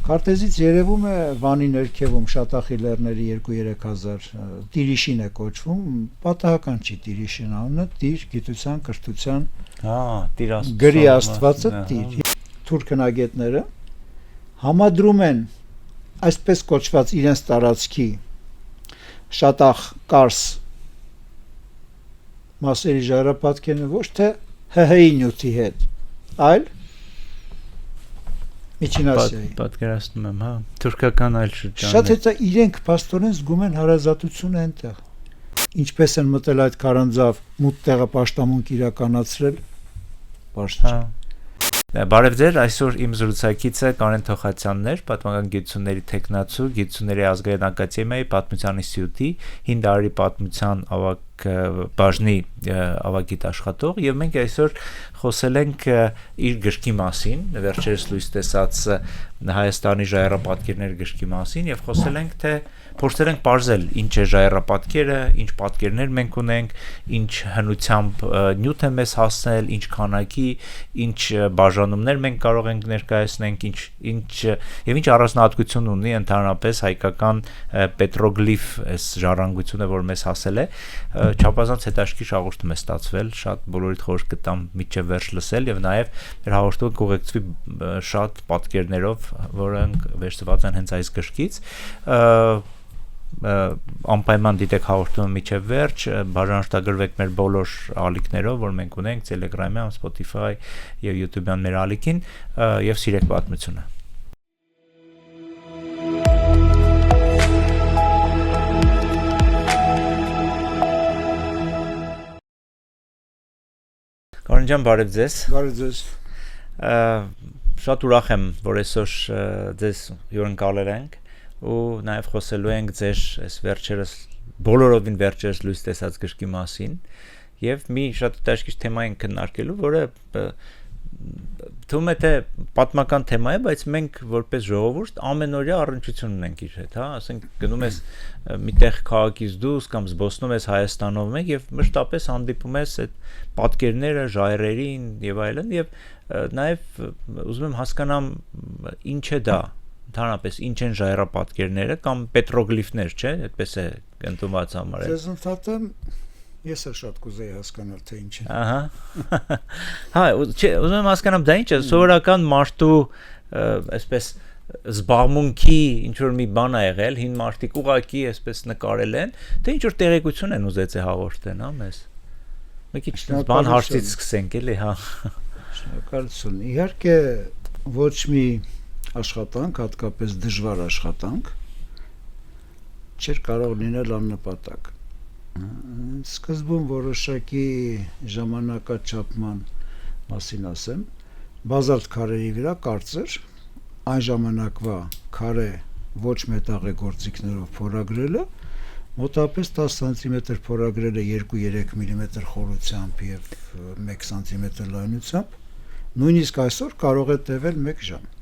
Քարտեզից երևում է Վանի ներքևում Շատախի լեռների 2-3000 Տիրիշին է կոչվում, պատահական չի Տիրիշին անունը, Տիր գիտության, կրթության, Տիր Աստծո, գրի Աստվածը Տիր։ Թուրք հնագետները համադրում են այսպես կոչված իրենց տարածքի Շատախ Կարս մասերի ժայռապատկերն ոչ թե ՀՀ-ի նյութի հետ, այլ Միջին Ասիայի։ Պատկերացնում եմ, թուրքական այլ շրջաններ։ Շատ հետո իրենք փաստորեն զգում են հարազատությունը այնտեղ։ Ինչպես են մտել այդ քարանձավ մութ տեղը պաշտամունք իրականացրել, բարձ չէ։ Բարև ձեզ, այսօր իմ զրուցակիցը Կարեն Թոխացյանն էր, պատմական գիտությունների թեկնածու, գիտությունների ազգային ակադեմիայի պատմության ինստիտուտի 5 դարի պատմության ավագ բաժնի ավագիտ աշխատող, եւ մենք այսօր խոսել ենք իր գրքի մասին, վերջերս լույս տեսած Հայաստանի ժայռապատկերներ գրքի մասին, եւ խոսել ենք թե փորձել ենք պարզել ինչ է ժայռապատկերը, ինչ պատկերներ մենք ունենք, ինչ հնությամբ նյութ է մեզ հասնել, ինչ քանակի, ինչ բաժանումներ մենք կարող ենք ներկայացնենք, ինչ առանձնահատկություն ունի ընդհանրապես հայկական պետրոգլիֆ այս ժառանգությունը, որ մեզ հասել է, չափազանց հետաքրքիր հաղորդում է ստացվել, շատ բոլորիդ խորհուրդ կտամ մինչև վերջ լսել եւ նաեւ մեր հաղորդումը կուղեկցվի շատ պատկերներով, որոնք վերցված են հենց այս գրքից, անպայման դիտեք հաղորդումը մինչև վերջ, բաժանորդագրվեք մեր բոլոր ալիքներով, որ մենք ունենք Telegram-յան, Spotify եւ YouTube-յան մեր ալիքին եւ սիրեք պատմությունը։ Կարեն ջան, բարև ձեզ։ Բարև ձեզ։ Շատ ուրախ եմ, որ այսօր ձեզ հյուրընկալել ենք ու նաև խոսելու ենք ձեր այս վերջերս բոլորովին վերջերս լույս տեսած գրքի մասին եւ մի շատ հետաքրքիր թեմա ենք քննարկելու, որը թվում է թե պատմական թեմա է, բայց մենք որպես ժողովուրդ ամենօրյա առնչություն ունենք իր հետ, ասենք գնում ես միտեղ քաղաքից դուրս կամ զբոսնում ես Հայաստանով մեկ եւ մշտապես հանդիպում ես այդ պատկերները, ժայռերին եւ այլն եւ նաեւ ուզում եմ հասկանամ ինչ է դա Ընդհանրապես ինչ են ժայռապատկերները կամ պետրոգլիֆներ, չէ՞, այդպես է ընդունված համարել։ Ձեզ ընդհատեմ, ես էլ շատ կուզեի հասկանալ թե ինչ է։ Հա, չէ, ուզում եմ հասկանամ դա ինչ է, սովորական մարդու այսպես զբաղմունքի ինչ որ մի բան ա եղել, հին մարդիկ ուղակի այսպես նկարել են, թե ինչ որ տեղեկություն են ուզեցել հաղորդեն, հա, մեզ։ Մի քիչ բան հարցից սկսենք, էլի, հա։ Շնորհակալություն։ Իհարկե ոչ մի աշխատանք, հատկապես դժվար աշխատանք, չէր կարող լինել աննպատակ։ Սկզբում որոշակի ժամանակաչափման մասին ասեմ, բազալտ քարերի վրա կարծր, այն ժամանակվա քարե ոչ մետաղե գործիքներով փորագրելը, մոտավորապես 10 սանտիմետր փորագրելը 2-3 մմ խորությամբ եւ 1 սանտիմետր լայնությամբ, նույնիսկ այսօր կարող է տևել 1 ժամ։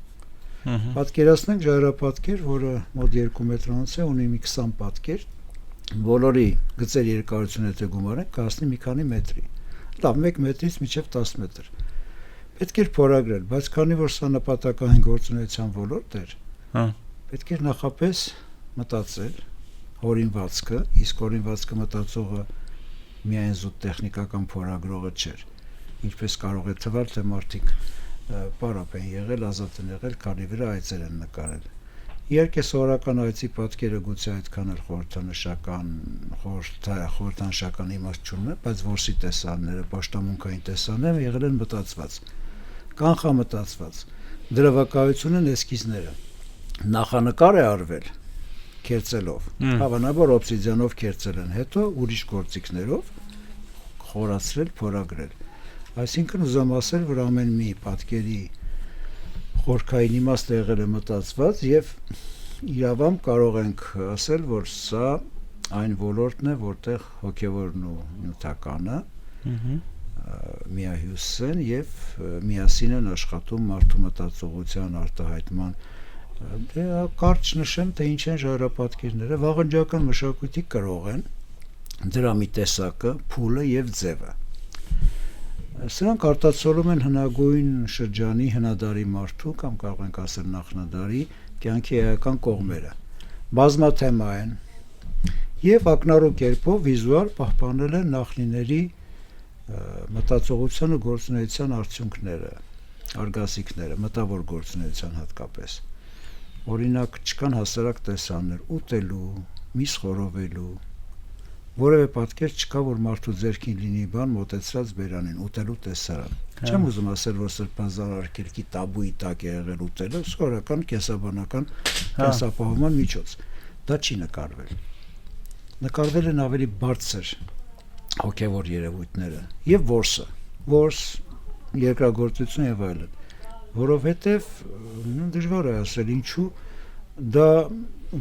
Պատկերացնենք ժայռապատկեր, որը մոտ 2 մետրանոց է, ունի մի 20 պատկեր, բոլորի գծեր երկարությունը եթե գումարենք, կհասնի մի քանի մետրի։ Լավ, 1 մետրից մինչև 10 մետր։ Պետք էր փորագրել, բայց քանի որ սա նպատակային գործունեության ոլորտ էր, պետք էր նախապես մտածել հորինվածքը, իսկ հորինվածքը մտածողը միայն զուտ տեխնիկական փորագրողը չէր։ Ինչպես կարող է թվալ, թե մարդիկ պարապ են եղել, ազատ են եղել, քանի վրա այծեր են նկարել։ Իհարկե սովորական այծի պատկերը գուցե այդքան էլ խորհրդանշական իմաստ չունի, բայց որսի տեսանները, պաշտամունքային տեսանները եղել են մտածված, կանխամտածված։ Դրվագայությունն էսքիզները։ Նախանկար է արվել քերծելով, հավանաբար օբսիդիանով քերծել են, հետո ուրիշ գործիքներով խորացրել, փորագրել։ Այսինքն ուզում ասել, որ ամեն մի պատկերի խորքային իմաստը եղել է մտածված եւ իրավամբ կարող ենք ասել, որ սա այն ոլորտն է, որտեղ հոգեվորն ու նյութականը միահյուս են եւ միասին են աշխատում մարդու մտածողության արտահայտման Դե կարճ նշեմ, թե ինչ են ժայռապատկերները, վաղնջական մշակույթի կրող են, դրա մի տեսակը, փուլը եւ ձևը։ Սրանք արտացոլում են հնագույն շրջանի հնադարի մարդու կամ կարող ենք ասել նախնադարի կյանքի էական կողմերը, բազմաթեմա են եւ ակնառու կերպով վիզուալ պահպանել են նախնիների մտածողության ու գործունեության արդյունքները, արգասիքները, մտավոր գործունեության հատկապես։ Օրինակ չկան հասարակ տեսաններ ուտելու, միս խորովելու, որևէ պատկեր չկա, որ մարդու ձեռքին լինի բան մոտեցրած բերանին, ուտելու տեսարան։ Չեմ ուզում ասել, որ սրբազան արգելքի տաբուի տակ է եղել ուտելը, սովորական կենսաբանական կենսապահովման միջոց։ Դա չի նկարվել։ Նկարվել են ավելի բարձր հոգևոր երևույթները եւ որս, երկրագործություն եւ այլն, որովհետեւ դժվար է ասել ինչու դա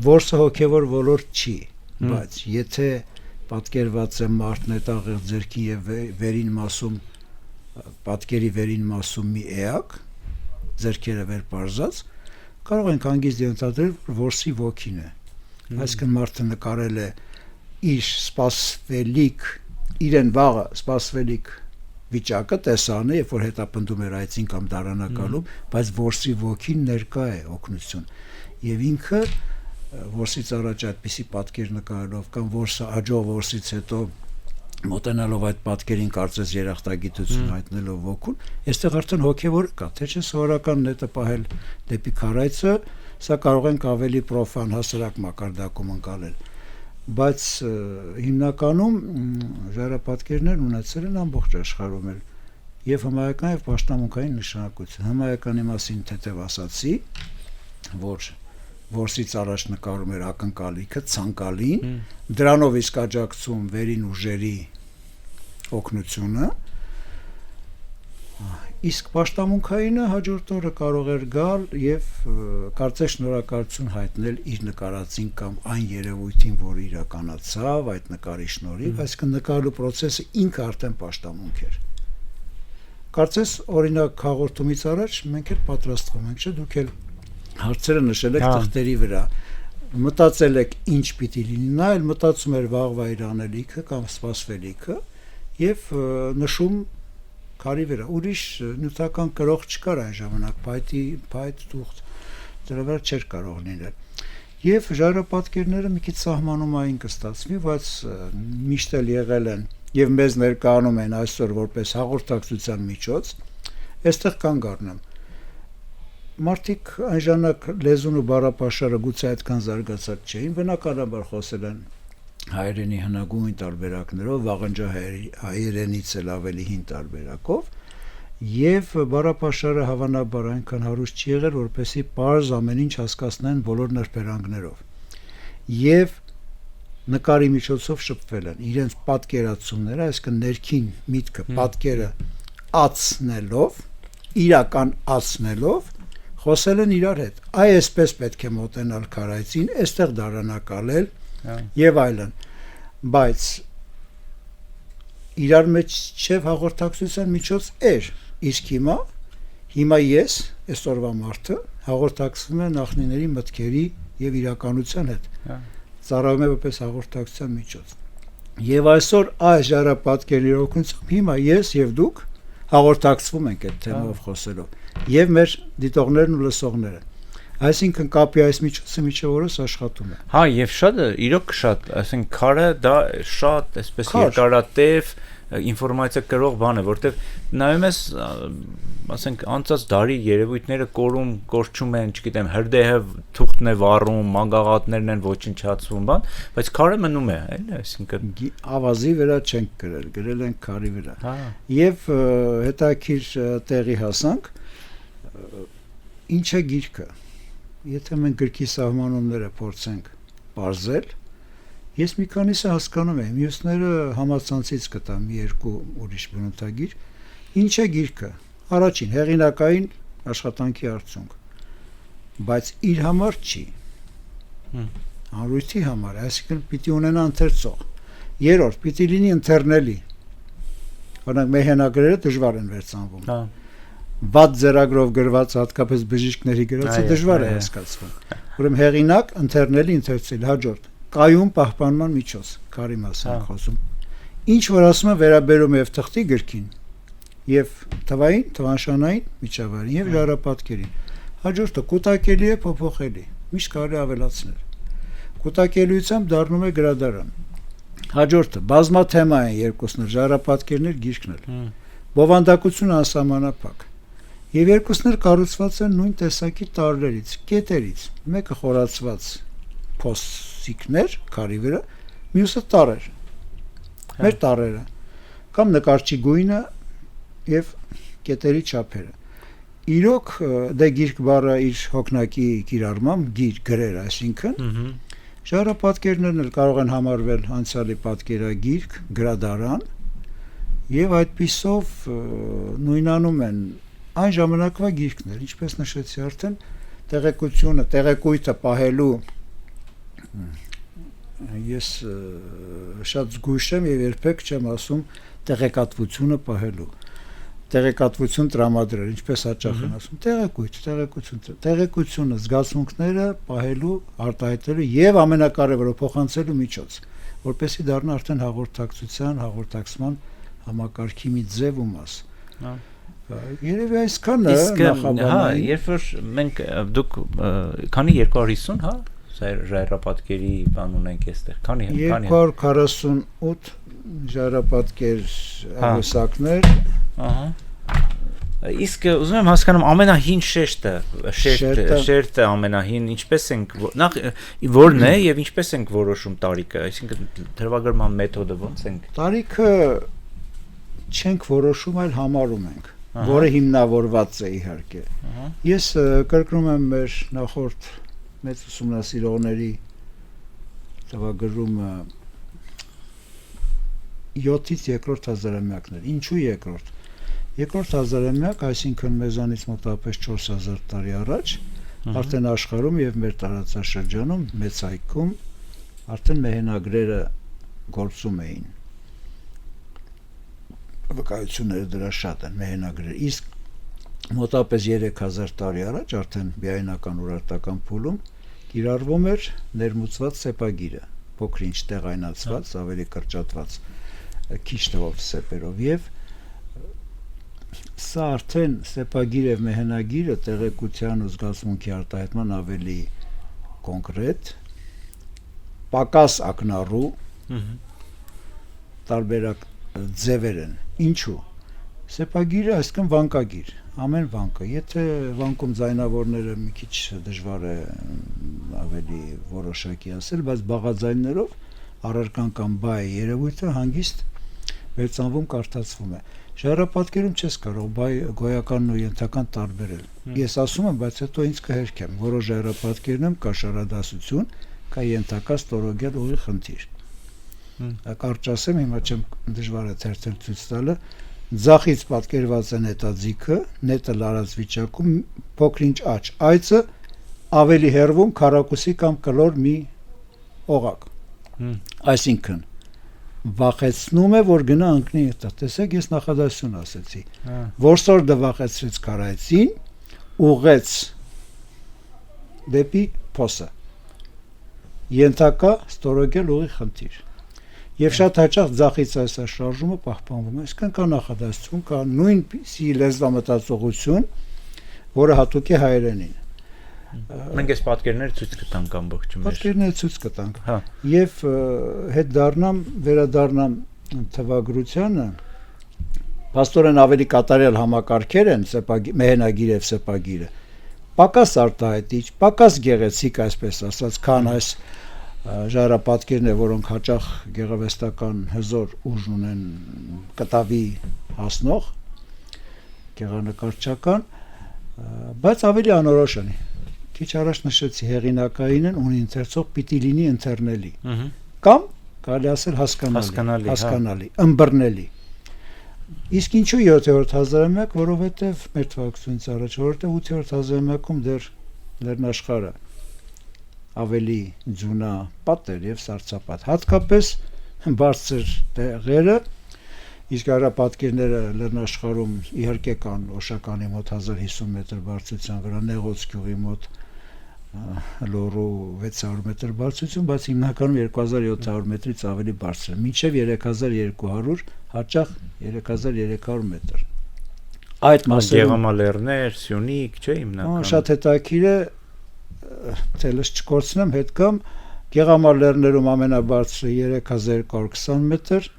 որսը հոգևոր ոլորտ չի, բայց եթե պատկերված է մարդ նետաղեղ ձերքի եւ վերին մասում պատկերի վերին մասում մի էակ ձերքերը վեր պարզած կարող ենք հանգիստ ենթադրել որ որսի ոգին է այսինքն մարդը նկարել է իր սպասվելիք իրեն վաղը սպասվելիք վիճակը տեսանը երբ որ հետապնդում էր այցին կամ դարանակալում բայց որսի ոգին ներկա է օգնություն եւ ինքը որսից առաջ այդպիսի պատկեր նկարելով կամ որսը աջող որսից հետո մոտենալով այդ պատկերին կարծես երախտագիտություն հայտնելով ոգուն, այստեղ արդեն հոգևոր կա, թե չէ սովորական նետը պահել դեպի քարայցը, սա կարող ենք ավելի պրոֆան հասարակ մակարդակում ընկալել, բայց հիմնականում ժայռապատկերներն ունեցել են ամբողջ աշխարհում էլ եւ հմայական եւ պաշտամունքային նշանակություն։ Հմայականի մասին թեթև ասացի, որ որսից առաջ նկարում էր ակնկալիքը, ցանկալին, դրանով իսկ աջակցում վերին ուժերի օգնությունը, իսկ պաշտամունքայինը հաջորդ օրը կարող էր գալ եւ կարծես շնորհակալություն հայտնել իր նկարածին կամ այն երևույթին, որը իրականացավ այդ նկարի շնորհիվ, այսինքն նկարելու process-ը ինքը արդեն պաշտամունք էր։ Կարծես օրինակ հաղորդումից առաջ մենք էլ պատրաստվում ենք, չէ՞, դուք էլ հարցերը նշել եք թղթերի վրա, մտածել եք ինչ պիտի լինի, նա էլ մտածում էր վաղվա իր անելիքը կամ սպասվելիքը եւ նշում քարի վրա, ուրիշ նյութական կրող չկար այն ժամանակ, փայտ թուղթ, դրա վրա չէր կարող լինել։ Եվ ժայռապատկերները մի քիչ սահմանումային կստացվի, բայց միշտ էլ եղել են եւ մեզ ներկայանում են այսօր որպես հաղորդակցության միջոց, այստեղ կանգ առնեմ։ Մարդիկ այն ժամանակ լեզուն ու բառապաշարը գուցե այդքան զարգացած չէին, բնականաբար խոսել են հայերենի հնագույն տարբերակներով, վաղնջահայերենից էլ ավելի հին տարբերակով, եւ բառապաշարը հավանաբար այնքան հարուստ չի եղել, որպեսզի պարզ ամեն ինչ հասկացնեն բոլոր նրբերանգներով։ Եվ նկարի միջոցով շփվել են իրենց պատկերացումները, այսինքն ներքին միտքը, պատկերը ացնելով, իրական ացնելով խոսել են իրար հետ։ Այսպես պետք է մոտենալ քարայցին, այստեղ դարանակալել եւ այլն։ Բայց իրար մեջ չէ հաղորդակցության միջոց էր։ Իսկ հիմա ես, այսօրվա մարդը, հաղորդակցվում եմ նախնիների մտքերի եւ իրականության հետ։ Ծառայում է որպես հաղորդակցության միջոց։ Եվ այսօր այս ժայռապատկերի օգնությամբ հիմա ես եւ դուք հաղորդակցվում ենք այդ թեմայով խոսելով եւ մեր դիտողներն ու լսողները այսինքն կապի այս միջոցը միջև օրս աշխատում է հա եւ իրոք շատ այսինքն քարը դա շատ այսպես երկարատև ինֆորմացիա կրող բան է որտեվ նայում ես ասենք անցած դարի երևույթները կորում կորչում են չգիտեմ հրդեհը թուղթն է վառում մանգաղատներն են ոչնչացվում բան բայց քարը մնում է այլ այսինքն ավազի վրա չենք գրել ենք քարի վրա եւ հետաքրիր տեղի հասանք ինչ է գիրքը եթե մենք գրքի սահմանումները փորձենք բարձել ես մի քանիսը հասկանում եմ մյուսները համացանցից կտամ մի երկու ուրիշ բնութագիր ինչ է գիրքը առաջին հեղինակային աշխատանքի արդյունք բայց իր համար չի հանրույթի համար այսինքն պիտի ունենա ընթերցող երրորդ պիտի լինի ընթերնելի օրինակ մեհենագրերը դժվար են վերցանվում վատ ձեռագրով գրված հատկապես բժիշկների գրածը դժվար է հասկացվում ուրեմն հեղինակ ընթերնելի ընթերցել հաջորդ կայուն պահպանման միջոց քարի մասին խոսում ինչ որ ասում է վերաբերում է եւ թղթի գրքին եւ թվանշանային միջավայրին եւ ժառապատկերին։ Հաջորդը կուտակելի է փոփոխելի, միշտ կարելի ավելացնել։ Կուտակելիությամբ դառնում է գրադարան։ Հաջորդը բազմաթեմա են երկուսն էլ, ժառապատկերն էլ, գիրքն էլ։ Բովանդակությունը անսահմանափակ։ Եվ երկուսն էլ կառուցված են նույն տեսակի տարրերից, կետերից։ Մեկը խորացված փոսիկներ քարի վրա, մյուսը տարրեր։ Մեր տարրերը կամ նկարչի գույնը եւ կետերի չափերը։ Իրոք դե գիրք բառը իր հոգնակի կիրառմամբ գիր գրեր, այսինքն ժառապատկերներն էլ կարող են համարվել անցյալի պատկերագիրք, գրադարան եւ այդպիսով նույնանում են այն ժամանակվա գիրքներ, ինչպես նշեցի արդեն, տեղեկույթը պահելու ես շատ զգույշ եմ եւ երբեք չեմ ասում տեղեկատվությունը պահելու, տեղեկատվություն տրամադրել, ինչպես հաճախ են ասում, տեղեկությունը, զգացմունքները պահելու, արտահայտելու եւ ամենակարևորը փոխանցելու միջոց, որպեսզի դառնա արդեն հաղորդակցության, հաղորդակցման համակարգի մի ձև ու մաս։ Երևի այսքանը նախաբանային։ Երբ որ մենք դուք քանի 250, հա, ժայռապատկերի բան ունենք այստեղ, քանի 248 ժայռապատկեր աղյուսակներ։ Իսկ ուզում եմ հասկանամ ամենահին շերտը ամենահին ինչպես ենք նախ որն է եւ ինչպես ենք որոշում տարիքը, այսինքն դրվագրման մեթոդը ոնց ենք։ Տարիքը չենք որոշում, այլ համարում ենք, որը հիմնավորված է իհարկե։ Ես կրկնում եմ մեր նախորդ մեծ ուսումնասիրողների տվագրումը 7-ից երկրորդ հազարամյակներ։ Ինչու երկրորդ։ Երկրորդ հազարամյակ, այսինքն մեզանից մոտավորապես 4000 տարի առաջ, արդեն աշխարհում եւ մեր տարածաշրջանում մեծ հայքում արդեն մեհենագրերը գործում էին։ Վկայությունները դրա շատ են, մեհենագրերը։ Իսկ մոտավորապես 3000 տարի առաջ արդեն բիայնական ուրարտական փուլում կիրառվում էր ներմուծված սեպագիրը, փոքր-ինչ տեղայնացված, ավելի կրճատված, քիչ թվով սեպերով եւ սա արդեն սեպագիր եւ մեհենագիրը տեղեկության ու զգացմունքի արտահայտման ավելի կոնկրետ, պակաս ակնառու տարբերակ ձևեր են։ Ինչու։ Սեպագիրը այսքան վանկագիր, ամեն վանկը, եթե վանկում ձայնավորները մի քիչ դժվար է ավելի որոշակի ասել, բայց բաղաձայններով առարկան կամ բայ երևույթը հանգիստ վերցանվում, կարդացվում է։ Ժայռապատկերում չես կարող բայ գոյականն ու ենթական տարբերել։ Ես ասում եմ, բայց հետո ինձ կհերքեմ, որոշ ժայռապատկերներում կա շարադասություն, կա ենթակա ստորոգել ուղի խնդիր։ Կարճ ասեմ, հիմա չեմ դժվար է թերթել ցույց տալը, ձախից պատկերված է նետաձիգը, նետը լարած վիճակում, փոքր-ինչ աճ, այծը ավելի հեռվում քառակուսի կամ կլոր մի օղակ։ Այսինքն վախեցնում է, որ գնա ընկնի այդտեղ։ Տեսեք, ես նախադասություն ասեցի։ Որսորդը վախեցրեց քարայծին, ուղեց դեպի փոսը։ Ենթակա ստորոգել ուղի խնդիր։ Եվ շատ հաճախ ձախից այս շարժումը պահպանվում է։ Այսինքն կա նախադասություն, կա նույնպիսի լեզվամտածողություն, որը հատուկ է հայերենին։ Մենք այս պատկերները ցույց կտանք ամբողջը մեր։ Պատկերները ցույց կտանք։ Եվ հետ վերադառնամ թվագրությանը, փաստորեն ավելի կատարյալ համակարգեր են մեհենագիր եւ սեպագիրը։ Պակաս արտահայտիչ, պակաս գեղեցիկ, այսպես ասած, քան այս ժայռապատկերներ, որոնք հաճախ գեղարվեստական հզոր ուժ ունեն կտավի հասնող, գեղանկարչական, բայց ավելի անորոշ են։ Քիչ առաջ նշեցի հեղինակային են, ունի ընթերցող պիտի լինի ընթերնելի կամ կարելի ասել հասկանալի, ըմբռնելի։ Իսկ ինչու 7-րդ հազարամյակ, որովհետև մեր թվակությունից առաջ, որովհետև 8-րդ հազարամյակում դեռ լեռնաշխարհը ավելի ձյունապատ էր եւ սառցապատ, հատկապես բարձր տեղերը, իսկ ժայռապատկերները լեռնաշխարհում իհարկե կան Օշականի մոտ 1050 մետր բարձրության վրա, Նեղոց գյուղի մոտ լոռու 600 մետր բարձրություն, բայց հիմնականում 2700 մետրից ավելի բարձր, մինչև 3200, հաճախ 3300 մետր։ այդ մասերում Գեղամալերներ, Սյունիք, չէ՞ հիմնական։ Շատ հետաքրքիր է, ցելս չկորցնեմ, հետ կամ Գեղամալերներում ամենաբարձրը 3220 մետր,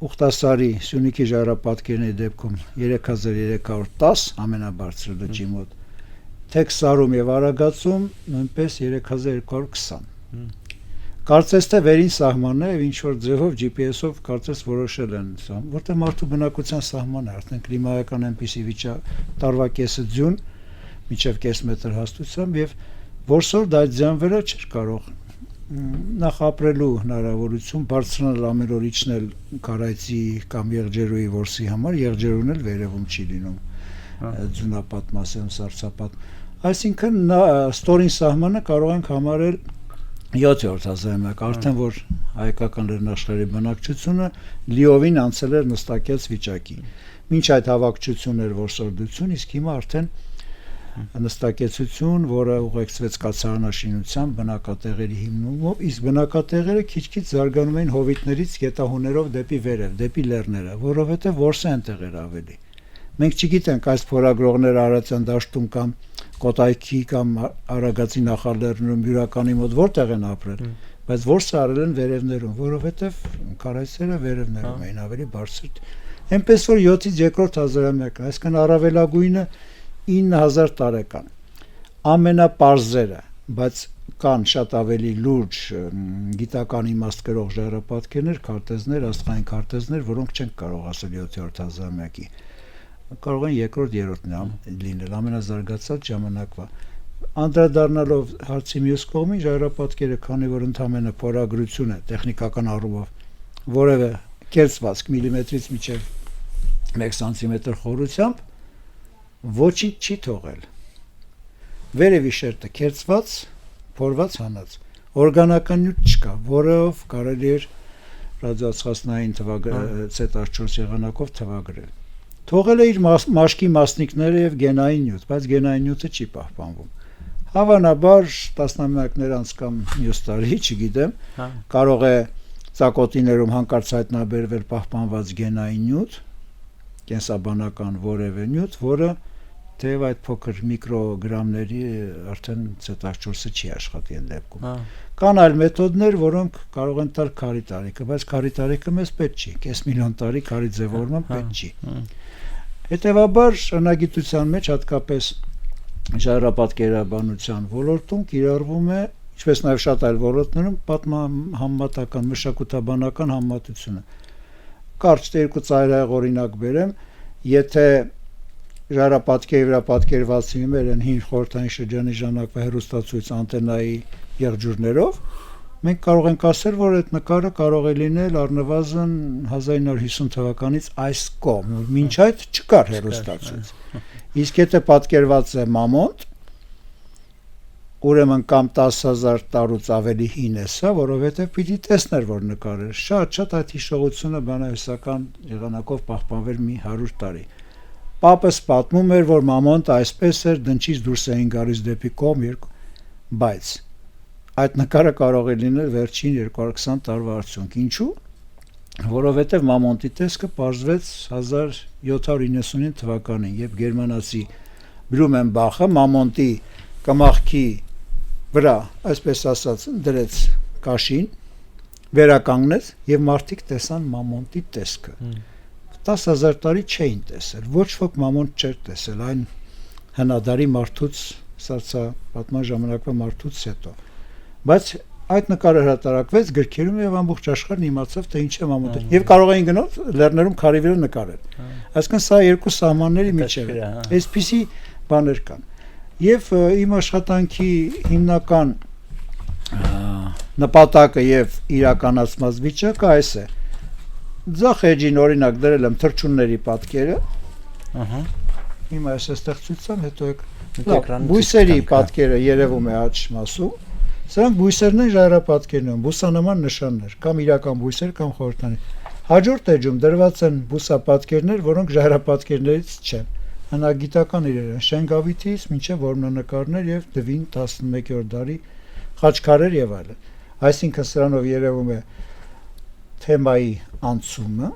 Ուխտասարի Սյունիքի ժայռապատկերների դեպքում 3310 ամենաբարձր լճի մոտ, Թեքսարում եւ Արագածում նույնպես 3220։ Կարծես թե վերին սահմանն է եւ ինչ որ ձևով GPS-ով կարծես որոշել են սա, որտեղ մարդու բնակության սահմանն է, արդեն կլիմայական այնպիսի տարվա կեսը ձյուն, մինչև կես մետր հաստությամբ եւ որսորդ այդ ձյան վրա չէր կարող նախ ապրելու հնարավորություն բարձրանալ ամեն օր իջնել Կարայծի կամ Եղջերուի որսի համար, Եղջերուն էլ վերևում չի լինում ձյունապատ մասերում սառցապատ, այսինքն ստորին սահմանը կարող ենք համարել 7-րդ հազարամյակ, արդեն որ հայկական լեռնաշխարհի բնակչությունը լիովին անցել էր նստակյաց վիճակի։ Մինչ այդ հավաքչությունն էր որսորդություն, իսկ հիմա արդեն նստակեցություն, որը ուղեկցվեց կացարանաշինությամբ, բնակատեղերի հիմնումով, իսկ բնակատեղերը քիչ-քիչ զարգանում էին հովիտներից գետահուներով դեպի վերև, դեպի լեռները, որովհետև որսը այնտեղ էր ավելի։ Մենք չգիտենք այս փորագրողները Արարատյան դաշտում կամ Կոտայքի կամ Արագածի նախալեռներում յուրականի մոտ որտեղ են ապրել, բայց որսը արել են վերևներում, որովհետև Կարայսերը վերևներում էին ավելի բարձր։ Էնպես որ 7-ից 2-րդ հազարամյակը, այսինքն առավելագույնը 9000 տարեկան։ Ամենապարզերը, բայց կան շատ ավելի լուրջ գիտական իմաստ կրող ժայռապատկերներ, քարտեզներ, աստղային քարտեզներ, որոնք չեն կարող ասել 7-րդ հազարամյակի։ Կարող են երկրորդ, երրորդն լինել, ամենազարգացած ժամանակվա։ Անդրադառնալով հարցի մյուս կողմին, ժայռապատկերը, քանի որ ընդամենը փորագրություն է տեխնիկական առումով, որևէ կերծվածք միլիմետրից մինչև 1 սանտիմետր խորությամբ ոչինչ չի թողել։ Վերևի շերտը կերծված, փորված հանած, օրգանական նյութ չկա, որով կարելի էր ռադիոածխածնային C14 եղանակով թվագրել։ Թողել է իր մաշկի մասնիկները եւ գենային նյութ, բայց գենային նյութը չի պահպանվում։ Հավանաբար տասնամյակներ անց կամ մյուս տարի, չգիտեմ, կարող է ծակոտիներում հանկարծ հայտնաբերվել պահպանված գենային նյութ, կենսաբանական որևէ նյութ, որը թեև այդ փոքր միկրոգրամների արդեն C14-ը չի աշխատի այն դեպքում։ Կան այլ մեթոդներ, որոնք կարող են տալ քարի տարիքը, բայց քարի տարիքը մեզ պետք չի, կես միլիոն տարի քարի ձևավորման պետք չի։ Հետևաբար շնագիտության մեջ հատկապես ժայռապատկերաբանության ոլորտում կիրառվում է, ինչպես նաև շատ այլ ոլորտներում, պատմահամատական, մշակութաբանական համատությունը։ Կարճ երկու ծայրահեղ օրինակ բերեմ, եթե ժայռապատկերի վրա պատկերված մեր են հին խորհրդային շրջանի ժամանակվա հեռուստացույց անտենայի եղջյուրներով, մենք կարող ենք ասել, որ այդ նկարը կարող է լինել առնվազն 1950 թվականից այս կողմ, մինչ այդ չկար հեռուստացույց։ Իսկ եթե պատկերված է մամոնտ, ուրեմն կամ 10,000 տարուց ավելի հին է սա, որովհետև պիտի տեսներ, որ նկարը շատ այդ հիշողությունը բանահյուսական եղանակով պահպանվել մի 100 տարի։ Պապս պատմում էր, որ մամոնտը այսպես էր, դնչից դուրս էին գալիս դեպի կողմ, բայց այդ նկարը կարող է լինել վերջին 220 տարվա արդյունք։ Ինչու՞։ Որովհետև մամոնտի տեսքը պարզվեց 1799 թվականին, երբ գերմանացի Բլումենբախը մամոնտի կմախքի վրա, այսպես ասած, դրեց կաշին, վերականգնեց եւ մարդիկ տեսան մամոնտի տեսքը։ 10,000 տարի չէին տեսել, ոչ ոք մամոնտ չէր տեսել, այն հնադարի մարդուց, սառցապատման ժամանակվա մարդուց հետո։ Բայց այդ նկարը հրատարակվեց գրքերում եւ ամբողջ աշխարհն իմացավ, թե ինչ է մամոնտը։ Եվ կարող էին գնալ լեռներում քարի վրա նկարել։ Այսինքն սա երկու սահմանների միջև է։ Այսպիսի բաներ կան։ Եվ իմ աշխատանքի հիմնական նպատակը եւ իրականացված վիճակը այս է։ Ձախ էջին օրինակ դրել եմ թռչունների պատկերը։ Հիմա ես այստեղ ցույց տամ, հետո եք բույսերի պատկերը երևում է աջ մասում։ Սրանք բույսերն են ժայռապատկերներում, բուսանման նշաններ, կամ իրական բույսեր, կամ խորհրդանի։ Հաջորդ էջում դրված են բուսապատկերներ, որոնք ժայռապատկերներից չեն։ Հնագիտական իրեր են, Շենգավիթից մինչև որմնանկարներ եւ Դվին 11-րդ դարի խաչքարեր եւ այլն։ Այսինքն սրանով երևում է թեմայի անցումը,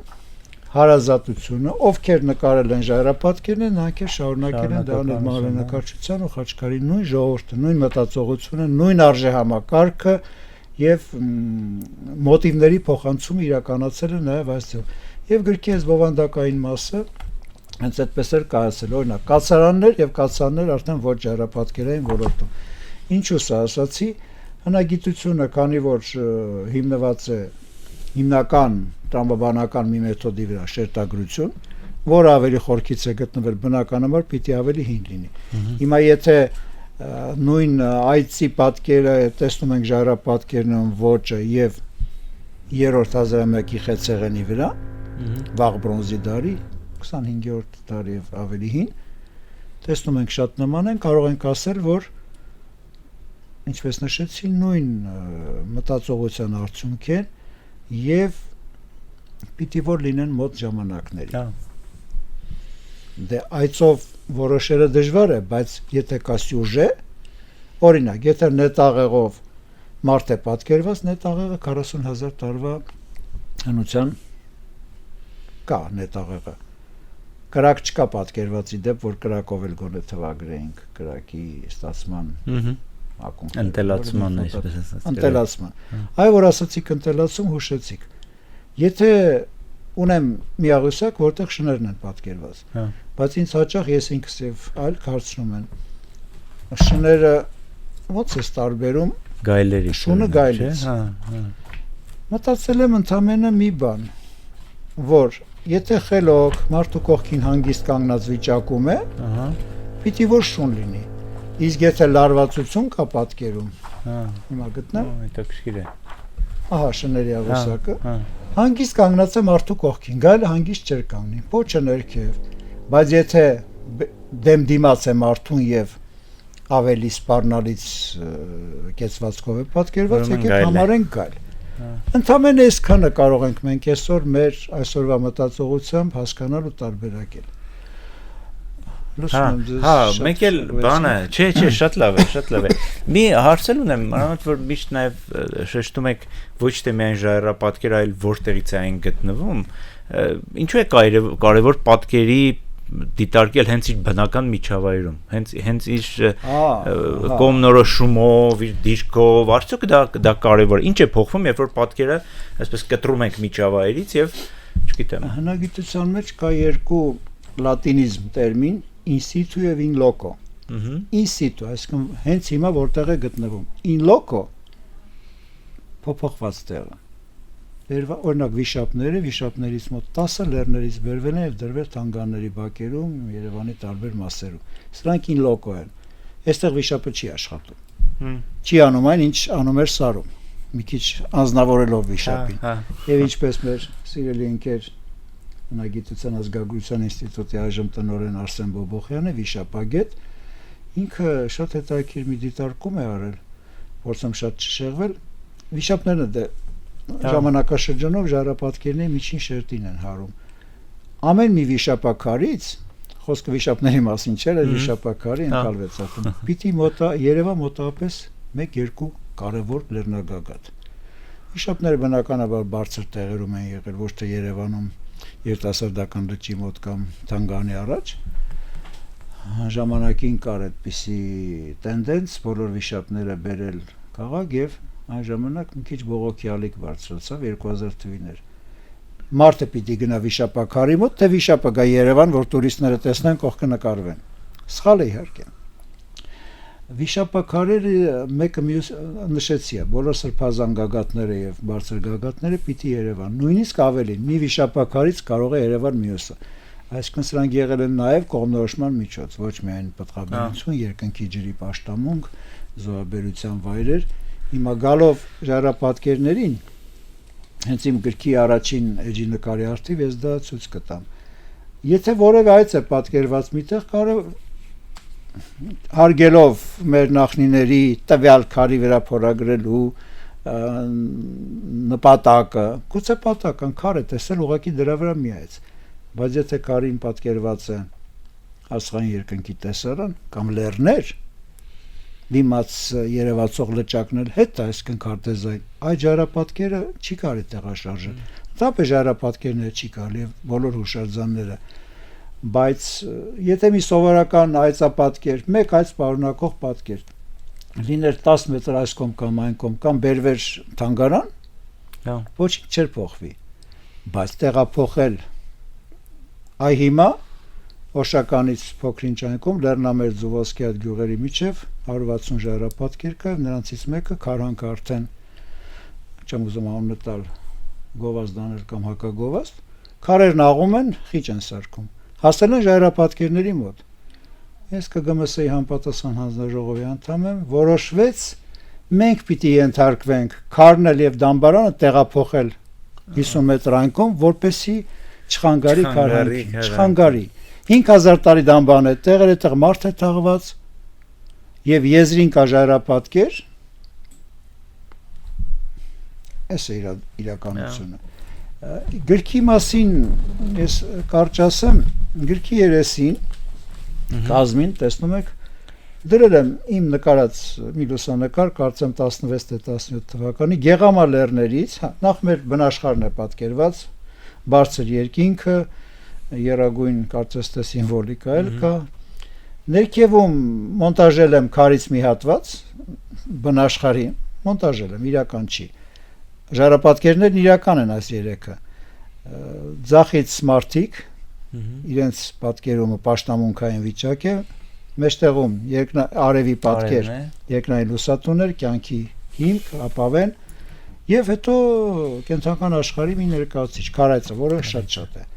հարազատությունը, ովքեր նկարել են ժայռապատկերները, նրանք էլ շարունակել են դառնել մանրանկարչության ու խաչքարի նույն ժողովուրդը, նույն մտածողությունը, նույն արժեհամակարգը եւ մոտիվների փոխանցումը իրականացել են նաեւ այս ձեւ։ Եվ գրքի այս բովանդակային մասը հենց այդպես էր կայացել, օրինակ կացարաններ եւ կացարաններ արդեն ոչ ժայռապատկերային ոլորտում։ Ինչու՞ սա ասացի, հնագիտությունը, քանի որ հիմնված է հիմնական տրամաբանական մի մեթոդի վրա շերտագրություն, որը ավելի խորքից է գտնվել բնականաբար պիտի ավելի հին լինի։ Հիմա եթե նույն այցի պատկերը տեսնում ենք ժայռապատկերն ոճը եւ 3-րդ հազարամյակի խեցեղենի վրա, վաղ բրոնզի դարի, 25-րդ դարի եւ ավելի հին, տեսնում ենք շատ նման են, կարող ենք ասել, որ ինչպես նշեցի, նույն մտածողության արդյունք են եւ պիտի որ լինեն մոտ ժամանակների։ Դե այցով որոշելը դժվար է, բայց եթե կա սյուժե, օրինակ, եթե նետաղեղով մարդ է պատկերված, նետաղեղը 40,000 տարվա հնության կա նետաղեղը։ Կրակ չկա պատկերվածի դեպ, որ կրակով էլ գոնե թվագրեինք կրակի ստացման ընտելացման այսպես ասած։ Ընտելացման։ Այո, որ ասացիք ընտելացում, հուշեցիք։ Եթե ունեմ միաղյուսակ, որտեղ շներն են պատկերված, բայց ինձ հաճախ ես ինքս եւ այլ հարցնում են։ Շները ո՞նց է տարբերում գայլերի շունը գայլից։ Մտածել եմ ընդամենը մի բան, որ եթե խելոք մարդու կողքին հանգիստ կանգնած վիճակում է, պիտի որ շուն լինի։ Իսկ եթե լարվածություն կա պատկերում, հիմա գտնեմ, հետաքրքիր է։ Ահա շների աղյուսակը, հանգիստ կանգնած է մարդու կողքին, գայլը հանգիստ չէր կանգնի, պոչը ներքև, բայց եթե դեմ դիմաց է մարդուն եւ ավելի սպառնալից կեցվածքով է պատկերված, եկեք համարենք գայլ։ Ընդամենը այսքանը կարող ենք մենք այսօր մեր այսօրվա մտածողությամբ հասկանալ ու տարբերակել։ Հա, մեկ էլ բանը, չէ, շատ լավ է։ Մի հարցել ունեմ, մանավանդ որ միշտ նաև շեշտում եք ոչ թե միայն ժայռապատկեր, այլ որտեղից է այն գտնվում, ինչու է կարևոր պատկերի դիտարկել հենց իր բնական միջավայրում, հենց իր կողմնորոշումով, իր դիրքով, արդյոք դա կարևոր է։ Ինչ է փոխվում, երբ որ պատկերը այսպես կտրում ենք միջավայրից եւ չգիտեմ։ Հնագիտության մեջ կա երկու լատինիզմ տերմին in situ եւ in loco։ In situ, այսինքն հենց հիմա որտեղ է գտնվում։ In loco փոփոխված տեղը։ Օրինակ վիշապներից մոտ 10 լեռներից բերվել են եւ դրվել թանգարանների բակերում Երևանի տարբեր մասերում։ Սրանք in loco են։ Այստեղ վիշապը չի աշխատում։ Չի անում այն, ինչ անում էր Սարում։ Մի քիչ անznավորելով վիշապին։ Եվ ինչպես մեր սիրելի ընկեր Հնագիտության ազգագրության ինստիտուտի այժմ տնօրեն Արսեն Բոբոխյանը, վիշապագետ, ինքը շատ հետաքրքիր մի դիտարկում է արել, փորձում շատ չշեղվել, վիշապները ժամանակաշրջանով ժայռապատկերների միջին շերտին են հարում։ Ամեն մի վիշապաքարից, խոսքը վիշապների մասին չէր, այլ վիշապաքարի ընկալվեց ակում, պիտի Երևա մոտավորապես 1-2 կարևոր լեռնագագաթ։ Վիշապները բնականաբար բարձր տեղերում են եղել, ոչ թե Երևանում երիտասարդական լճի մոտ կամ թանգարանի առաջ, ժամանակին կար այդպիսի տենդենց, բոլոր վիշապները բերել քաղաք եւ այն ժամանակ մի քիչ բողոքի ալիք բարձրացավ 2000 թվականներ։ Մարդը պիտի գնա վիշապաքարի մոտ, թե վիշապը գա Երևան, որ տուրիստները տեսնեն, կողքը նկարվեն։ Սխալ է իհարկե։ Վիշապաքարերը մեկը մյուս նշեցի է, բոլոր սրբազան գագաթները եւ բարձր գագաթները պիտի Երևան, նույնիսկ ավելին, մի վիշապաքարից կարող է Երևան մյուսը։ Այսինքն սրանք եղել են նաեւ կողմնորոշման միջոց, ոչ միայն պտղաբերություն, երկնքի ջրի պաշտամունք, զոհաբերության վայրեր։ Հիմա գալով ժայռապատկերներին, հենց իմ գրքի առաջին էջի նկարի արդիվ ես դա ցույց կտամ։ Եթե որևէ այց է պատկերված միտեղ, կարող հարգելով մեր նախնիների տվյալ քարի վրա փորագրելու նպատակը, գուցե պատական քար է տեսել ուղղակի դրա վրա մի այց, բայց եթե քարին պատկերված է աստղային երկնքի տեսարան կամ լեռներ, դիմաց երևացող լճակներ հետ, այսինքն քարտեզային, այդ ժայռապատկերը չի կարելի տեղաշարժել։ Տապը ժայռապատկերները չի կարելի եւ բոլոր հուշարձանները, բայց եթե մի սովորական այծապատկեր, մեկ այծ պարունակող պատկեր լիներ 10 մետր այս կողմ կամ այն կողմ կամ բերվեր թանգարան, ոչինչ չէր փոխվի, բայց տեղափոխել այ հիմա Օշականից փոքրինչ այն կողմ Լեռնամերձ ու Ոսկեհատ գյուղերի միջև 160 ժայռապատկեր կա, նրանցից մեկը քարանքը արդեն չեմ ուզում անունը տալ գովազդաներ կամ հակագովազդ, քարերն աղում են, խիճ են սարքում։ Հասել են ժայռապատկերների մոտ։ Ես ԿԳՄՍ-ի համապատասխան հանձնաժողովի անդամ եմ, որոշվեց մենք պիտի ենթարկվենք քարնել եւ դամբարանը տեղափոխել 50 մետր այն կողմ, որպեսզի չխանգարի քարանքին, չխանգարի։ 5000 տարի դամբան է, տեղերը տեղ մարդ է թաղված եւ եզրին կա ժայռապատկեր, այս է իրականությունը։ Գրքի մասին ես կարճ ասեմ, գրքի երեսին կազմին, տեսնում եք, դրել եմ իմ նկարած մի լուսանկար, կարծեմ 16 թե 17 թվականի Գեղամա լեռներից, նախ մեր բնաշխարհն է պատկերված, բարձր երկինքը, երագույն կարծես թե սիմվոլիկա էլ կա, ներքևում մոնտաժել եմ քարից մի հատված, բնաշխարհի մոնտաժել եմ, իրական չի, ժայռապատկերներն իրական են այս երեքը, ձախից մարդիկ, իրենց պատկերումը պաշտամունքային վիճակ է, մեջտեղում արևի պատկեր, երկնային լուսատուներ, կյանքի հիմք, ապավեն, եւ հետո կենսական աշխարհի մի ներկայացուցիչ, քարայծը, որը շատ է։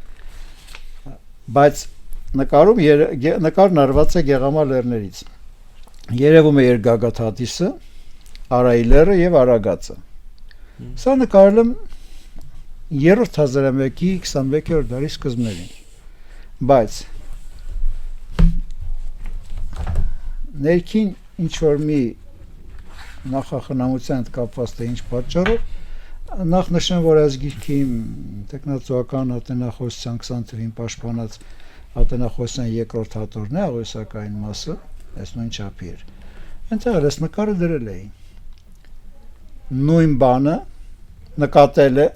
Բայց նկարն արված է Գեղամա լեռներից։ Երևում է Երգագաթ հատիսը, Արայի լեռը եւ Արագածը։ Սա նկարել եմ 3-րդ հազարամյակի 21-րդ դարի սկզբներին։ Բայց ներքին ինչ որ մի նախախնամության հետ կապված թե ինչ պատճառով նախ նշեմ, որ այս գիրքի տեխնացուական ատենախոսության 20 թվին պաշտպանած ատենախոսության երկրորդ հատորն է, աղյուսակային մասը, այս նույն չափի էր։ Այնտեղ այս նկարը դրել էի։ Նույն բանը նկատել է,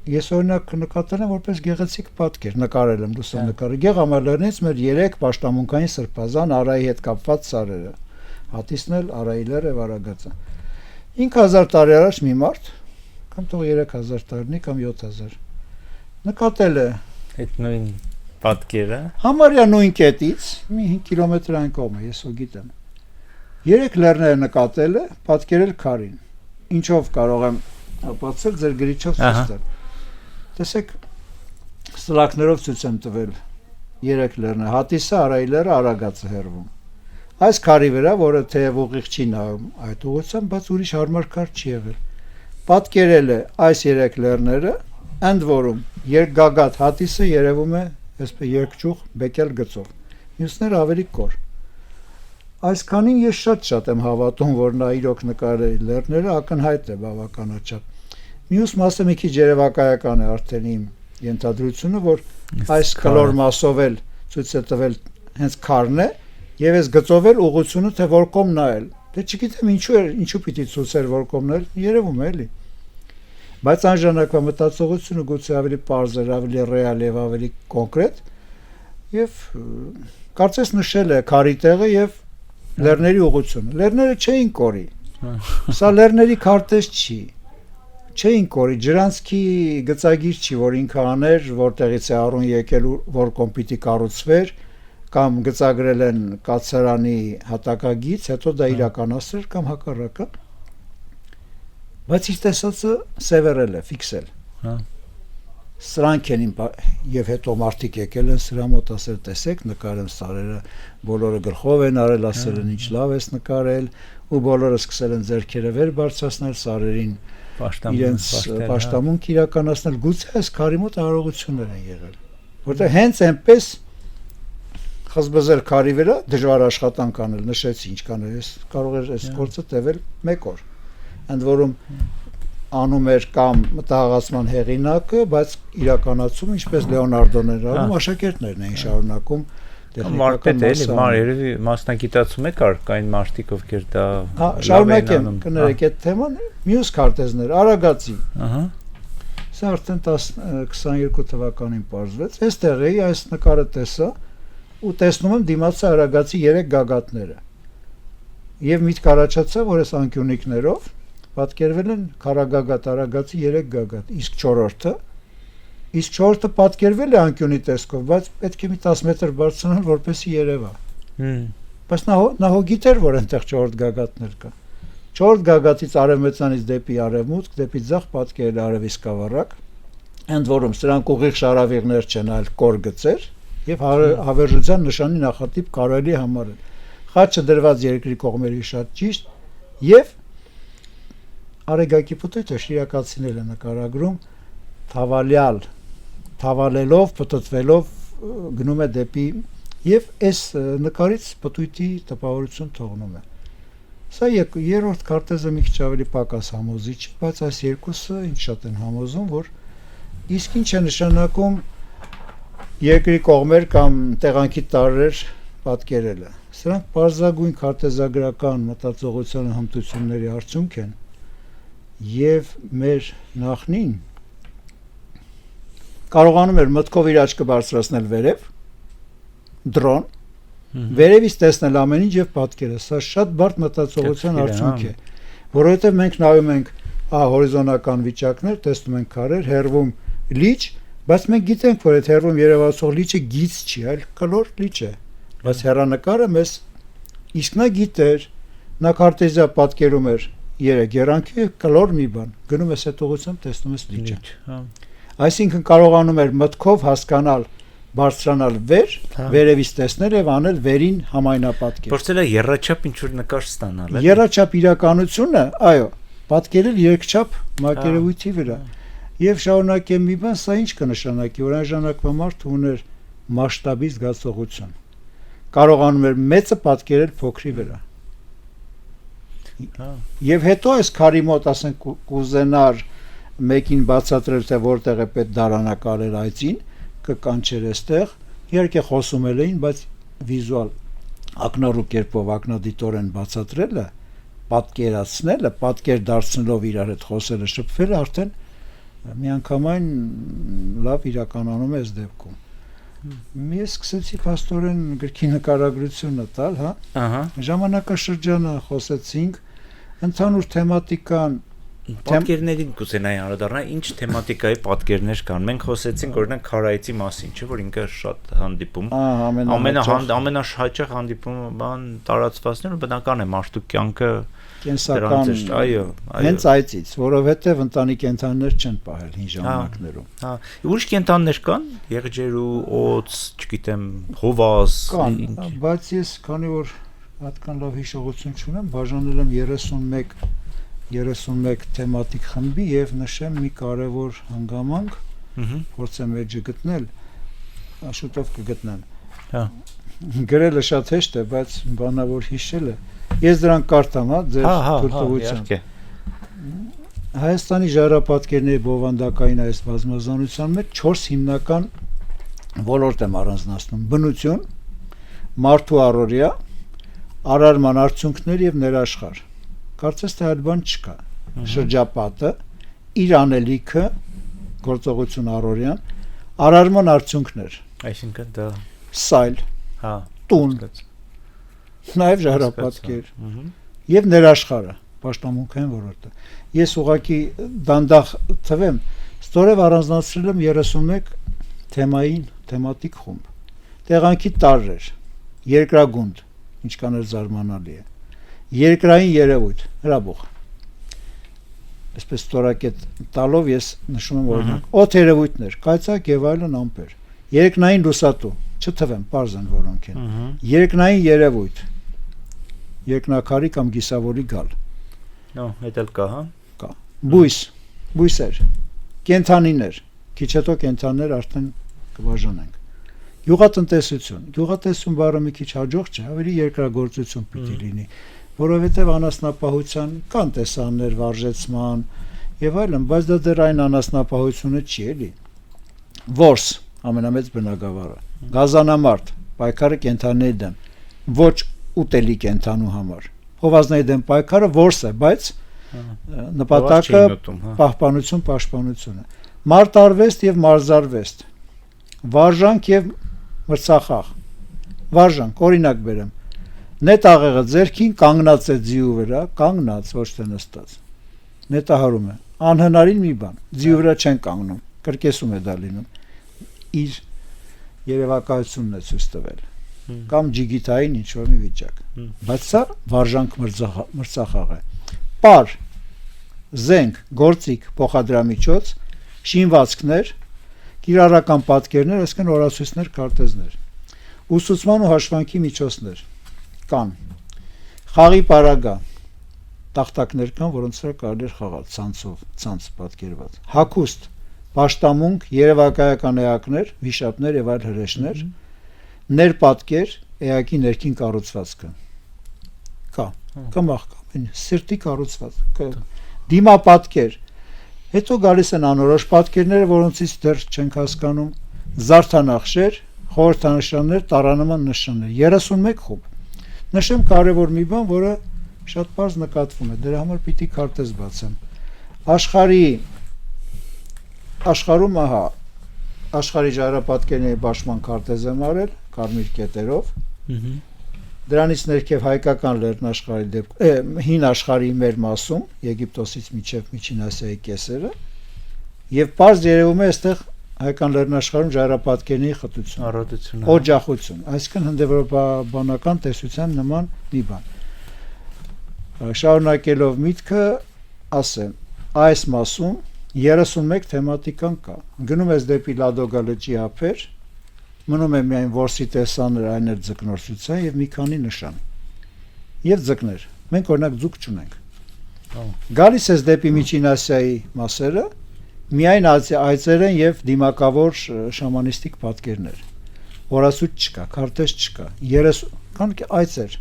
ես օրինակ նկատել եմ որպես գեղեցիկ պատկեր, նկարել եմ լուսանկարը։ Գեղամա լեռներից մեր 3 պաշտամունքային սրբազան Արայի հետ կապված սարերը, հատիսն էլ Արայի լեռը եւ Արագածը։ 5000 տարի առաջ մի մարդ կամ թող 3000 տարի կամ 7000 նկատել է այդ նույն պատկերը համարյա նույն կետից մի 5 կիլոմետր այն կողմը, ես ու գիտեմ 3 լեռները նկատել է, պատկերել քարին, ինչով կարող եմ ապացուցել ձեր գրիչով ցույց տալ։ Տեսեք, սլակներով ցույց եմ տվել 3 լեռներ, հատիսը, Արայի լեռը, Արագածը հեռվում։ Այս քարի վրա, որը թեև ուղիղ չի նայում այդ ուղղությամբ, բայց ուրիշ հարմար քար չի եղել։ Պատկերել է այս 3 լեռները, ընդ որում Երգագաթ հատիսը երևում է այսպես երկճյուղ բեկել գծով։ Մյուսները ավելի կոր։ Այսքանին ես շատ եմ հավատում, որ նա իրոք նկարել լեռները ակնհայտ է բավականաչափ։ Մյուս մասը մի քիչ երևակայական է արդեն իմ ենթադրությունը, որ այս կլոր մասով էլ ցույց է տվել հենց քարն է եւ այս գծով էլ ուղղությունը թե որ կողմ նայել։ Դե չգիտեմ ինչու պիտի ցույցեր որ կողմն էլ երևում է էլի։ Բայց այն ժամանակվա մտածողությունը գուցե ավելի պարզ էր, ավելի ռեալ եւ ավելի կոնկրետ եւ կարծես նշել է քարի տեղը եւ լեռների ուղղությունը։ Լեռները չէին կորի։ Սա լեռների քարտեզ չի։ Չէին կորի, ջրանցքի գծագիր չի, որ ինքը աներ, որտեղից է առուն եկել, որ կողմ պիտի կառուցվեր, կամ գծագրել են կացարանի հատակագից, հետո դա իրականացրել կամ հակառակը։ Բայց իր տեսածը սևեռել է, ֆիքսել։ Սրանք են եւ հետո մարդիկ եկել են սրա մոտ ասել, տեսեք, նկարեմ սարերը, բոլորը գլխով են արել, ասել են ինչ լավ ես նկարել, ու բոլորը սկսել են ձեռքերը վեր բարձրացնել սարերին, իրենց պաշտամունք իրականացնել, գուցե այս քարի մոտ արարողություններ են եղել, որտեղ հենց այնպես խզբզել քարի վրա դժվար աշխատանք անել, նշեցի ինչ կանել, ես կարող էր այս գործը տևել 1 օր, ընդ որում անում էր կամ մտահղացման հեղինակը, բայց իրականացում ինչպես Լեոնարդոն էր անում, աշակերտներն էին շարունակում տեխնիկական մասը։ Երևի մասնագիտացում եք այն մարդիկ, ովքեր դա շարունակեմ, կներեք այդ թեման, մյուս քարտեզներ, Արագածի։ Սա արդեն 22 թվականին պարզվեց, այստեղ էի, այս նկարը տեսա ու տեսնում եմ դիմացի արագացի 3 գագաթները եւ միտք առաջացա, որ այս անկյունիկներով պատկերվել են քարագագաթ արագացի 3 գագաթ, իսկ 4-ը պատկերվել է անկյունի տեսքով, բայց պետք է մի 10 մետր բարձրանալ, որպեսզի երևա։ Բայց նա հո գիտեր, որ այնտեղ 4 գագաթներ կա։ 4 գագաթից արևմտյանից դեպի արևմուտք, դեպի ձախ պատկերել արևի սկավառակ, ընդ որում սրանք ուղիղ շարավիղներ չեն, այլ կոր գծեր, եւ հավերժության նշանի նախատիպ կարելի է համարել։ Խաչը դրված երկրի կողմերի շատ ճիշտ եւ արեգակի պտույտը շիրակացիներ են նկարագրում թավալելով, պտտվելով գնում է դեպի եւ այս նկարից պտույտի տպավորություն թողնում է։ Սա երրորդ քարտեզը մի քիչ ավելի պակաս համոզիչ է, բայց այս երկուսը ինձ շատ են համոզում, որ իսկ ինչ է նշանակում երկրի կողմեր կամ տեղանքի տարրեր պատկերելը։ Սրանք բարձրագույն քարտեզագրական մտածողության հմտությունների արդյունք են եւ մեր նախնին կարողանում էր մտքով իր աչքը բարձրացնել վերև, դրոն, վերևից տեսնել ամեն ինչ եւ պատկերը։ Սա շատ բարդ մտածողության արդյունք է, որովհետեւ մենք նայում ենք հորիզոնական վիճակներ, տեսնում ենք քարեր, հեռվում լիճ, բայց մենք գիտենք, որ այդ հեռվում երևացող լիճը գիծ չի, այլ կլոր լիճ է։ Բայց հեռանկարը մեզ իսկ նա գիտեր, նա քարտեզիա պատկերում էր երանգի կլոր մի բան, գնում ես այդ ուղղությամբ տեսնում ես լիճը։ Այսինքն կարողանում էր մտքով հասկանալ, բարձրանալ վեր, վերևից տեսնել եւ անել վերին համայնապատկեր։ Փորձել է երրաչափ ինչ-որ նկար ստանալ, էլի։ Երրաչափ իրականությունը, այո, պատկերել երկչափ մակերևույթի վրա։ Եվ շարունակեմ մի բան, սա ինչ կնշանակի, որ այն ժամանակվա մարդը ուներ մասշտաբի զգացողություն։ Կարողանում էր մեծը պատկերել փոքրի վրա։ Եվ հետո այս քարի մոտ, ասենք, կուզենար մեկին բացատրել, թե որտեղ է պետք դարանակալել այծին, կկանչեր այստեղ, իհարկե խոսում էին, բայց վիզուալ ակնառու կերպով ակնադիտորեն բացատրելը, պատկերացնելը, պատկեր դարձնելով իրար հետ խոսելը, շփվելը արդեն միանգամայն լավ իրականանում է այս դեպքում։ Ես սկսեցի փաստորեն գրքի նկարագրությունը տալ, հա։ Ժամանակաշրջանը խոսեցինք, ընդհանուր թեմատիկան պատկերներին կուզենայի անդրադառնալ, ինչ թեմատիկայի պատկերներ կան։ Մենք խոսեցինք օրինակ քարայցի մասին, չէ՞, որ ինքը շատ հանդիպում։ Ամենահաճախ հանդիպումը բան տարածվածները բնական է մարդու կյանքը կենսական, այո, հենց այծից, որովհետև ընտանի կենդանիներ չեն պահել հին ժամանակներում։ Հա, ուրիշ կենդանիներ կան, եղջերու, օձ, չգիտեմ, հովազ, կան, բայց ես քանի որ այդքան լավ հիշողություն չունեմ, բաժանել եմ 31 թեմատիկ խմբի եւ նշեմ մի կարևոր հանգամանք, փորձեմ էջը գտնել, շուտով կգտնեմ։ Հա։ Գրելը շատ հեշտ է, բայց բանավոր հիշելը։ Ես դրանք կարդամ, հա, ձեր թույլտվությամբ։ Հայաստանի ժայռապատկերների բովանդակային այս բազմազանության մեջ 4 հիմնական ոլորտ եմ առանձնացնում. բնություն, մարդու առօրյա, արարման արդյունքներ եւ ներաշխար։ Կարծես թե այլ բան չկա։ Շրջապատը, իր անելիքը, գործողություն առօրյան, արարման արդյունքներ։ Այսինքն դա սայլ, հա, տուն, նաև ժայռապատկեր եւ ներաշխարը, պաշտամունքային ոլորտը։ Ես ուղղակի դանդաղ թվեմ, ստորև առանձնացրել եմ 31 թեմատիկ խումբ։ Տեղանքի տարրեր, երկրագունդ, ինչքան էլ զարմանալի է։ Երկրային երևույթ, հրաբուխ։ Այսպես ստորակետ տալով ես նշում եմ օրինակ, օդ երևույթներ, կայծակ եւ այլն ամպեր։ Երկնային լուսատու, չթվեմ, պարզ են որոնք են։ Երկնային երևույթ, երկնակարի կամ գիսավորի գալ։ Հետ էլ կա, հա։ Կա։ Բույսեր, կենդանիներ, քիչ հետո կենդանիներ արդեն կբաժանենք։ Գյուղատնտեսություն բառը մի քիչ հաջող չէ, ավելի երկրագործություն պիտի լինի, որովհետև անասնապահության կան տեսաններ վարժեցման եւ այլն, բայց դա դեռ այն անասնապահությունը չի էլի։ Որս ամենամեծ բնակավարը, գազանամարտ, պայքարը կենդանիների դեմ, ոչ ուտելի կենդանու համար։ Հովազների դեմ պայքարը որս է, բայց նպատակը պահպանությունը։ Մարտարվեստ եւ մարզարվեստ, վարժանք եւ մրցախաղ, վարժանք, օրինակ բերեմ, նետաղեղը ձերքին կանգնած է ձիու վրա, կանգնած, ոչ թե նստած, նետահարում է, անհնարին մի բան, ձիու վրա չեն կանգնում, կրկեսում է դա լինում, իր երևակայությունն է ցույց տվել, կամ ջիգիտային ինչ-որ մի վիճակ, բայց սա վարժանք մրցախաղ է, պար, զենք, գործիք, փոխադրամիջոց, շինվածքներ, կիրառական պատկերներ, այսինքն օրացույցներ, քարտեզներ, ուսուցման ու հաշվանքի միջոցներ կան, խաղի պարագա, տախտակներ կան, որոնց վրա կարելի է խաղալ ցանցով, ցանց պատկերված, հագուստ, պաշտամունք, երևակայական էակներ, վիշապներ եւ այլ հրեշներ, ներպատկեր, էակի ներքին կառուցվածքը կա, կմախ կա, սիրտի կառուցվածք, դիմապատկեր, հետո գալիս են անորոշ պատկերները, որոնցից դեռ չենք հասկանում, զարդանախշեր, խորհրդանշաններ, տարանման նշաններ, 31 խումբ։ Նշեմ կարևոր մի բան, որը շատ պարզ նկատվում է, դրա համար պիտի քարտեզ բացեմ։ Աշխարհում ահա աշխարհի ժայռապատկերների բաշխման քարտեզ եմ արել կարմիր կետերով։ Դրանից ներքև հայկական լեռնաշխարհի հին աշխարհի մեր մասում, Եգիպտոսից մինչև Միջին Ասիայի կեսերը, եւ պարզ երևում է այստեղ հայկական լեռնաշխարհում ժայռապատկերների խտություն, առատություն, օջախություն, այսինքն հնդեվրոպական տեսության նման մի բան։ Շարունակելով միտքը, ասեմ, այս մասում 31 թեմատիկան կա։ Գնում ես դեպի Լադոգա լճի ափեր, մնում է միայն որսի տեսաներ, այն էր ձկնորսության եւ մի քանի նշան։ Եվ ձկներ։ Մենք օրինակ ձուկ չունենք։ Գալիս ես դեպի Միջին Ասիայի մասերը, միայն այծեր են եւ դիմակավոր շամանիստիկ պատկերներ։ Օրացույց չկա, քարտեզ չկա, 30 կան այծեր։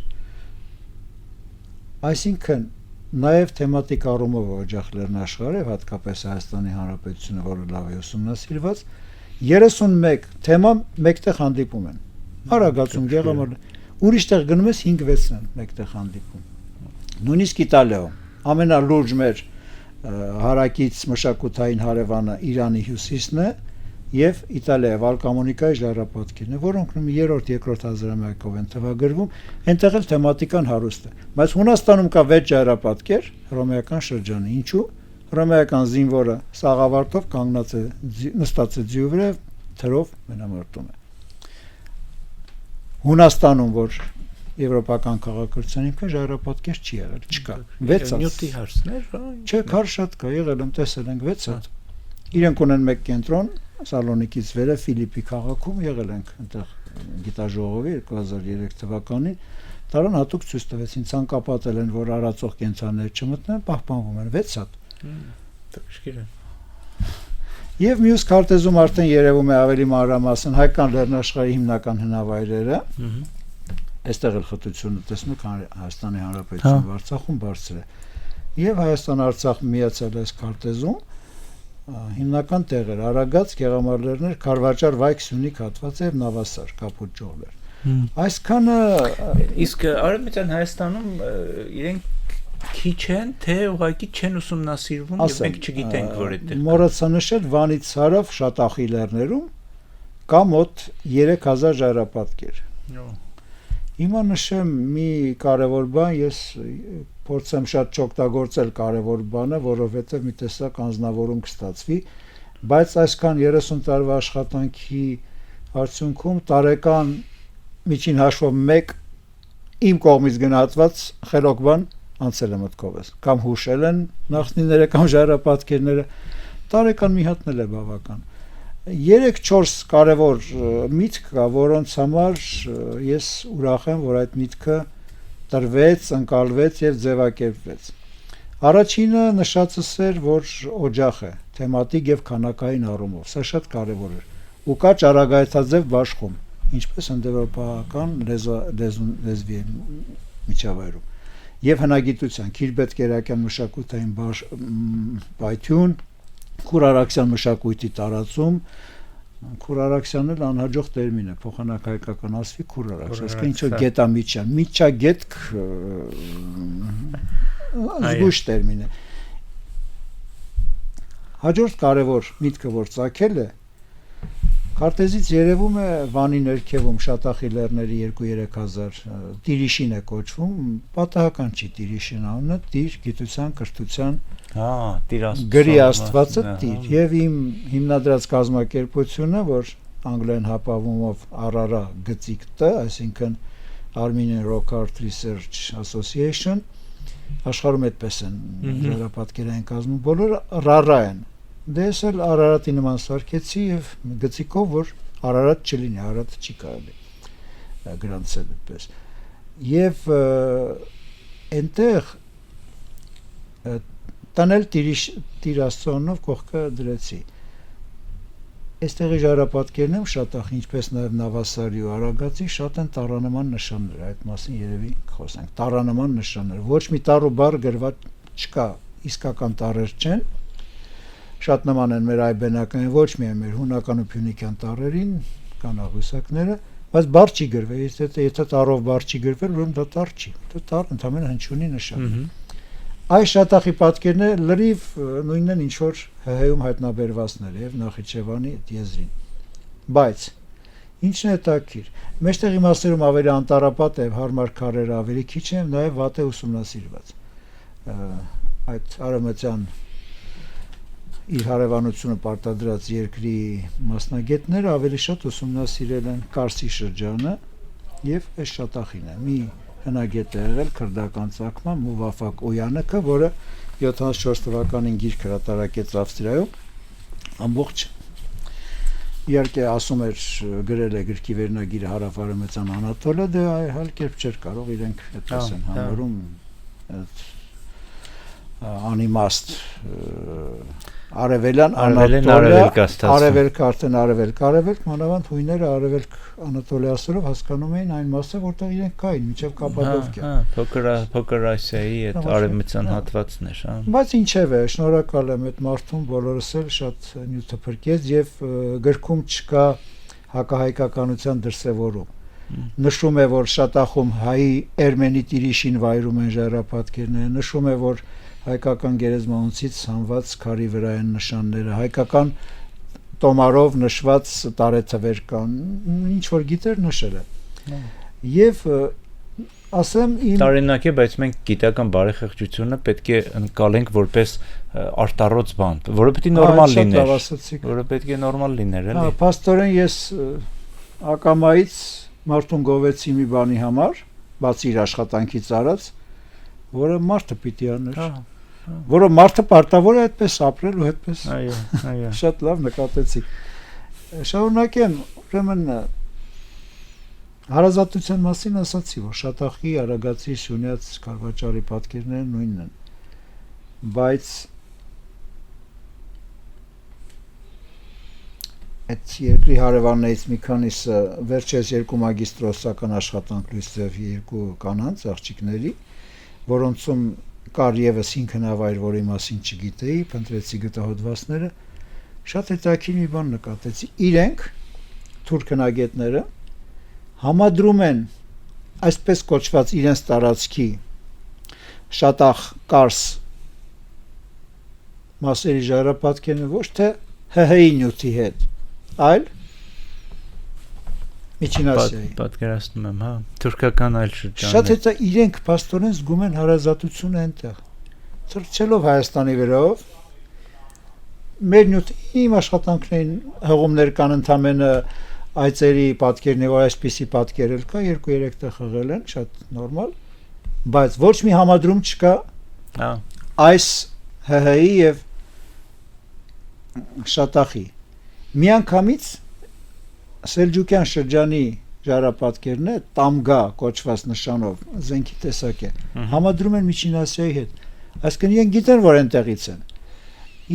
Այսինքն նաև թեմատիկ առումով օջախ լեռնաշխարհը, հատկապես Հայաստանի Հանրապետությունը, որը լավ է ուսումնասիրված, 31 թեմա մեկտեղ հանդիպում են։ Արագացում, գեղամար, ուրիշտեղ գնում ես 5-6 են մեկտեղ հանդիպում։ Նույնիսկ Իտալիայում ամենալուրջ մեր հարակից մշակութային հարևանը Իրանի հյուսիսն է եւ Իտալիայի վարկամոնիկայի ժայռապատկերն է, որոնք 3-րդ, 2-րդ հազարամյակով են թվագրվում, այնտեղ էլ թեմատիկան հարուստ է։ Բայց Հունաստանում կա 6 ժայռապատկեր հռոմեական շրջանի։ Ինչու՞։ Հռոմեական զինվորը սաղավարտով կանգնած է, նստած է ձիու վրա, թրով մենամարտում է։ Հունաստանում, որ եվրոպական քաղաքացիության ինքը ժայռապատկեր չի եղել, չկա։ 6 նյութի հարցներ, չէ, քար շատ կա, եղել եմ, տեսել ենք 6 հատ։ Իրենք ունեն մեկ կենտրոն Սալոնիկից վերը Ֆիլիպի քաղաքում եղել ենք այնտեղ գիտաժողովի 2003 թվականին տարան հատուկ ցույց տվեցին ցանկապատել են որ արածող կենցաղներ չմտնեն պահպանվում են 6 հատ Տկշկիր է եւ մյուս քարտեզում արդեն երևում է ավելի մանրամասն հայկական լեռնաշխարհի հիմնական հնավայրերը այստեղ էլ խտությունը տեսնում եք Հայաստանի Հանրապետություն Արցախում բարձր է եւ Հայաստան-Արցախ միացել այս քարտեզում հիմնական տեղեր Արագած, Գեղամարլերներ, Քարվաճար, Վայք, Սյունիք հատված եւ Նավասար, Կապուտ ջողներ։ Այսքանը իսկ Արևմտյան Հայաստանում իրենք քիչ են, թե ուղղակի չեն ուսումնասիրվում եւ մենք չգիտենք որ այդտեղ։ Մոռացա նշել Վանից Սարավ Շատախի լեռներում կա մոտ 3000 ժայռապատկեր։ Հիմա նշեմ մի կարևոր բան, ես փորձեմ շատ չօգտագործել կարևոր բանը, որովհետև մի տեսակ անձնավորում կստացվի, բայց այսքան 30 տարվա աշխատանքի արդյունքում տարեկան միջին հաշվով 1 իմ կողմից գնահատված խելոք բան անցել է մտքովս, կամ հուշել են նախնիները կամ ժայռապատկերները, տարեկան մի հատն է բավական։ 3-4 կարևոր միտք կա, որոնց համար ես ուրախ եմ, որ այդ միտքը տրվեց, ընկալվեց եւ ձևակերպվեց։ Առաջինը նշածս էր, որ օջախ է, թեմատիկ եւ քանակային առումով, սա շատ կարևոր էր։ Ու կա ճարագայթաձև բաշխում, ինչպես հնդեվրոպական լեզվի միջավայրում։ Եվ հնագիտության Քիրբետ-Կերակյան մշակութային պայթյուն, Քուրարաքսյան մշակույթի տարածում, Քուրարաքսյանն էլ անհաջող տերմին է, փոխանակայկական ասվի Քուրարաքս, այսինքն ինչ-որ գետամիջյան, միջագետք զգույշ տերմին է։ Հաջորդ կարևոր միտքը, որ ծագել է, քարտեզից երևում է Վանի ներքևում Շատախի լեռների 2-3000 Տիրիշին է կոչվում, պատահական չի Տիրիշին անունը, Տիր գիտության, կրթության, գրի աստվածը Տիր, եւ իմ հիմնադրած կազմակերպությունը, որ անգլերեն հապավումով Արարա գծիկ Տ, այսինքն Armenian Rock Art Research Association, աշխարհում այդպես են ժառապատկերային կազմում, բոլորը Ռարա են։ Դե ես էլ Արարատի նման սարքեցի եւ գծիկով, որ Արարատ չլինի, Արարատը չի կարելի գրանցել այդպես։ Եվ այնտեղ տանել Տիրաստոնով կողքը դրեցի։ Այստեղի ժառապատկերն եմ Շատախ, ինչպես նաեւ Նավասարի ու Արագածի շատ են տառանման նշաններ, այդ մասին երևի խոսենք։ Տառանման նշաններ, ոչ մի տառու բառ գրված չկա, իսկական տառեր չեն։ Շատ նման են մեր այբենական, ոչ միայն մեր հունական ու փյունիկյան տառերին, կան աղյուսակները, բայց բառ չի գրվել, եթե տառով բառ չի գրվել, ուրեմն դա տառ չի, դա տառ ընդհանրապես հնչյունի նշան է։ Այս Շատախի պատկերները լրիվ նույնն են, ինչ որ ՀՀ-ում հայտնաբերվածները եւ Նախիջևանի եզրին։ Բայց ինչն է հետաքրքիր, մեջտեղի մասերում ավելի անտառապատ է, հարմար քարերը ավելի քիչ են, նաեւ վատ է ուսումնասիրված։ Այդ արևմտյան իր հարևանությունը պարտադրած երկրի մասնագետները ավելի շատ ուսումնասիրել են Կարսի շրջանը եւ այս Շատախին է։ Մի հնագետ է եղել քրդական ցակման Մուվաֆակ Օյանեկը, որը 74 թվականին գիրք հրատարակեց Ավստրիայում, ամբողջ իհարկե ասում էր գրել է գրքի վերնագիրը Հարավարեմեցան Անատոլիա, դե այլ կերպ չէր կարող, իրենք այդպես են համարում անիմաստ Արևելյան Անատոլիա, Արևելք արդեն Արևելք, մանավանդ հույները Արևելք Անատոլիասերով հասկանում էին այն մասը, որտեղ իրենք կային, մինչև Կապադովկիա։ Փոքր Ասիայի այդ արևմտյան հատվածն էր, հա։ Բայց ինչևէ, շնորհակալ եմ այդ մարդուն, բոլորս էլ շատ նյութը փրկեց եւ գրքում չկա հակահայկականության դրսևորում։ Նշում է, որ Շատախում հայի Էրմենի Տիրիշին վայրում են ժայռապատկերները, նշում է, որ հայկական գերեզմանոցից հանված քարի վրա են նշանները, հայկական տոմարով նշված տարեթվեր կան, ինչ որ գիտեր նշել է։ Եվ ասեմ իմ տարօրինակ է, բայց մենք գիտական բարեխեղճությունը պետք է ընկալենք որպես արտառոց բան, որը պետք է նորմալ լիներ, որը պետք է նորմալ լիներ, էլի։ Փաստորեն ես ակամայից մարդուն գովեցի մի բանի համար, բացի իր աշխատանքից արած, որը մարդը պիտի աներ, որը մարդը պարտավոր է այդպես ապրել ու այդպես։ Այո։ Շատ լավ նկատեցի։ Շարունակեմ, ուրեմն հարազատության մասին ասացի, որ Շատախի, Արագածի, Շունյաց, Կարվաճարի պատկերները նույնն են, բայց այդ երկրի հարևաններից մի քանիսը վերջերս 2 մագիստրոսական աշխատանք լույս տվի 2 կանանց աղջիկների, որոնցում կար եւս 5 հնավայր, որի մասին չգիտեի, փնտրեցի գտահոդվածները, շատ հետաքրքիր մի բան նկատեցի։ Իրենք թուրք հնագետները համադրում են այսպես կոչված իրենց տարածքի Շատախ Կարս մասերի ժայռապատկերները ոչ թե ՀՀ-ի նյութի հետ, այլ Միջին Ասիայի։ Պատկերացնում եմ, հա, թուրքական այլ շրջաններ։ Շատ հետո իրենք փաստորեն զգում են հարազատությունը այնտեղ։ Թռչելով Հայաստանի վերով, մեր նյութ իմ աշխատանքներին հղումներ կան ընդամենը այծերի պատկերներ, որ այսպիսի պատկերել կա, 2-3 տեղ հղել են, շատ նորմալ, բայց ոչ մի համադրում չկա այս ՀՀ-ի եւ Շատախի։ Միանգամից Սելջուկյան շրջանի ժայռապատկերն է, Տամգա կոչված նշանով, զենքի տեսակ է, համադրում են Միջին Ասիայի հետ։ Այսինքն իրենք գիտեն, որ այնտեղից են։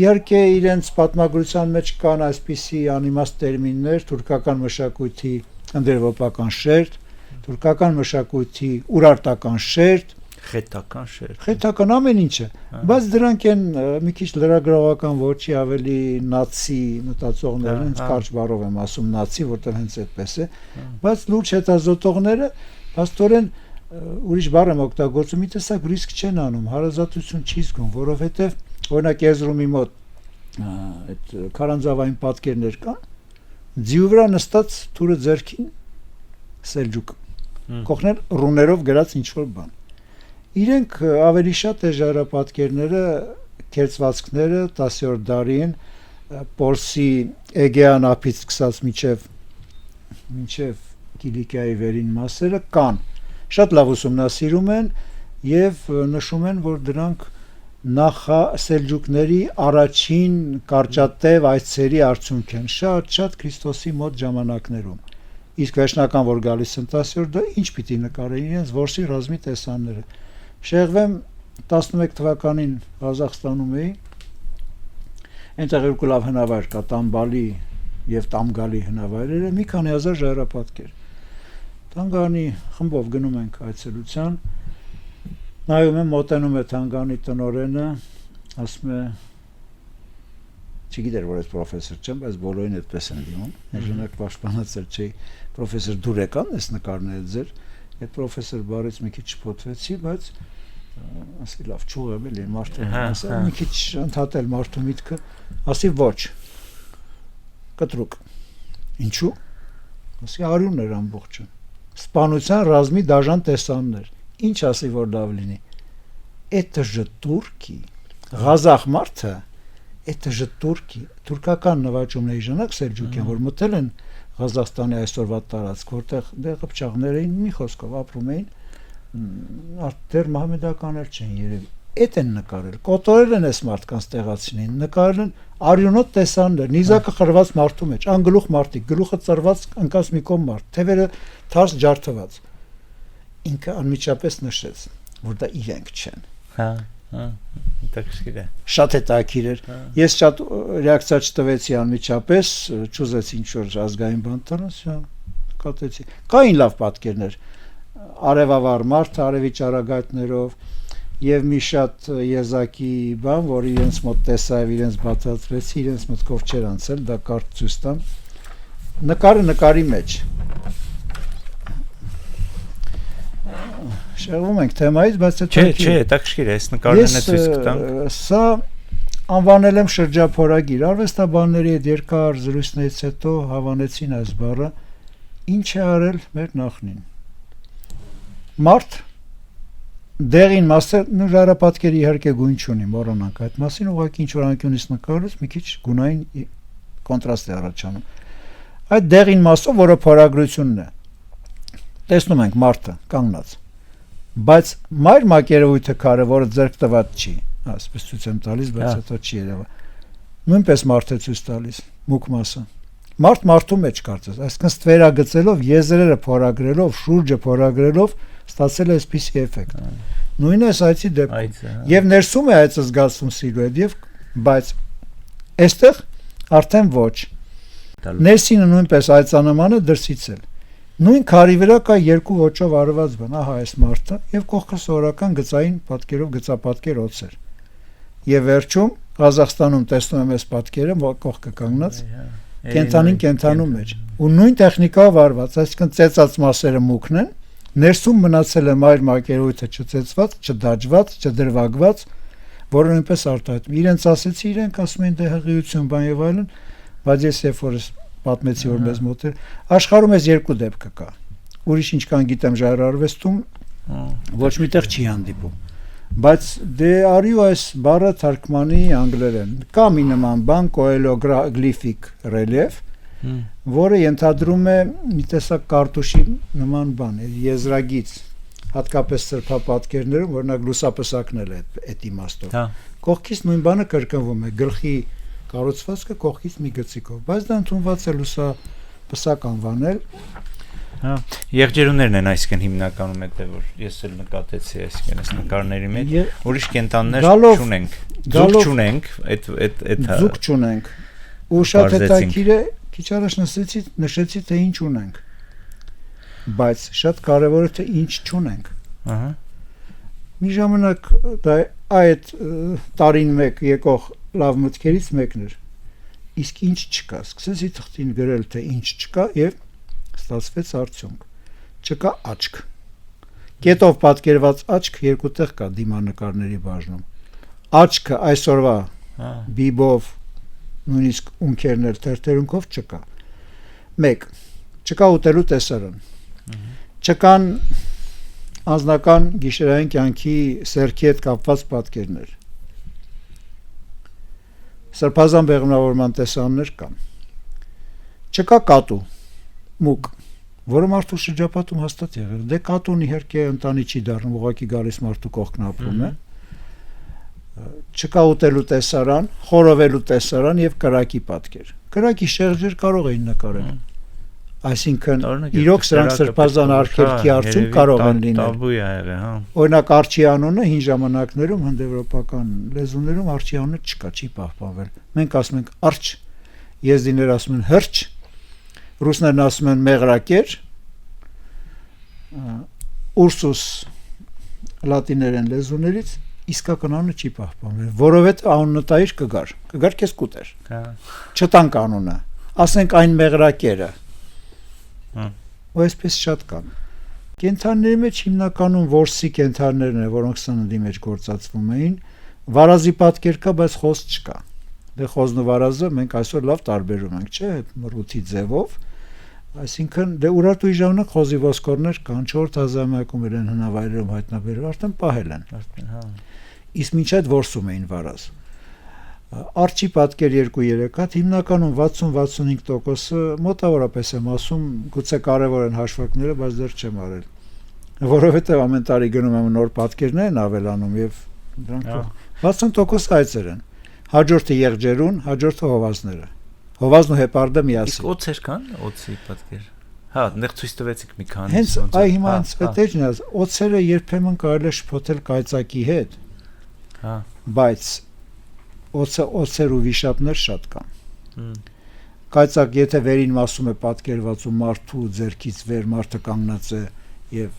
Իհարկե իրենց պատմագրության մեջ կան այսպիսի անիմաստ տերմիններ, թուրքական մշակույթի ընդերվոպական շերտ, թուրքական մշակույթի ուրարտական շերտ, խետական ամեն ինչը, բայց դրանք են մի քիչ լրագրողական ոճի ավելի նացի մտածողներ են, կարճ բառով եմ ասում նացի, որտեղ հենց այդպես է, բայց լուրջ հետազոտողները փաստորեն ուրիշ բառ եմ օգտագործում, մի տեսակ ռիսկ չեն անում, հարազատություն չի զգում, որովհետև օրինակ Էրզրումի մոտ այդ քարանձավային պատկերներ կան, ձիու վրա նստած թուրը ձեռքին Սելջուկ կողքներ ռուներով գրած ինչ-որ բան։ Իրենք ավելի շատ է ժայռապատկերները, կերծվածքները 10-րդ դարին Պոլսի Էգեան ափից սկսած մինչև Կիլիկիայի վերին մասերը կան։ Շատ լավ ուսումնասիրում են եւ նշում են, որ դրանք նախասելջուկների առաջին կարճատև այցերի արդյունք են, շատ Քրիստոսի մոտ ժամանակներում։ Իսկ վերջնական որ գալիս են 10-րդ դարը, ինչ պիտի նկարեն իրենց որսի ռազմի տեսանները։ Շեղվեմ 11 թվականին Ղազախստանում էի, այնտեղ երկու լավ հնավայր կա, Տամբալի եւ Տամգալի հնավայրերը, մի քանի հազար ժայռապատկեր։ Թանգարանի խմբով գնում ենք այցելության, նայում եմ, մոտենում է Թանգարանի տնօրենը, ասում է, չգիտեր որ ես պրոֆեսոր չեմ, բայց բոլորին այդպես են դիմում, ժամանակ պաշտպանացել չի, պրոֆեսոր դուր եկան այս նկարները ձեր, այդ պրոֆեսոր բառից մի քիչ շփոթվեցի, բայց ասի լավ ճուղ եմ էլի մարդու ասա մի քիչ ընդհատել մարդու միտքը, ասի ոչ, կտրուկ, ինչու, ասի արյուններ ամբողջը, սպանության ռազմի դաժան տեսաններ, ինչ ասի որ լավ լինի, это же турки, Ղազախ մարդը, это же турки, թուրքական նվաճումների ժամանակ Սելջուկյան, որ մտել են Ղազախստանի այսօրվա տարածք, որտեղ դեղպճաղներ էին, մի խոսքով ապրում էին, դեռ մահմեդական էլ չեն երևի, այդ են նկարել, կոտորել են այս մարդկանց տեղացիներին, նկարել են արյունոտ տեսաններ, նիզակը խրված մարդու մեջ, անգլուխ մարդիկ, գլուխը ծռված ընկած մի կողմ մարդ, թևերը թարս ջարդված, ինքը անմիջապես նշեց, որ դա իրենք չեն։ Շատ հետաքրքիր էր։ Ես շատ ռեակցիա չտվեցի անմիջապես, չուզեցի ինչ-որ ազգային բան տալ, կատեցի։ Կային լավ պատկերներ, արևավար մարդ, արևի ճառագայթներով եւ մի շատ եզակի բան, որ իրենց մոտ տեսա եւ իրենց բացատրեցի, իրենց մտքով չեր անցել, դա կարճ ցույց տամ։ Նկարը նկարի մեջ։ Շեղվում ենք թեմայից, բայց Չէ, հետաքրքիր է, այս նկարներն է ցույց կտանք։ Սա անվանել եմ շրջափորագիր, արվեստաբանների հետ երկար զրույցներից հետո հավանեցին այս բառը, ինչ է արել մեր նախնին։ Մարդ դեղին մասը ժայռապատկերի իհարկե գույն չունի, մոռանանք այդ մասին, ուղղակի ինչ որ անկյունից նկարելուց մի քիչ գունային կոնտրաստ է առաջանում։ Այդ դեղին մասով, որը փորագրությունն է, տեսնում ենք մարդը կանգնած, բայց մայր մակերևույթը քարը, որը ձեռք տված չի, ասես ցույց եմ տալիս, բայց հետո չի երևա։ Նույնպես մարդ է ցույց տալիս, մուկ մասը։ Մարդու մեջ կարծես, այսինքն ստվերագծելով, եզրերը փորագրելով, շուրջը փորագրելով ստացել է այսպիսի էֆեկտ։ Նույնը այս այցի դեպքում։ Եվ ներսում է այցը զգացվում սիլուետ, եւ բայց այստեղ արդեն ոչ։ Ներսինը նույնպես այցանման է դրսից էլ։ Նույն քարի վրա կա երկու ոճով արված բան, ահա այս մարդը եւ կողքը սովորական գծային պատկերով գծապատկեր օծեր։ Եվ վերջում Ղազախստանում տեսնում եմ այս պատկերը, կողքը կանգնած, կենթանին կենթանու մեջ։ Ու նույն տեխնիկով արված, այսինքն ծեծած մասերը մուկն են, ներսում մնացել է մայր մակերույթը չծեծված, չդաջված, չդրվագված, որը նույնպես արտահայտում։ Իրենց ասեցի, իրենք ասում են դե հղիություն բան եւ այլն, բայց ես երբ որ պատմեցի որ մեզ մոտ էր, աշխարհում էս երկու դեպք կա։ Ուրիշ ինչքան գիտեմ ժայռարվեստում ոչ միտեղ չի հանդիպում։ Բայց դե արի այս բառը թարգմանի անգլերեն։ Կա մի նման բան կոելոգլիֆիկ ռելիեֆ, որը ենթադրում է մի տեսակ կարտուշի նման բան, եզրագիծ, հատկապես սրբապատկերներում, օրինակ լուսապսակն էլ է այդ իմաստով։ Կողքից նույն բանը կրկնվում է, գլխի կառուցվածքը կողքից մի գծիկով, բայց դա ընդունված է լուսապսակ անվանել։ Եղջերուներն են այսինքն հիմնականում այդ որ ես էլ նկատեցի այսինքն այս նկարների մեջ ուրիշ կենտաններ չունենք ձուկ չունենք այդ ձուկ չունենք ու շատ հետաքրքիր է քիչ առաջ նշեցի թե ինչ ունենք բայց շատ կարևոր է թե ինչ չունենք ահա մի ժամանակ դա այդ տարին մեկ եկող լավ մտքերից մեկն էր իսկ ինչ չկա սկսեցի թղթին գրել թե ինչ չկա եւ ստացվեց արդյունք չկա աչք կետով պատկերված աչք երկու տեղ կա դիմանկարների բաժնում աչքը այսօրվա բիբով նույնիսկ ունքերներ թերթերունքով չկա։ 1. Չկա ուտելու տեսարան։ Չկան անձնական գիշերային կյանքի սերքի հետ կապված պատկերներ։ Սրբազան բեղմնավորման տեսարաններ կան։ Չկա կատու, մուկ, որը մարդու շրջապատում հաստատ եղել։ Դե կատուն իհարկե ընտանի չի դառնում, ուղղակի գալիս մարդու կողքն ապրում է։ Չկա ուտելու տեսարան, խորովելու տեսարան եւ կրակի պատկեր։ Կրակի շեղջեր կարող էին նկարել։ Այսինքն իրոք սրանք սրբազան արգելքի արդյունք կարող են լինել։ Տաբու է եղել, հա։ Օրինակ արջի անունը հին ժամանակներում հնդեվրոպական լեզուներում արջի անունը չկա, չի պահպանվել։ Մենք ասում ենք արջ, եզդիները ասում են հրճ, ռուսներն ասում են մեղրակեր, ուրսուս լատիներեն լեզուներից իսկական անունը չի պահպանվել, որովհետեւ անունը տայր կգար քեզ կուտեր։ Չտանք անունը, ասենք այն մեղրակերը։ Ու այսպես շատ կան։ Կենթանիների մեջ հիմնականում որսի կենթանիներն են, որոնք սննդի մեջ գործածվում էին, վարազի պատկեր կա, բայց խոզ չկա։ Դե խոզն ու վարազը մենք այսօր լավ տարբերում ենք, չէ՞, այդ մռութի ձևով։ Այսինքն դե Ուրարտուի ժամանակ խոզի ոսկորներ կան, 4000-ում իրեն հնավայրերում հայտնաբերել, արդեն պահել են։ Հա։ Իսկ մինչ այդ որսում էին վարազ։ Արջի պատկեր 2-3 հատ, հիմնականում 60-65%-ը մոտավորապես եմ ասում, գուցե կարևոր են հաշվարկները, բայց դեռ չեմ արել։ Որովհետև ամեն տարի գնում եմ նոր պատկերներ են ավելանում եւ դրանք 60% այծեր են։ Հաջորդը եղջերուն, հաջորդը հովազները։ Հովազն ու հեպարդը միասին։ Իսկ օծեր կան, օծի պատկեր։ Հա, նեղ ցույց տվեցիք մի քանի։ Հենց այ հիմա հենց այդտեղն է, օծերը երբեմն կարելի է շփոթել կայծակի հետ։ Հա։ Բայց օծեր ու վիշապներ շատ կան։ Կայծակ եթե վերին մասում է պատկերված ու մարդու ձեռքից վեր մարդը կանգնած է եւ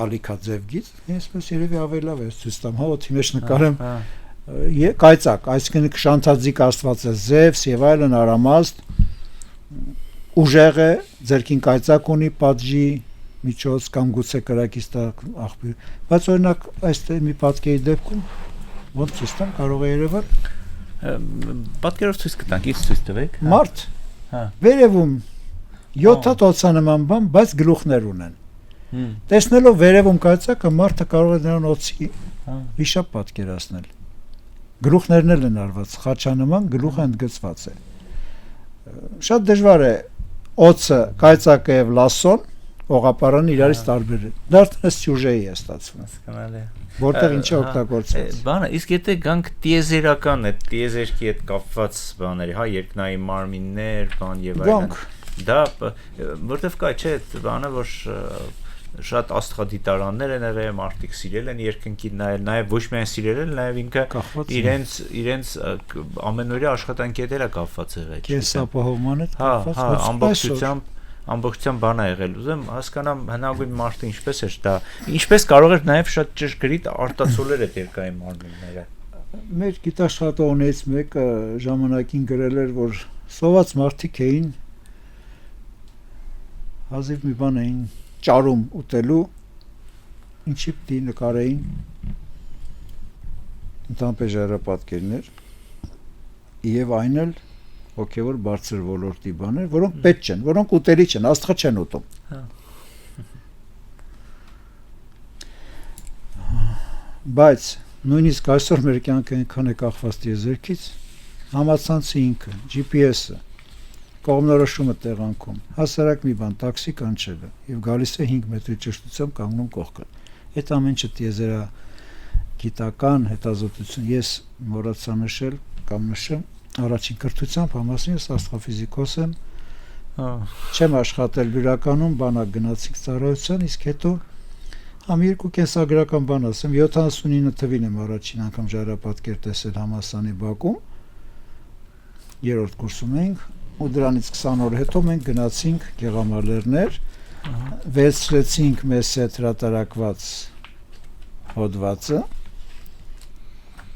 ալիքա ձևգից, այսպես երևի ավելի լավ է ցույց տամ, հա ոթի մեջ նկարեմ։ Կայծակ, այսինքն շանթաձիկ աստված է Զևս եւ այլն արամաստ, ուժեղ է, ձեռքին կայծակ ունի, պատժի միջոց կամ գուցե կրակից տակ աղբյուր։ Բայց օրինակ այստեղ մի պատկերի դեպքում ոնց ցույց տամ կարող է երևալ պատկերով ցույց կտանք, իսկ ցույց տվեք։ Մարդ։ Հա։ Վերևում 7 հատ օծանման բան, բայց գլուխներ ունեն։ Տեսնելով վերևում կայծակը մարդը կարող է նրան օծի վիշապ պատկերացնել։ Գլուխներն էլ են արված, խաչանման գլուխը ընդգծված է։ Շատ դժվար է օծը, կայծակը եւ լասոն օղապարանը իրարից տարբերել։ Դա արդեն սյուժեի է ստացվում։ Հասկանալի է։ Որտեղ ինչ է օգտագործված։ Բանը, իսկ եթե գանք տիեզերական այդ տիեզերքի հետ կապված բաների, հա, երկնային մարմիններ, բան եւ այլն։ Դա որտեվ կա, չէ, բանը որ շատ աստղադիտարաններ են եղել, մարդիկ սիրել են երկնքին նայել, նաեւ ոչ միայն սիրել են, նաեւ ինքը իրենց ամենօրյա աշխատանքի հետ էլ է կապված եղել։ Կենսապահովման հետ կապված։ Հա, ամբողջությամբ բան է եղել։ Ուզեմ հասկանամ հնագույն մարդը ինչպես էր դա, ինչպես կարող էր նաև շատ ճշգրիտ արտացոլել այդ երկային մարմինները։ Մեր գիտաշխատողներից մեկը ժամանակին գրել էր, որ սոված մարդիկ էին հազիվ մի բան էին ճարում ուտելու, ինչի պիտի նկարեին ընդամպե ժայռապատկերներ եւ այն էլ հոգևոր բարձր ոլորտի բաներ, որոնք պետք չեն, որոնք ուտելի չեն, աստղը չեն ուտում։ Հա։ Բայց նույնիսկ այսօր մեր կյանքը այնքան է կախված տիեզերքից, համացանցի ինքը, GPS-ը, կողմնորոշումը տեղանքում, հասարակ մի բան, տաքսի կանչելը եւ գալիս է 5 մետրի ճշտությամբ կանգնում կողքը։ Այդ ամեն ինչը տիեզերագիտական հետազոտություն, ես մոռացա նշել կամ նշեմ առաջին կրթությամբ համասին ես աստղաֆիզիկոս եմ, չեմ աշխատել բյուրականում, բանակ գնացինք ծառայության, իսկ հետո համ երկու կենսագրական բան ասեմ, 79 թվին եմ առաջին անգամ ժայռապատկեր տեսել համալսարանի բակում, 3-րդ կուրսում էինք, ու դրանից 20 օր հետո մենք գնացինք Գեղամալերներ, վերցրեցինք մեզ հետ հրատարակված հոդվածը,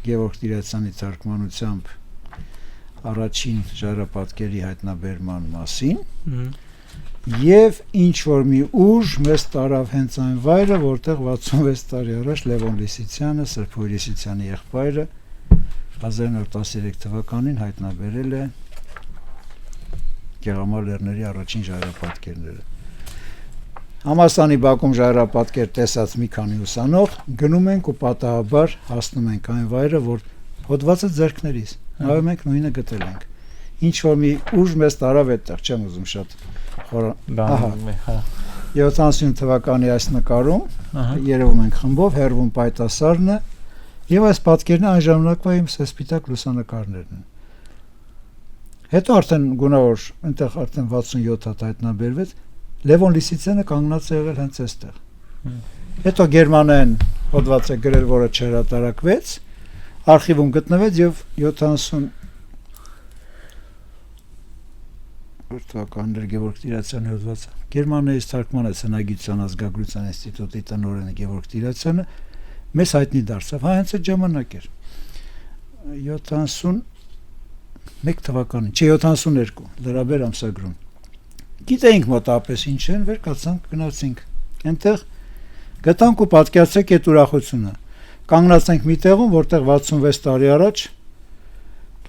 Գևորգ Տիրացյանի թարգմանությամբ առաջին ժայռապատկերի հայտնաբերման մասին եւ ինչ որ մի ուժ մեզ տարավ հենց այն վայրը, որտեղ 66 տարի առաջ Լևոն Լիսիցյանը, Սրբոյ Լիսիցյանի եղբայրը 1913 թվականին հայտնաբերել է Գեղամա լեռների առաջին ժայռապատկերները։ Համալսանի բակում ժայռապատկեր տեսած մի քանի ուսանող գնում ենք ու պատահաբար հասնում ենք այն վայրը, որ հոդվածը ձեռքներիս, նայում ենք նույնը գտել ենք։ Ինչ որ մի ուժ մեզ տարավ այդտեղ, չեմ ուզում շատ Ահա 70 թվականի այս նկարում երևում ենք խմբով, հեռվում պայտասարն է, եւ այս պատկերն այն ժամանակվա իմ սպիտակ լուսանկարներն են։ Հետո արդեն գունավոր այնտեղ արդեն 67 հատ հայտնաբերվեց, Լևոն Լիսիցյանը կանգնած է եղել հենց այստեղ։ Հետո գերմանեն հոդված է գրել, որը չհրատարակվեց, արխիվում գտնվեց եւ 70 թվականներ Գևորգ Տիրացյանի հոդվածը Գերմանիայից թարգմանեց հնագիտության ազգագրության ինստիտուտի տնօրենը Գևորգ Տիրացյանը, մեզ հայտնի դարձավ, հենց այդ ժամանակ էր 71 թվականին, չէ 72 լրաբեր ամսագրում։ Գիտեինք մոտավորապես ինչ են, վեր կացանք, գնացինք։ Այնտեղ գտանք ու պատկերացրեք այդ ուրախությունը։ Կանգնած ենք մի տեղում, որտեղ 66 տարի առաջ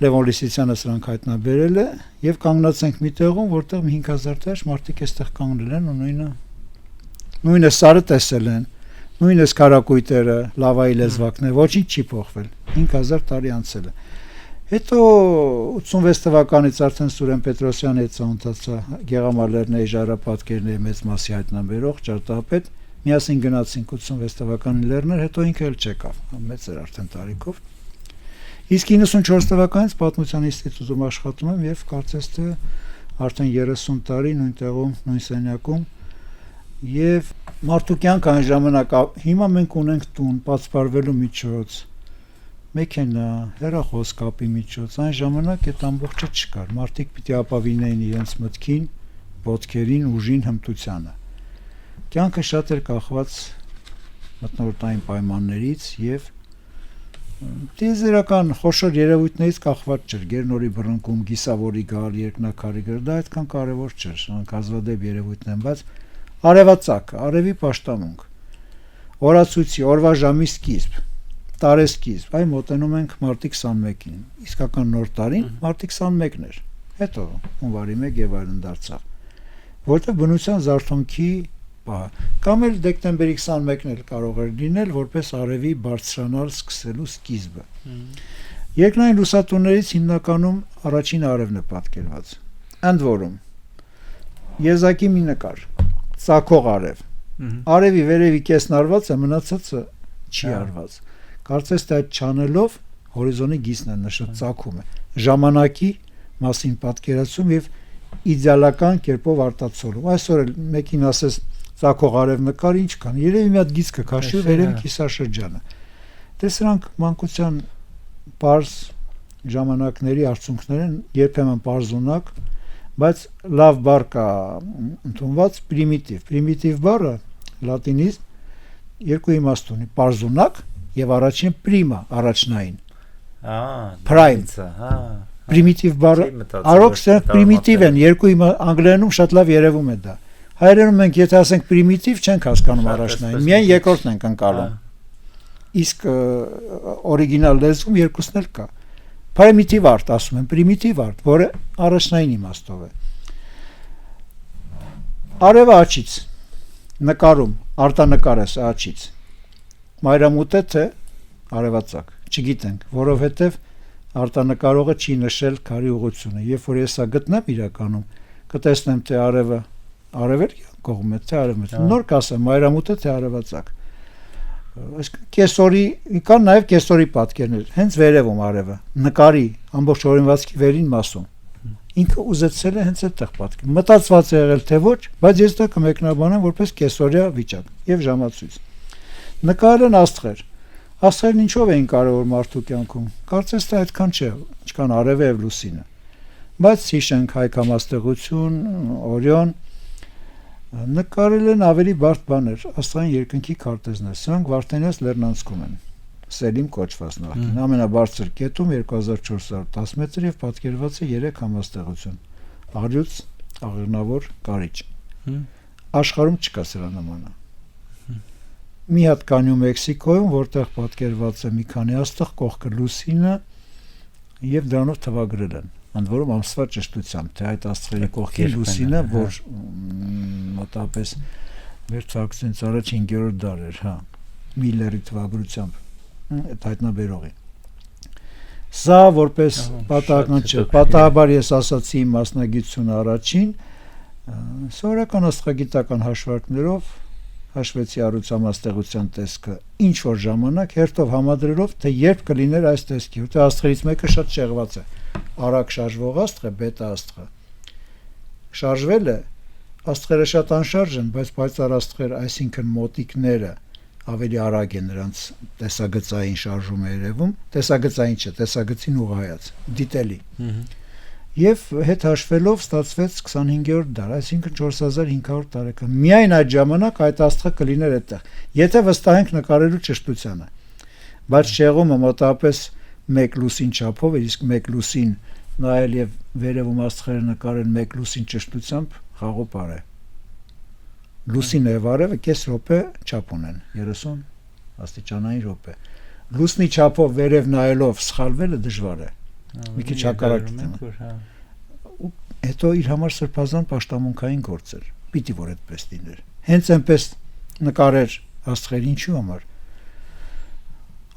Լևոն Լիսիցյանը սրանք հայտնաբերել է, եւ կանգնած ենք մի տեղում, որտեղ 5000 տարի մարդիկ այստեղ կանգնել են ու նույնը սարը տեսել են, նույնը քարակույտերը, լավայի լեզվակն է, ոչինչ չի փոխվել։ 5000 տարի անցել է։ Հետո 86 թվականից արդեն Սուրեն Պետրոսյանի հետ ծանոթացա Գեղամա լեռների ժայռապատկերների մեծ մասի հայտնաբերող ճարտարապետ, միասին գնացինք 86 թվականի լեռներ, հետո ինքը էլ չեկավ, մեծ էր արդեն տարիքով։ Իսկ 94 թվականից պատմության ինստիտուտում աշխատում եմ եւ կարծես թե արդեն 30 տարի նույն տեղում, նույն սենյակում եւ մարդու կյանք այն ժամանակ հիմա մենք ունենք տուն, պատսպարվելու միջոց, մեքենա, հեռախոս կապի միջոց, այն ժամանակ այդ ամբողջը չկար։ Մարդիկ պիտի ապավինեին իրենց մտքին, ոտքերին, ուժին, հմտությանը։ Կյանքը շատ էր կախված մթնոլորտային պայմաններից եւ տիեզերական խոշոր երևույթներից կախված չէր, Գերնորի բռնկում, գիսավորի գալ, երկնակարի գալ, դա այդքան կարևոր չէր, սրանք հազվադեպ երևույթն են, բայց արևածագ, արևի պաշտամունք, օրացույցի, օրվա ժամի սկիզբ, տարեսկիզբ, այ մոտենում ենք մարտի 21-ին, իսկական նոր տարին մարտի 21-ն էր, հետո հունվարի 1 եւ այլն դարձավ, որտեղ բնության զարթոնքի կամ էլ դեկտեմբերի 21-ն էլ կարող էր լինել որպես արևի բարձրանալ սկսելու սկիզբը։ Երկնային լուսատուներից հիմնականում առաջին արևն է պատկերված։ Ընդ որում եզակի մի նկար, ծագող արև։ Արևի վերևի կեսն արված է, մնացածը չի արված։ Կարծես թե այդ չանելով հորիզոնի գիծն է նշած, ծագում է։ Ժամանակի մասին պատկերացում եւ իդեալական կերպով արտացոլում։ Այսօր էլ մեկին ասես ծագող արև նկար ինչ կան, երևի մի հատ գիծ կքաշի վերևի կիսաշրջանը։ Դե սրանք մանկության պարզ ժամանակների արդյունքներ են, երբեմն պարզունակ, բայց լավ բառ կա ընդունված պրիմիտիվ։ Պրիմիտիվ բառը լատինից երկու իմաստ ունի՝ պարզունակ եւ առաջին prima, առաջնային։ Prime։ Պրիմիտիվ բառը արոք սրանք պրիմիտիվ են, երկու անգլերենում շատ լավ երևում է դա։ Հայերենում մենք եթե ասենք պրիմիտիվ չենք հասկանում առաջնային, միայն երկրորդն ենք ընկալում։ Իսկ օրիգինալ լեզվում երկուսն էլ կա։ Primitive art ասում են, primitive art, որը առաջնային իմաստով է։ Արևը աչից նկարում, արտանկար է աչից։ Մայրամուտ է թե արևածագ, չգիտենք, որովհետև արտանկարողը չի նշել քարի ուղղությունը։ Երբ որ ես սա գտնեմ իրականում, կտեսնեմ թե արևը արևել կողմ է, թե արևմուտք։ Նոր կասեմ, մայրամուտը թե արևածագ։ Այսինքն կեսորի, կան նաև կեսորի պատկերներ, հենց վերևում արևը, նկարի ամբողջ օրինվածքի վերին մասում։ Ինքը ուզեցել է հենց այդտեղ պատկեր։ Մտածված է եղել թե ոչ, բայց ես դա կմեկնաբանեմ որպես կեսորյա վիճակ եւ ժամացույց։ Նկարն աստղեր։ Աստղերն ինչով էին կարևոր մարդու կյանքում։ Կարծես թե այդքան չէ, ինչքան արևը եւ լուսինը։ Բայց հիշենք հայկամաստեղություն, Օրիոն նկարել են ավելի բարդ բաներ, աստղային երկնքի քարտեզներ, սրանք Վարդենաց լեռնանցքում են, Սելիմ կոչված նախկին, ամենաբարձր կետում 2410 մետր եւ պատկերված է 3 համաստեղություն, աղյուծ, աղեղնավոր, կարիճ։ Աշխարհում չկա սրա նմանը։ Մի հատ կա Նյու Մեքսիկոյում, որտեղ պատկերված է մի քանի աստղ, կողքը լուսինը, եւ դրանով թվագրել են ընդ որում ամսվա ճշտությամբ թե այդ աստղերի կողքին լուսինը որ մոտավորապես վերջակցությունից առաջ 5-րդ դար էր Միլլերի թվագրությամբ այդ հայտնաբերողի սա որպես պատահական չէ պատահաբար ես ասացի իմ մասնագիտությունը առաջին սովորական աստղագիտական հաշվարկներով հաշվեցի առուցամաստեղության տեսքը ինչ որ ժամանակ հերթով համադրելով թե երբ կլիներ այս տեսքի որտեղ աստղերից մեկը շատ շեղված է արագ շարժվող աստղ է բետա աստղը շարժվել է աստղերը շատ անշարժ են բայց պայծառ աստղեր այսինքն մոտիկները ավելի արագ են նրանց տեսագծային շարժում է երևում տեսագծային չէ տեսագծին ուղղայած դիտելի եւ հետ հաշվելով ստացվեց 25-րդ դար այսինքն 4500 տարեկան միայն այդ ժամանակ այդ աստղը կլիներ այդտեղ եթե վստահենք նկարելու ճշտությանը բայց շեղումը մոտավորապես 1 լուսին չափով իսկ 1 լուսին նայել եւ վերևում աստղերը նկարել 1 լուսին ճշտությամբ խաղոպար է լուսինը եւ արևը կես րոպե չափ ունեն 30 աստիճանային րոպե լուսնի չափով վերև նայելով սխալվելը դժվար է մի քիչ հակառակ հետո իր համար սրբազան պաշտամունքային գործ էր պիտի որ այդպես լիներ հենց այնպես նկարեր աստղեր ինչու համար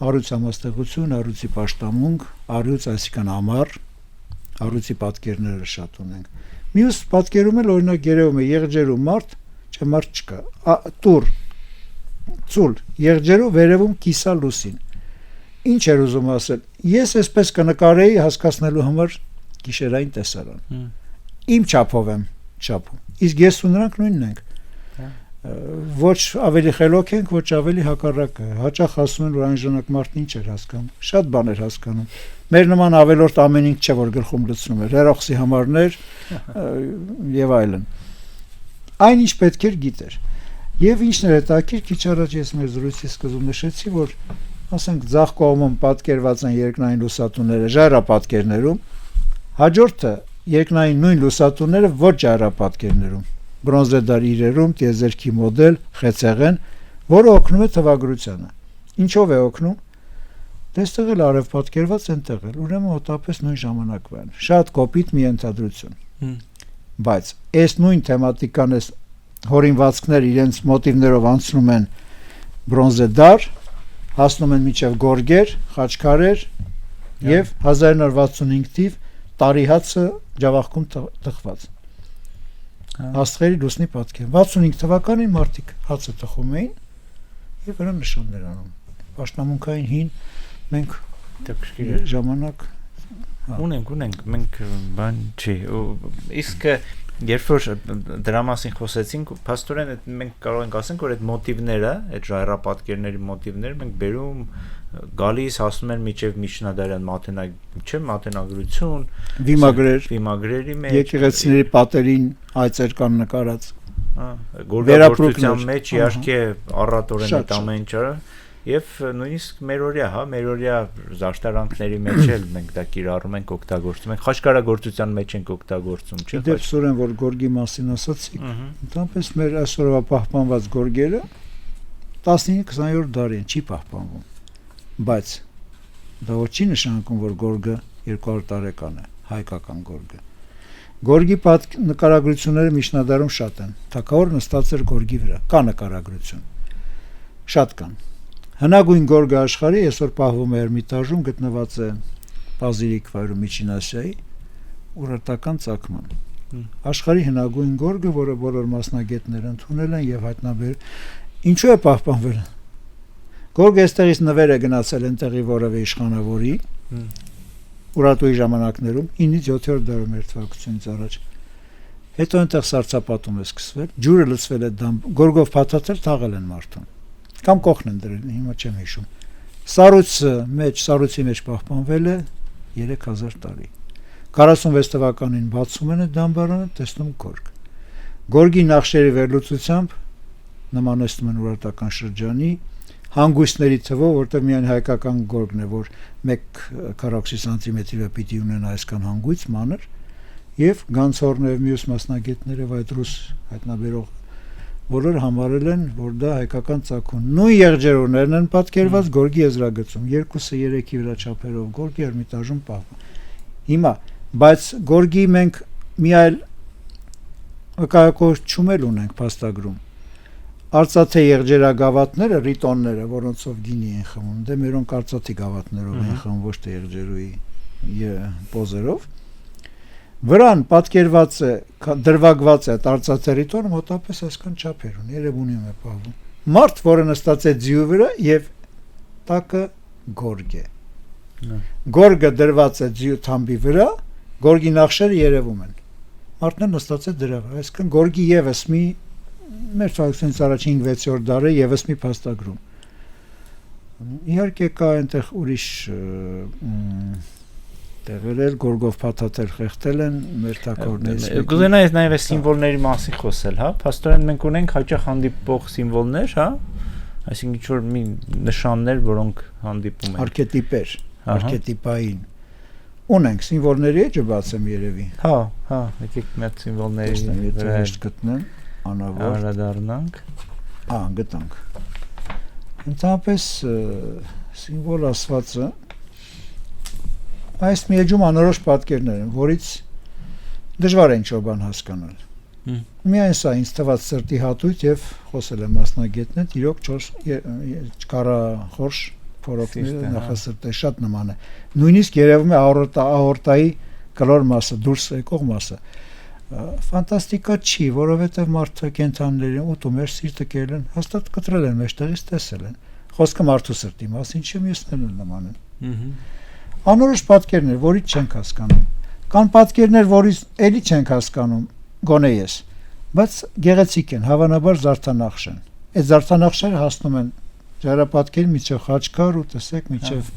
առուցամաստեղություն առուցի պաշտամունք առյուծ այսինքն ամառ առուցի պատկերները շատ ունենք մյուս պատկերում էլ օրինակ երևում է եղջերու մարդ չէ մարդ չկա տուր ծուլ եղջերու վերևում կիսա լուսին ինչ էր ուզում ասել ես այսպես կնկարեի հասկացնելու համար գիշերային տեսարան իմ չափով եմ չափում իսկ ես ու նրանք նույնն ենք ոչ ավելի խելոք ենք ոչ ավելի հակառակը հաճախ ասում են որ այն ժամանակ մարդն ինչ էր հասկանում շատ բան էր հասկանում մեր նման ավելորդ ամեն ինչ չէ որ գլխում լցնում էր հերոսի համարներ եւ այլն այնինչ պետք էր գիտեր եւ ինչն էր հետաքրքիր քիչ առաջ ես մեր զրույցի սկզբում նշեցի որ ասենք ձախ կողմում պատկերված են երկնային լուսատուները ժայռապատկերներում հաջորդը երկնային նույն լուսատուները ոչ ժայռապատկերներում բրոնզե դար իրերում տիեզերքի մոդել խեցեղեն որը օգնում է թվագրությանը ինչով է օգնում դեստեղ էլ արև պատկերված այնտեղ էլ ուրեմն մոտավորապես նույն ժամանակվա են շատ կոպիտ մի ընդհանրություն բայց այս նույն թեմատիկան էս հորինվածքներ իրենց մոտիվներով անցնում են բրոնզե դար հասնում են մինչև գորգեր խաչքարեր եւ 1965 թիվ տարիհացը ջավախքում տխված աստղերի լուսնի պատկեր 65 թվականին մարդիկ հացը տխում էին եւ վրա նշաններ անում պաշտամունքային հին մենք ժամանակ ունենք մենք բան չի իսկ երբ որ դրա մասին խոսեցինք փաստորեն մենք կարող ենք ասենք որ այդ մոտիվները այդ ժայռապատկերների մոտիվները մենք բերում գալիս հասնում են միջև միջնադարյան մատենագրություն վիմագրերի մեջ եկեղեցիների պատերին այծեր կան նկարած գորգագործության մեջ իհարկե առատորեն այդ ամեն ինչը եւ նույնիսկ մերօրյա զարդարանքների մեջ էլ մենք դա կիրառում ենք օգտագործում ենք խաչքարագործության մեջ ենք օգտագործում չէ՞ դեպ սորեն որ գորգի մասին ասացիք ընդհանրապես մեր այսօրվա պահպանված գորգերը 19-20-րդ դարի են չի պահպանվում բայց դա ոչ չի նշանակում որ գորգը 200 տարեկան է հայկական գորգի նկարագրությունները միջնադարում շատ են թագավորը նստած էր գորգի վրա կա նկարագրություն շատ կան հնագույն գորգը աշխարհի այսօր պահվում է Էրմիտաժում գտնված է Բազիլիկ վայրում Միջին Ասիայի ուրարտական ծագման աշխարհի հնագույն գորգը որը բոլոր մասնագետները ընդունել են եւ հայտնաբերել ինչու է պահպանվել գորգը այստեղից նվեր է գնացել այնտեղի որևէ իշխանավորի ուրարտուի ժամանակներում 9-ից 7-րդ դարում էր թվակությունից առաջ հետո այնտեղ սառցապատում է սկսվել ջուրը լցվել է գորգով փաթաթել թաղել են մարդուն կամ կողն են դրել, հիմա չեմ հիշում։ Սառույցի մեջ պահպանվել է 3000 տարի։ 46 թվականին բացում են այդ դամբարանը, տեսնում գորգ։ Գորգի նախշերի վերլուծությամբ նմանեցնում են ուրարտական շրջանի հանգույցների թվով, որտեղ միայն հայկական գորգն է, որ 1 քառակուսի սանտիմետրը պիտի ունենա այսքան հանգույց մանր, եւ Գանցորն եւ մյուս մասնագետները այդ ռուս հայտնաբերող բոլորը համարել են, որ դա հայկական ծագում։ Նույն եղջերուներն են պատկերված գորգի եզրագծում, 2-3-ի վրա չափերով գորգի Էրմիտաժում պահվում։ Հիմա, բայց գորգի մենք մի այլ վկայակոչում էլ ունենք փաստագրում։ Արծաթե եղջերագավաթները, ռիտոնները, որոնցով գինի են խմում, դե մերոնք արծաթի գավաթներով են խմում, ոչ թե եղջերուի պոզերով։ Վրան պատկերված է, դրվագված է արծաթե ռիտոնը մոտապես այսքան չափեր ունի, երևույթում է պահվում։ Մարդ, որը նստած է ձիու վրա եւ տակը գորգ է։ Գորգը դրված է ձիու թամբի վրա, գորգի նախշերը երևում են։ Մարդն նստած է դրա վրա, այսինքն գորգի եւս մի մեր ֆակցիոնից առաջ 5-6-րդ դարը եւս մի փաստագրում։ Իհարկե կա այնտեղ ուրիշ տեղերել գորգով փաթաթել խեղդել են մեր թակորներից։ Գուզենայի նաև այս սիմվոլների մասին խոսել, հա։ Փաստորեն մենք ունենք հաճախ հանդիպող սիմվոլներ, հա։ Այսինքն ինչ որ մի նշաններ, որոնք հանդիպում են։ Արքետիպեր, արքետիպային ունենք սիմվոլների էջը բացեմ երևի։ Հա, եկեք մի հատ սիմվոլների վրա գտնեմ, անավոր անդրադառնանք։ Գտանք։ Ընդհանրապես սիմվոլ ասվածը այս մի էջում անորոշ պատկերներ են, որից դժվար է ինչ-որ բան հասկանալ։ Միայն սա ինձ թվաց սրտի հատույց եւ խոսել եմ մասնագետներ, իրոք 4 կարախորշ փորոքները նախասրտի շատ նման է։ Նույնիսկ երևում է աորտայի կլոր մասը, դուրս եկող մասը։ Ֆանտաստիկա չի, որովհետեւ մարդը կենթանիներին ուտում էր, սիրտը կերել են, հաստատ կտրել են, մեջտեղից տեսել են։ Խոսքը մարդու սրտի մասին չի, մյուսներն էլ նման են։ Անորոշ պատկերներ, որից չենք հասկանում։ Կան պատկերներ, որից էլի չենք հասկանում, գոնե ես, բայց գեղեցիկ են, հավանաբար զարդանախշ են։ Այդ զարդանախշերը հասնում են ժայռապատկերի միջև խաչքար ու տեսեք միջև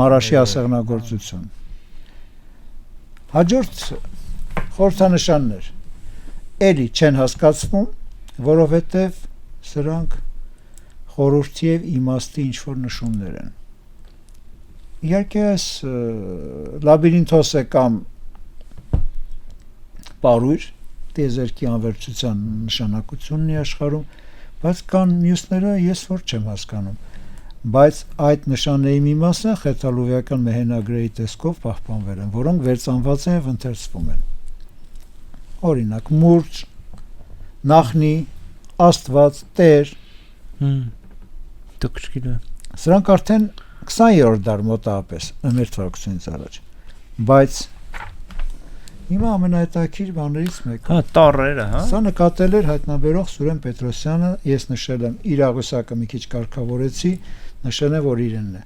Մարաշի ասեղնագործություն։ Հաջորդ խորհրդանշաններ էլի չեն հասկացվում, որովհետև սրանք խորհրդի եւ իմաստի ինչ-որ նշումներ են։ Իհարկե այս լաբիրինթոս է կամ պարույր տիեզերքի անվերջության նշանակությունն է աշխարհում, բայց կան մյուսները ես որ չեմ հասկանում, բայց այդ նշանների մի մասը խեթալովիական մեհենագրերի տեսքով պահպանվել են, որոնք վերծանված են եւ ընթերցվում են։ Օրինակ մուրճ, նախնի, աստված, տեր, դուքշկիլը։ Սրանք արդեն 20-րդ դար մոտավորապես մեր թվականից առաջ, բայց հիմա ամենահետաքրքիր բաներից մեկը։ Հա, տառերը, հա։ Սա նկատել էր հայտնաբերող Սուրեն Պետրոսյանը, ես նշել եմ իր աղյուսակը մի քիչ կարգավորեցի, նշել եմ, որ իրենն է։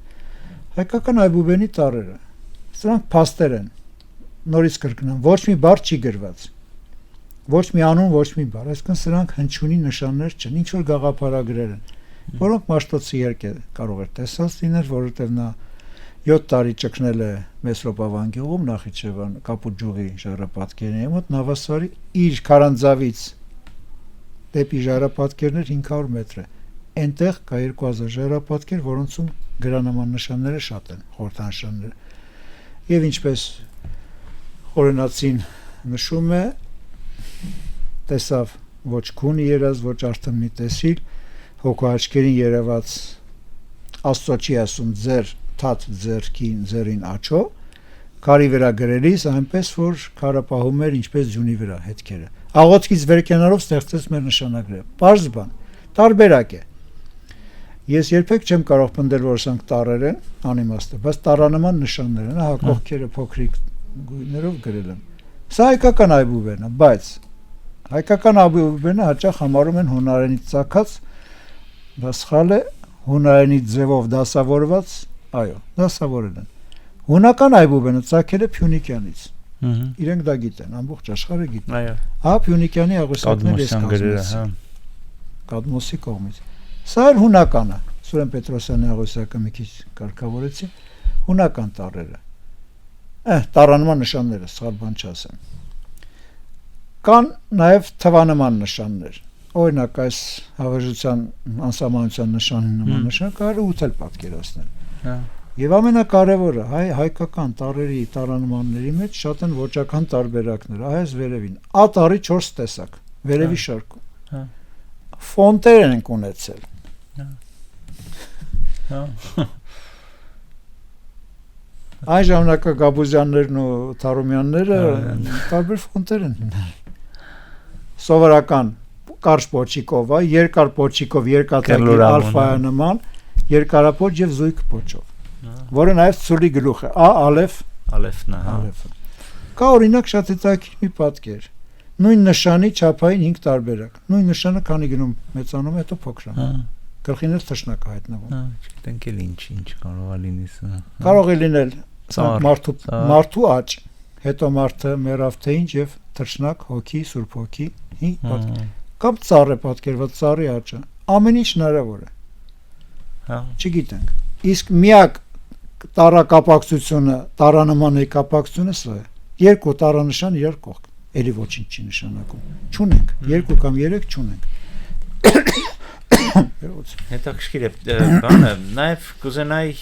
Հայկական այբուբենի տառերը, սրանք փաստեր են, նորից կրկնեմ, ոչ մի բառ չի գրված, ոչ մի անուն, ոչ մի բառ, այսինքն սրանք հնչյունի նշաններ չեն, ինչ որ գաղափարագրեր են, որոնք Մաշտոցի երկը կարող էր տեսած լինել, որովհետև նա 7 տարի ճգնել է Մեսրոպավան գյուղում, Նախիջևան, Կապուջուղի ժայռապատկերների մոտ, Նավասարի իր քարանձավից դեպի ժայռապատկերներ 500 մետր է։ Այնտեղ կա 2000 ժայռապատկեր, որոնցում գրանման նշանները շատ են, խորհրդանշանները։ Եվ ինչպես խորենացին նշում է, տեսավ ոչ քունի երազ, ոչ արդեն մի տեսիլ, հոգու աչքերին երևաց Աստծո չի ասում ձեր թաթ ձերքին ձերին աչո, քարի վրա գրելիս այնպես որ քարը պահում էր ինչպես ձյունի վրա հետքերը։ Աղոթքից վերքենալով ստեղծեց մեր նշանագրերը։ Պարզ բան, տարբերակ է։ Ես երբեք չեմ կարող պնդել, որ սրանք տառեր են, անիմաստ է, բայց տառանման նշաններ են, հա կողքերը փոքրիկ գույներով գրել են։ Սա հայկական այբուբեն է, բայց հայկական այբուբենը հաճախ համարում են հունարենից ծագած, դա սխալ է, հունարենի ձևով դասավորված, այո, դասավորել են։ Հունական այբուբենը ծագել է Փյունիկյանից։ Իրենք դա գիտեն, ամբողջ աշխարհը գիտեն։ Այո։ Հա Փյունիկյանի աղյուսակներ էս կազմեցին։ Կադմոսի կողմից։ Սա էլ հունական է։ Սուրեն Պետրոսյանի աղյուսակը մի քիչ կարգավորեցի, հունական տառերը։ Տառանման նշանները, սխալ բան չասեմ։ Կան նաև թվանման նշաններ։ Օրինակ այս հավերժության անսահմանության նշանի նման նշան կարող է 8 պատկերացնել։ Հա։ Եվ ամենակարևորը հայկական տառերի տառանմանների մեջ շատ են ոճական տարբերակներ, այս վերևին։ Ա տառի 4 տեսակ, վերևի շարքում։ Հա։ Ֆոնտեր ենք ունեցել։ Հա։ Այն ժամանակը Գաբուզյաններն ու Թարոմյանները տարբեր ֆոնտեր են։ Սովորական կարճ պոչիկով, երկար պոչիկով, երկաթագիր ալֆայա նման, երկարապոչ եւ զույգ պոչով, որը նաեւ ցուլի գլուխ է, ալեֆն է, ալեֆը։ Կա օրինակ շատ հետաքրքիր մի պատկեր։ Նույն նշանի չափային 5 տարբերակ։ Նույն նշանը քանի գնում մեծանում, հետո փոքրանում։ Գլխին էլ թշնակ է հայտնվում։ Չգիտենք էլ ինչ կարող է լինի սա։ Կարող է լինել մարդու աճ, հետո մարդը մեռավ թե ինչ եւ թշնակ, հոգի, սուրբ հոգի, կամ ծառ է պատկերված, ծառի աճը։ Ամեն ինչ հնարավոր է։ Չգիտենք։ Իսկ միակ տարակապակցությունը, տարանման կապակցությունը սա է։ Երկու տարանշան իրար կողք, էլի ոչինչ չի նշանակում։ Չունենք, 2 կամ 3 չունենք։ Հետաքրքիր է, բանը, նաև կուզենայի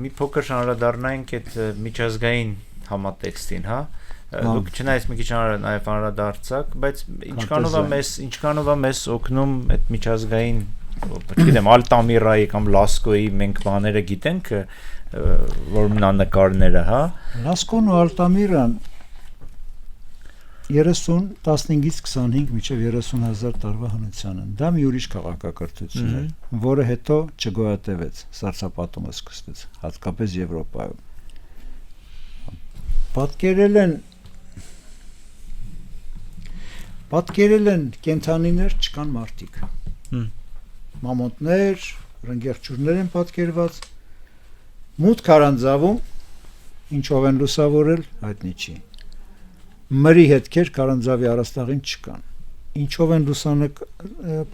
մի փոքր անդրադառնանք այդ միջազգային համատեքստին, հա։ Դուք չնայած մի քիչ նաև անդրադարձաք, բայց ինչքանով է մեզ օգնում այդ միջազգային, չգիտեմ, Ալտամիրայի կամ Լասկոյի մենք բաները գիտենք, որ նկարները, հա։ Լասկոն ու Ալտամիրան 15-ից 25 մինչև 30,000 տարվա հնության են։ Դա մի ուրիշ քաղաքակրթություն է, որը հետո չգոյատևեց, սառցապատումը սկսվեց, հատկապես Եվրոպայում։ Պատկերել են կենդանիներ, չկան մարդիկ։ Մամոնտներ, ռնգեղջուրներ են պատկերված։ Մութ քարանձավում, ինչով են լուսավորել, հայտնի չի։ Մրի հետքեր քարանձավի առաստաղին չկան։ Ինչով են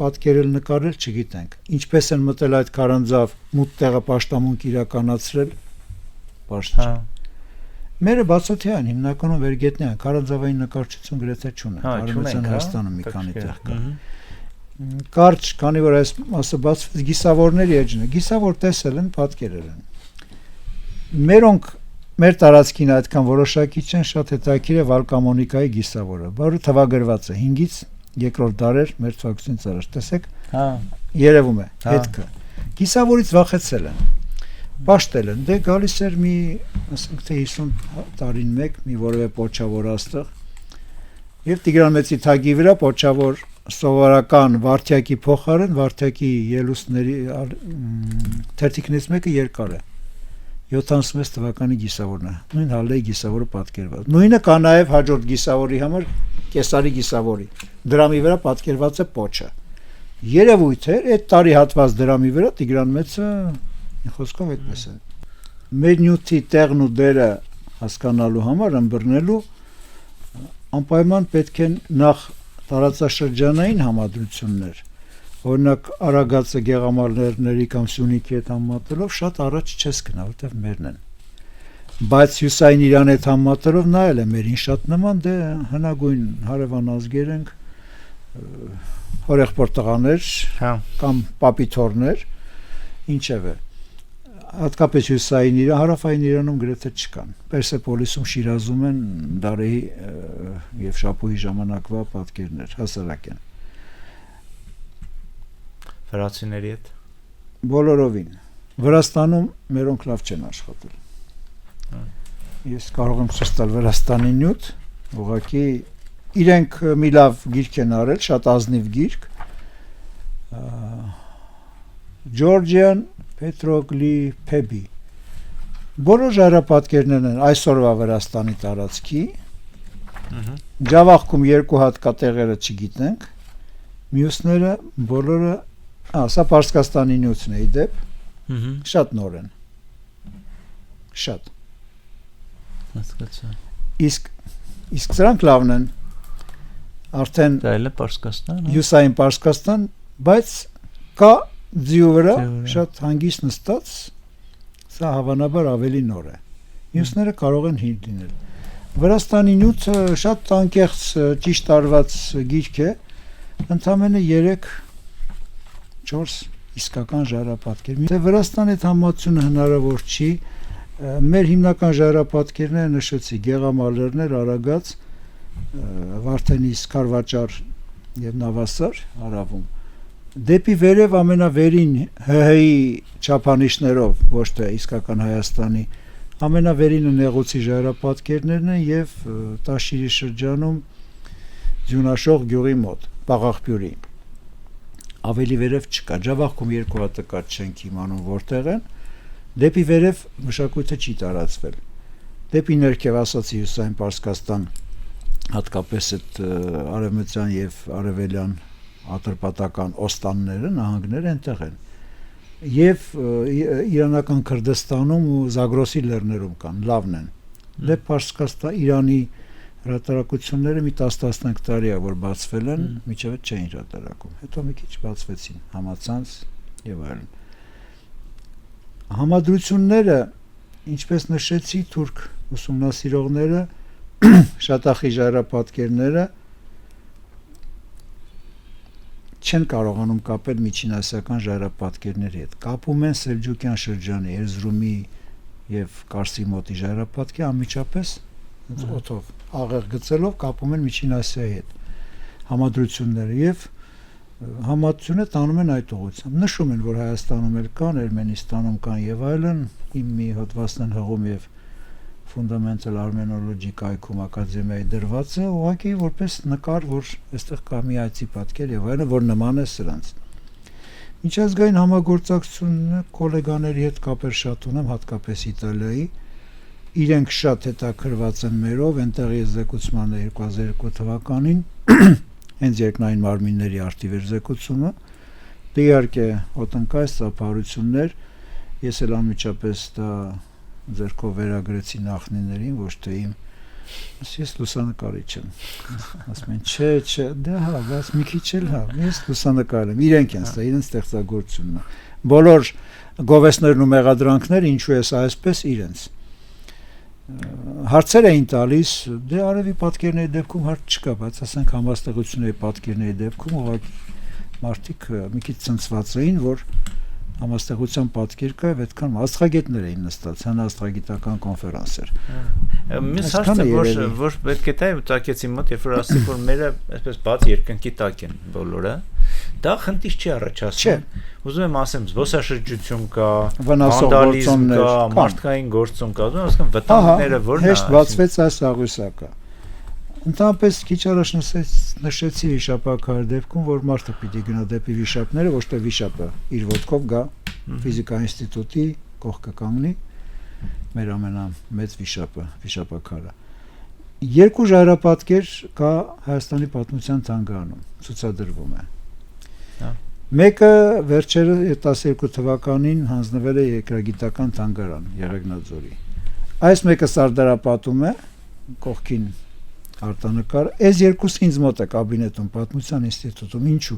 պատկերել նկարել, չգիտենք։ Ինչպես են մտել այդ քարանձավ, մութ տեղը պաշտամունք իրականացրել, պաշտ չի։ Մերը բացօթյա են, հիմնականում վերգետնյա են, քարանձավային նկարչություն գրեթե չունեն, Արևմտյան Հայաստանում մի քանի տեղ կա։ Կարճ, քանի որ այս մասը բացվեց, գիսավորների էջն է, գիսավոր տեսել են, պատկերել են։ Մերոնք մեր տարածքին այդքան որոշակի չեն, շատ հետաքրքիր է Վալկամոնիկայի գիսավորը, որը թվագրված է 5-ից 2-րդ դարեր մեր թվակցությունից առաջ, տեսեք, երևում է հետքը։ Գիսավորից վախեցել են, պաշտել են, դե գալիս էր մի, ասենք թե 50 տարին մեկ, մի որևէ պոչավոր աստղ, եւ Տիգրան Մեծի թագի վրա պոչավոր սովորական վարդյակի փոխարեն վարդյակի ելուստների թերթիկներից մեկը երկար է։ 76 թվականի գիսավորն է, նույն Հալլեի գիսավորը պատկերված։ Նույնը կա նաև հաջորդ գիսավորի համար Կեսարի գիսավորի։ Դրամի վրա պատկերված է պոչը։ Երևույթ է, այդ տարի հատված դրամի վրա Տիգրան Մեծը խոսքով այդպես է։ Մեր նյութի տեղն ու դերը հասկանալու համար ըմբռնելու անպայման պետք է նախ տարածաշրջանային համադրություններ, օրինակ Արագածը Գեղամալներների կամ Սյունիքի հետ համատելով շատ առաջ չես գնա, որտեղ մերն են։ Բայց Հյուսային Իրանի հետ համատելով նայել է մերին շատ նման, դե հնագույն հարևան ազգեր ենք, հորեղբոր տղաներ կամ պապիթորներ, ինչևէ։ Հատկապես Հյուսային Իրան, Հարավային Իրանում գրեթե չկան։ Պերսեպոլիսում, Շիրազում են Դարեհի եւ Շապուհի ժամանակվա պատկերներ, հասարակ են։ Վրացիների հետ բոլորովին։ Վրաստանում մերոնք լավ չեն աշխատել։ Ես կարող եմ ցույց տալ Վրաստանի նյութ, ուղղակի իրենք մի լավ գիրք են արել, շատ ազնիվ գիրք։ Georgian Petroglyphebe։ Բոլոր ժայռապատկերներն են այսօրվա Վրաստանի տարածքի։ Ջավախքում 2 հատ կատեղերը չգիտենք։ Մյուսները բոլորը սա Պարսկաստանի նյութն է իդեպ, շատ նոր են, շատ, իսկ սրանք լավն են, արդեն հյուսային Պարսկաստան, բայց կա ձիու վրա շատ հանգիստ նստած, սա հավանաբար ավելի նոր է, մյուսները կարող են հին լինել։ Վրաստանի նյութը շատ անկեղծ ճիշտ արված գիրք է, ընդամենը 3-4 իսկական ժայռապատկեր։ Թե Վրաստանի հետ համացությունը հնարավոր չի, մեր հիմնական ժայռապատկերները նշեցի Գեղամալերներ, Արագած, Վարդենիս, Քարվաճար եւ Նավասար հարավում։ Դեպի վերև ամենավերին ՀՀ-ի չափանիշներով, ոչ թե իսկական Հայաստանի ամենավերինը նեղուցի ժայռապատկերներն են եւ Տաշիրի շրջանում Ձյունաշող գյուղի մոտ, Պաղաղբյուրի։ Ավելի վերև չկա, Ջավախքում երկու հատ կա, չենք իմանում որտեղ են, դեպի վերև մշակույթը չի տարածվել։ Դեպի ներքև ասացի Հյուսիսային Պարսկաստան, հատկապես այդ արևմտյան եւ արևելյան ատրպատական օստանները, նահանգները այնտեղ են։ Եվ իրանական Քրդստանում ու Զագրոսի լեռներում կան, լավն են։ Դե Պարսկաստան, Իրանի հրատարակությունները մի 10-15 տարի է որ բացվել են, միջև չէին հրատարակում։ Հետո մի քիչ բացվեցին, համացանց եւ այլն։ Համադրությունները, ինչպես նշեցի, թուրք ուսումնասիրողները, շատախի ժայռապատկերները չեն կարողանում կապել միջինասիական ժայռապատկերների հետ։ Կապում են Սելջուկյան շրջանի, Էրզրումի եւ Կարսի մոտի ժայռապատկերը անմիջապես օդով աղեղ գծելով կապում են Միջին Ասիայի հետ համադրությունները եւ համադրությունը տանում են այդ ուղղությամբ։ Նշում են, որ Հայաստանում էլ կան, Էրմենիստանում կան եւ այլն, իմ մի հոդվածն են հղում եւ Fundamental Armenology կայքում ակադեմիայի դրված է, ուղղակի որպես նկար, որ այստեղ կա մի այցի պատկեր եւ այլն, որ նման է սրանց։ Միջազգային համագործակցությունը գոլեգաների հետ կապեր շատ ունեմ, հատկապես Իտալիայի։ Իրենք շատ հետաքրված են մերով, այնտեղ ես զեկուցման 2002 թվականին հենց երկնային մարմինների արտիվեր զեկուցումը, դե իհարկե ոտնկայս ծափարություններ, ես էլ անմիջապես դա ձեռքով վերագրեցի նախնիներին, ոչ թե իմ, ես լուսանկարիչ եմ, ասում են, չէ, դա հա, բայց մի քիչ էլ հա, ես լուսանկար եմ, իրենք են ստա, իրենց ստեղծագործությունն է, բոլոր գովեստներն ու մեղադրանքները, ինչու ես այսպես իրենց, հարցեր էին տալիս, դե արևի պատկերների դեպքում հարց չկա, բայց ասենք համաստեղությունների պատկերների դեպքում ուղղակի մարդիկ մի քիչ ցնցված էին, որ համաստեղության պատկեր կա եւ այդքան աստղագետներ էին նստած, հնաստղագիտական կոնֆերանս էր։ Մյուս հարցը որ պետք է տա ուտակեցի մոտ, երբ որ ասի որ մերը այսպես բաց երկնքի տակ են բոլորը, դա խնդիր չի առաջացնում։ Ուզում եմ ասեմ, զբոսաշրջություն կա, վանդալիզմ կա, մարդկային գործում կա, ուզում ասեմ վտանգները որն է։ Հեշտ բացվեց այս աղյուսակը։ Ընդհանրապես քիչ առաջ նշեցի վիշապաքարի դեպքում, որ մարդը պիտի գնա դեպի վիշապները, ոչ թե վիշապը իր ոտքով գա ֆիզիկայի ինստիտուտի կողքը կանգնի, մեր ամենամեծ վիշապը, վիշապաքարը։ Երկու ժայռապատկեր կա Հայաստանի պատմության թանգարանում, ցուցադրվում է։ Մեկը վերջերը 12 թվականին հանձնվել է երկրագիտական թանգարան Եղեգնաձորի։ Այս մեկը Սարդարապատում է, կողքին արտանկար, այս երկուսը ինձ մոտ է կաբինետում, պատմության ինստիտուտում, ինչու։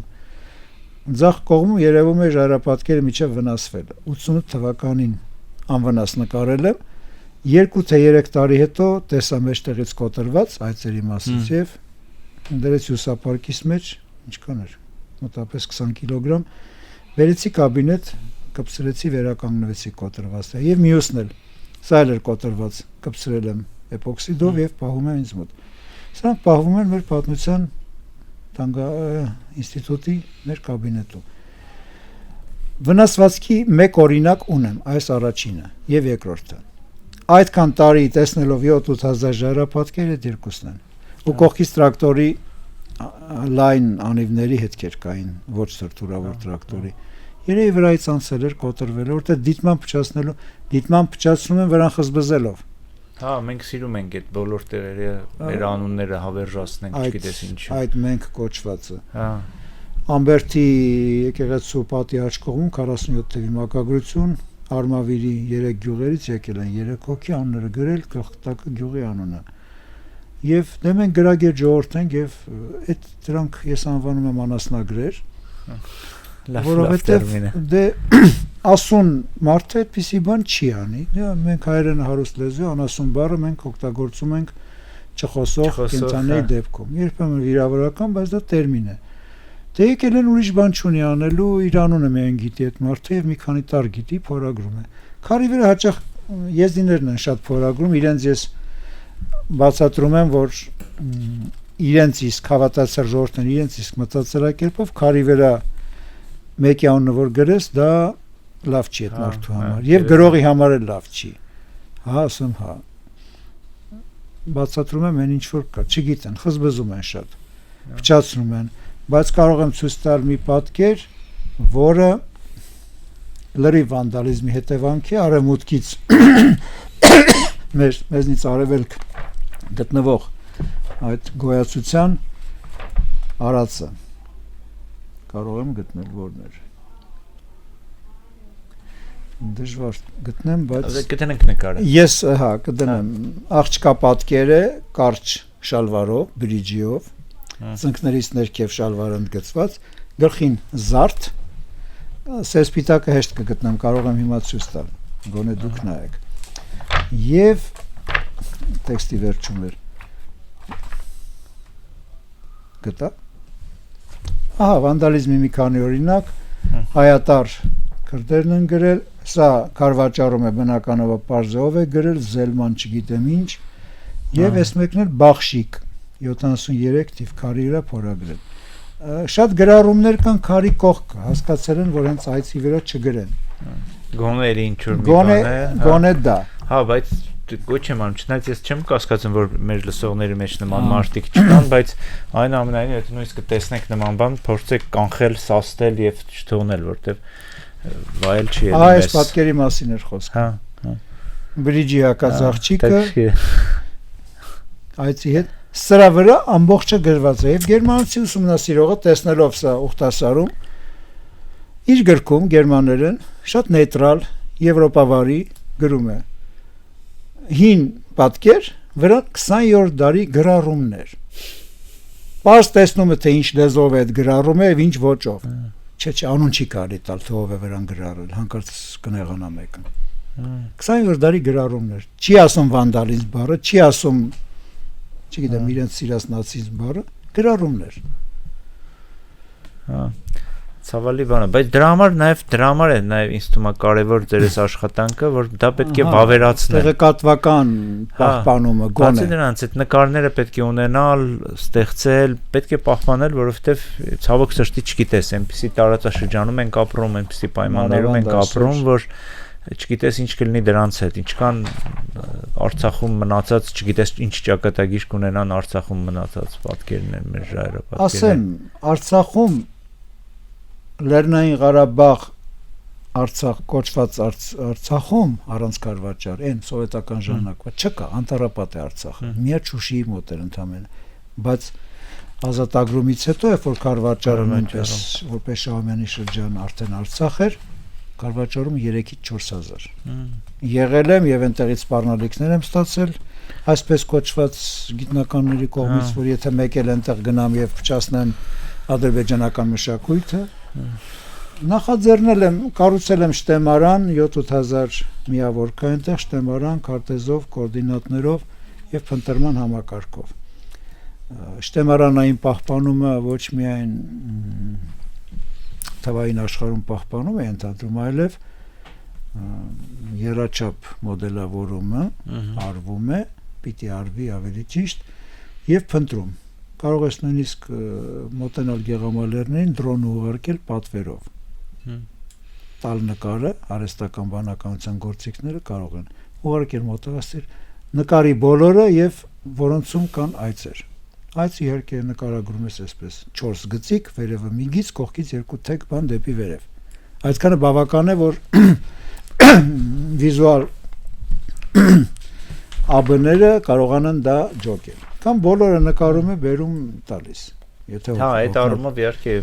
Ձախ կողմում երևում է ժայռապատկերը միջև վնասվել։ 88 թվականին անվնաս նկարել եմ, 2 թե 3 տարի հետո տեսա մեջտեղից կոտրված այծերի մասից եւ դրեց հյուսապարկիս մեջ, ինչքան էր, մոտավորապես 20 կիլոգրամ, վերեցի կաբինետ, կպցրեցի, վերականգնվեցի կոտրվածը եւ մյուսն էլ, սա էլ էր կոտրված, կպցրել եմ էպոքսիդով եւ պահում եմ ինձ մոտ։ Սրանք պահվում են մեր պատմության ինստիտուտի մեր կաբինետում։ Վնասվածքի մեկ օրինակ ունեմ, այս առաջինը եւ երկրորդը։ Այդքան տարի տեսնելով 7-8000 ժայռապատկեր այդ երկուսն են։ Ու կողքից տրակտորի լայն անիվների հետքեր կային, ոչ սրտուրավոր տրակտորի։ Երևի վրայից անցել էր, կոտրվել, որտեղ դիտման փչացնում են վրան խզբզելով։ Հա, մենք սիրում ենք այդ բոլոր տեղերը, մեր անունները հավերժացնենք, չգիտես ինչու։ Այդ մենք կոչվածը։ Հա։ Ամբերդի եկեղեցու պատի աջ կողմում 47 թվի մակագրություն, Արմավիրի 3 գյուղերից եկել են 3 հոգի, անունները գրել, գլխտակը գյուղի անունը։ Եվ դե մենք գրագետ ժողովուրդ ենք եւ այդ դրանք ես անվանում եմ անասնագրեր, որովհետեւ դե ասուն մարդը այդպիսի բան չի անի։ Դե մենք հայերենը հարուստ լեզու անասուն բառը մենք օգտագործում ենք չխոսող կենցաղների դեպքում։ Երբեմն վիրավորական, բայց դա տերմին է։ Դե եկել են ուրիշ բան չունի անելու, իր անունը միայն գիտի այդ մարդը եւ մի քանի տար գիտի, փորագրում է։ Քարի վրա հաճախ եզդիներն են շատ փորագրում, իրենց ես բացատրում եմ, որ իրենց իսկ հավատացյալ ժողովուրդն իրենց իսկ մտածելակերպով քարի վրա մեկի անունը որ գրես, դա լավ չի այդ մարդու համար եւ գրողի համար էլ լավ չի։ Հա, ասում, հա։ Բացատրում եմ, այն ինչ որ կա, չգիտեն, խզբզում են շատ, փչացնում են, բայց կարող եմ ցույց տալ մի պատկեր, որը լրիվ վանդալիզմի հետևանք է, արևմուտքից մեզնից արևելք գտնվող այդ գոյացության արածը կարող եմ գտնել որներ դժվար գտնեմ, բայց գտնենք նկարը ես հա կդնեմ աղջկա պատկեր է կարճ շալվարով, բրիջիով, ծնկներից ներքև շալվարը ընդգծված, գլխին զարդ, սեսպիտակը հեշտ կգտնեմ, կարող եմ հիմա ցույց տալ, գոնե դուք նայեք, եւ տեքստի վերջում էր գտա, ահա վանդալիզմի մի քանի օրինակ, հայատար քրդերն են գրել, սա Քարվաճարում է բնականաբար պարզով է գրել, Զելման չգիտեմ ինչ, եւ այս մեկն էլ Բախշիկ 73 թիվ քարի վրա փորագրել։ Շատ գրառումներ կան քարի կողքը, հասկացել են, որ հենց այցի վրա չգրեն։ Գոնե էլի ինչ-որ մի բան է։ Գոնե դա։ Հա, բայց ոչ եմ անում, չնայած ես չեմ կասկածում, որ մեր լսողների մեջ նման մարդիկ չկան, բայց այնուամենայնիվ եթե նույնիսկ տեսնենք նման բան, փորձեք կանխել, սաստել եւ չթողնել, որտեվ վայել չի ելնում։ Այս պատկերի մասին էր խոսքը։ Հա։ Բրիջի հակած աղջիկը այցի հետ սրա վրա ամբողջը գրված է եւ գերմանացի ուսումնասիրողը տեսնելով սա ուխտասարում իր գրքում գերմաներեն շատ նեյտրալ եվրոպավարի գրում է հին պատկեր վրա 20-րդ դարի գրառումներ պարզ տեսնում է թե ինչ լեզվով է այդ գրառումը եւ ինչ ոճով չէ անուն չի կարելի տալ թե ով է վրան գրառել հանկարծ կնեղանա մեկը 20-րդ դարի գրառումներ չի ասում վանդալիզմ բառը չի ասում չգիտեմ իրենց սիրած նացիզմ բառը գրառումներ հա ցավալի բան է բայց դրա համար է նաև ինձ թվում է կարևոր ձեր այս աշխատանքը որ դա պետք է վավերացնել տեղեկատվական պահպանումը գոնե բացի դրանից այդ նկարները պետք է ունենալ ստեղծել պետք է պահպանել որովհետև ցավոք սրտի չգիտես այնպեսի տարածաշրջանում ենք ապրում այնպեսի պայմաններում ենք ապրում որ չգիտես ինչ կլինի դրանց հետ ինչքան Արցախում մնացած չգիտես ինչ ճակատագիր կունենան Արցախում մնացած պատկերներ մեր ժայռապատկերներ ասեմ Արցախում Լեռնային Ղարաբաղ Արցախ կոչված Արցախում առանց Քարվաճար այն սովետական ժամանակվա չկա անտառապատ է Արցախը միա Շուշիի մոտ էր ընդամենը բայց ազատագրումից հետո երբ որ Քարվաճարը նույնպես որպես Շահումյանի շրջան արդեն Արցախ էր Քարվաճարում 3-ից 4000 եղել եմ եւ այնտեղից սպառնալիքներ եմ ստացել այսպես կոչված գիտնականների կողմից որ եթե մեկ էլ այնտեղ գնամ եւ փչացնեմ ադրբեջանական մշակույթը նախաձեռնել եմ կառուցել եմ շտեմարան 7000 միավոր կա այնտեղ շտեմարան քարտեզով կոորդինատներով եւ փնտրման համակարգով շտեմարանային պահպանումը ոչ միայն թվային աշխարհում պահպանում է ընդհանրում այլև երաչափ մոդելավորումը արվում է պիտի արվի ավելի ճիշտ եւ փնտրում կարող ես նույնիսկ մոտենալ գեղամալերներին դրոն ուղարկել պատվերով տալ նկարը արհեստական բանականության գործիքները կարող են ուղարկել մոտավորել նկարի բոլորը եւ որոնցում կան այցեր Այս իհարկե նկարագրում ես այսպես 4 գծիկ, վերևը մի գիծ, կողքից 2 թեք բան դեպի վերև։ Այսքանը բավական է, որ վիզուալ ԱԲ-ները կարողանան դա ջոկել։ Կամ բոլորը նկարում է բերում տալիս։ Եթե հա, այդ առումով իհարկե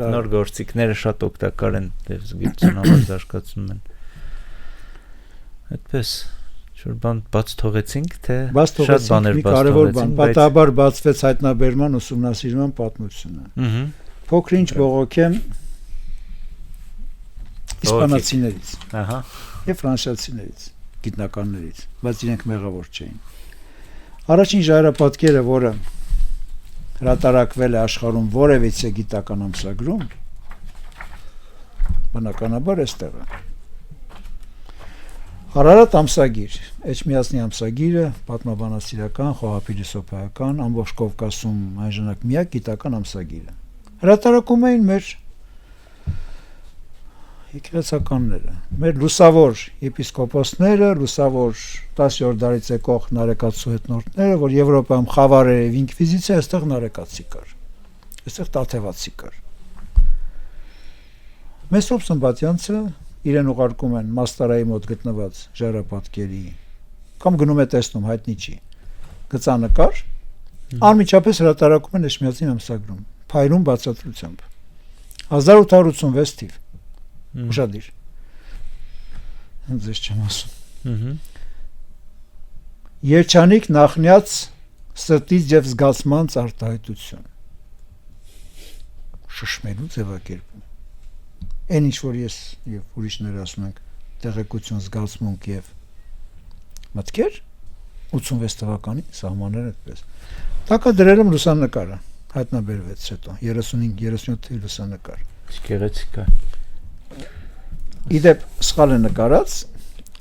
նոր գործիքները շատ օգտակար են դեպսգիծն համար զարգացնում են։ Այդպես Շուտ բան բաց թողեցինք, թե շատ բաներ բաց թողեցինք, պատահաբար բացվեց հայտնաբերման ուսումնասիրման պատմությունը։ Փոքր-ինչ բողոքեմ իսպանացիներից, եւ ֆրանսիացիներից, գիտնականներից, բայց իրենք մեղավոր չէին։ Առաջին ժայռապատկերը, որը հրատարակվել է աշխարհում որևիցե գիտական ամսագրում, բնականաբար այստեղ է։ Հարարատ ամսագիր, Էջմիածնի ամսագիրը, պատմաբանասիրական, խոհափիլիսոփայական, ամբողջ Կովկասում այն ժամանակ միակ գիտական ամսագիրը։ Հրատարակում էին մեր եկեղեցականները, մեր լուսավոր եպիսկոպոսները, լուսավոր 10-րդ դարից եկող նարեկացու հետնորդները, որ Եվրոպայում խավարը եւ ինկվիզիցիա, այստեղ նարեկացի կար, այստեղ տաթևացի կար։ Մեսրոպ Սմբատյանցը իրեն ուղարկում են Մաստարայի մոտ գտնված ժայռապատկերի, կամ գնում է տեսնում, հայտնի չի, գծանկար, անմիջապես հրատարակում են Էջմիածին ամսագրում, փայլուն բացատրությամբ, 1886 թիվ, ուշադիր, ձեզ չեմ ասում, Երջանիկ նախնյաց սրտից և զգացմանց արտահայտություն, շշմելու ձևակերպում, այն ինչ որ ես և ուրիշները ասում ենք տեղեկություն, զգացմունք և մտքեր 86 թվականին սահմաններ այդպես։ Տակա դրել եմ լուսանկարը, հայտնաբերվեց հետո 35-37 թվականի լուսանկար։ Գեղեցիկ է։ Իդեպ սխալ է նկարած,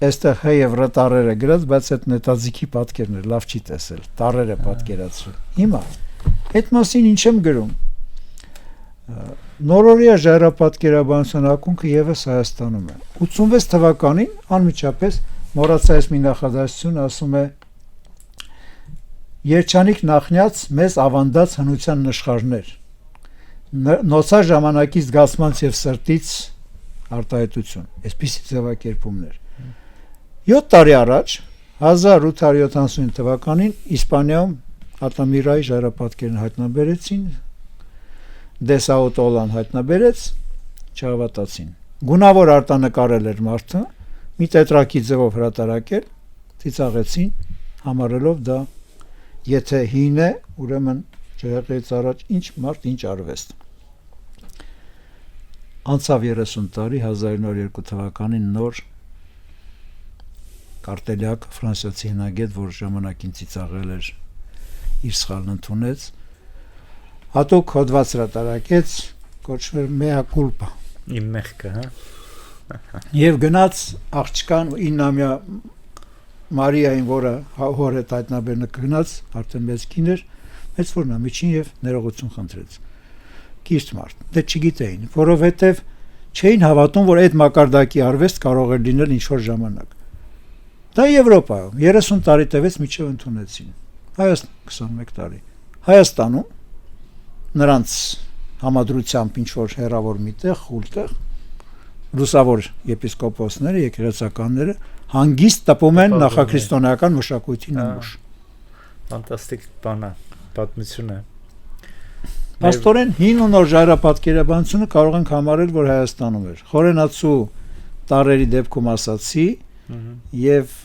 այստեղ հ եւ ռ տառերը գրած, բայց այդ նետաձիգի պատկերն է, լավ չի տեսել, տառերը պատկերացրել։ Հիմա այդ մասին ինչ եմ գրում։ Նորորյա ժայռապատկերաբանության ակունքը եւս Հայաստանում է։ 86 թվականին անմիջապես մոռացա ես մի նախադասություն, ասում է Երջանիկ նախնյաց մեզ ավանդած հնության նշխարներ, նոցա ժամանակի զգացմանց եւ սրտից արտահայտություն, այսպիսի ձևակերպումներ։ 7 տարի առաջ 1875 թվականին Իսպանիայում Ատամիրայի ժայռապատկերն հայտնաբերեցին, Դեսաուտոլան հայտնաբերեց, չհավատացին։ Գունավոր արտանկարել էր մարդը, մի տետրակի ձևով հրատարակել, ծիծաղեցին, համարելով դա եթե հին է, ուրեմն ջրեղեղից առաջ ինչ մարդ, ինչ արվեստ։ Անցավ 30 տարի, 1902 թվականին նոր Կարտելյակ, ֆրանսիացի հնագետ, որ ժամանակին ծիծաղել էր, իր սխալն ընդունեց, հատուկ հոդված հրատարակեց, կոչվում էր Mea culpa։ Իմ մեղքը, հա։ Եվ գնաց աղջկան 9-ամյա Մարիային, որը հոր հետ հայտնաբերնը գնաց, արդեն մեծ կին էր, մեծ որնա միջին եւ ներողություն խնդրեց։ Կիրթ մարդ, դե չգիտեին, որովհետեւ չէին հավատում, որ այդ մակարդակի արվեստ կարող է լինել ինչ որ ժամանակ։ Դա Եվրոպայում 30 տարի տևեց միջև ընդունեցին։ Հայաստան 21 տարի։ Հայաստանում նրանց համադրությամբ ինչ որ հերավոր միտեղ, խուլտեղ լուսավոր եպիսկոպոսները, եկեղեցականները հանգիստ տպում են նախաքրիստոնեական մշակույթի նմուշ։ Ֆանտաստիկ բան է, պատմություն է։ Պաստորեն հին ու նոր ժայռապատկերաբանությունը կարող ենք համարել, որ Հայաստանում էր։ Խորենացու տարերի դեպքում ասացի եւ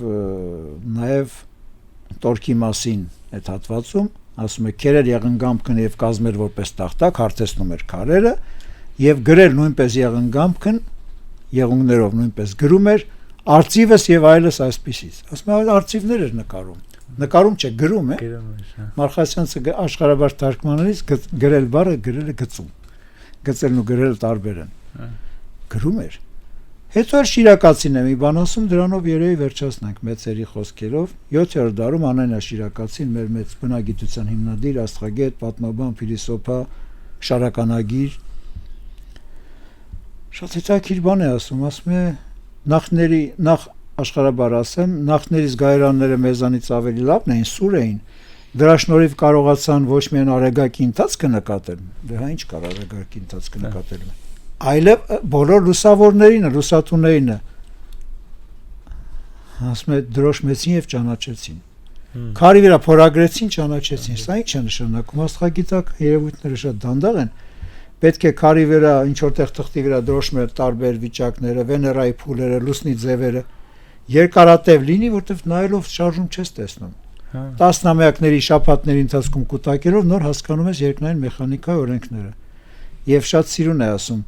նաեւ Տորքի մասին այդ հատվածում ասում է քերեր եղնգամքն եւ կազմել որպես տախտակ, հարթեցնում էր քարերը եւ գրել նույնպես եղնգամքն եղունգներով նույնպես գրում էր արծիվս եւ այլս այսպիսից։ Ասում է արծիվներ էր նկարում չէ, գրում է։ Մարկասյանցը աշխարհաբար թարգմանելիս գրել բառը գրել է գծում։ Գծելն ու գրելը տարբեր են։ Գրում էր։ Հետո էր Շիրակացին է մի բան ասում, դրանով երևի վերջացնենք մեծերի խոսքերով 7-րդ դարում Անանյա Շիրակացին մեր մեծ բնագիտության հիմնադիր, աստղագետ, պատմաբան, փիլիսոփա, շարականագիր շատ հետաքրքիր բան է ասում է նախ աշխարհաբար ասեմ, նախներից գայրանները մեզանից ավելի լավն էին, սուր էին, դրա շնորհիվ կարողացան ոչ միայն արեգակի ընթացքը նկատել, դե հա ինչ կար արեգակի ընթացքը նկատել, այլև բոլոր լուսավորներին, լուսատուներին ասում է դրոշմեցին եւ ճանաչեցին։ Քարի վրա փորագրեցին, ճանաչեցին։ Սա ինչ է նշանակում, աստղագիտակ երևույթները շատ դանդաղ են։ Պետք է քարի վրա ինչ որտեղ թղթի վրա դրոշմել տարբեր վիճակները, Վեներայի փուլերը, լուսնի ձևերը, երկարատև լինի, որտեղ նայելով շարժում չես տեսնում։ Տասնամյակների շաբաթների ընթացքում կուտակելով նոր հասկանում ես երկնային մեխանիկայի օրենքները։ Եվ շատ սիրուն է ասում,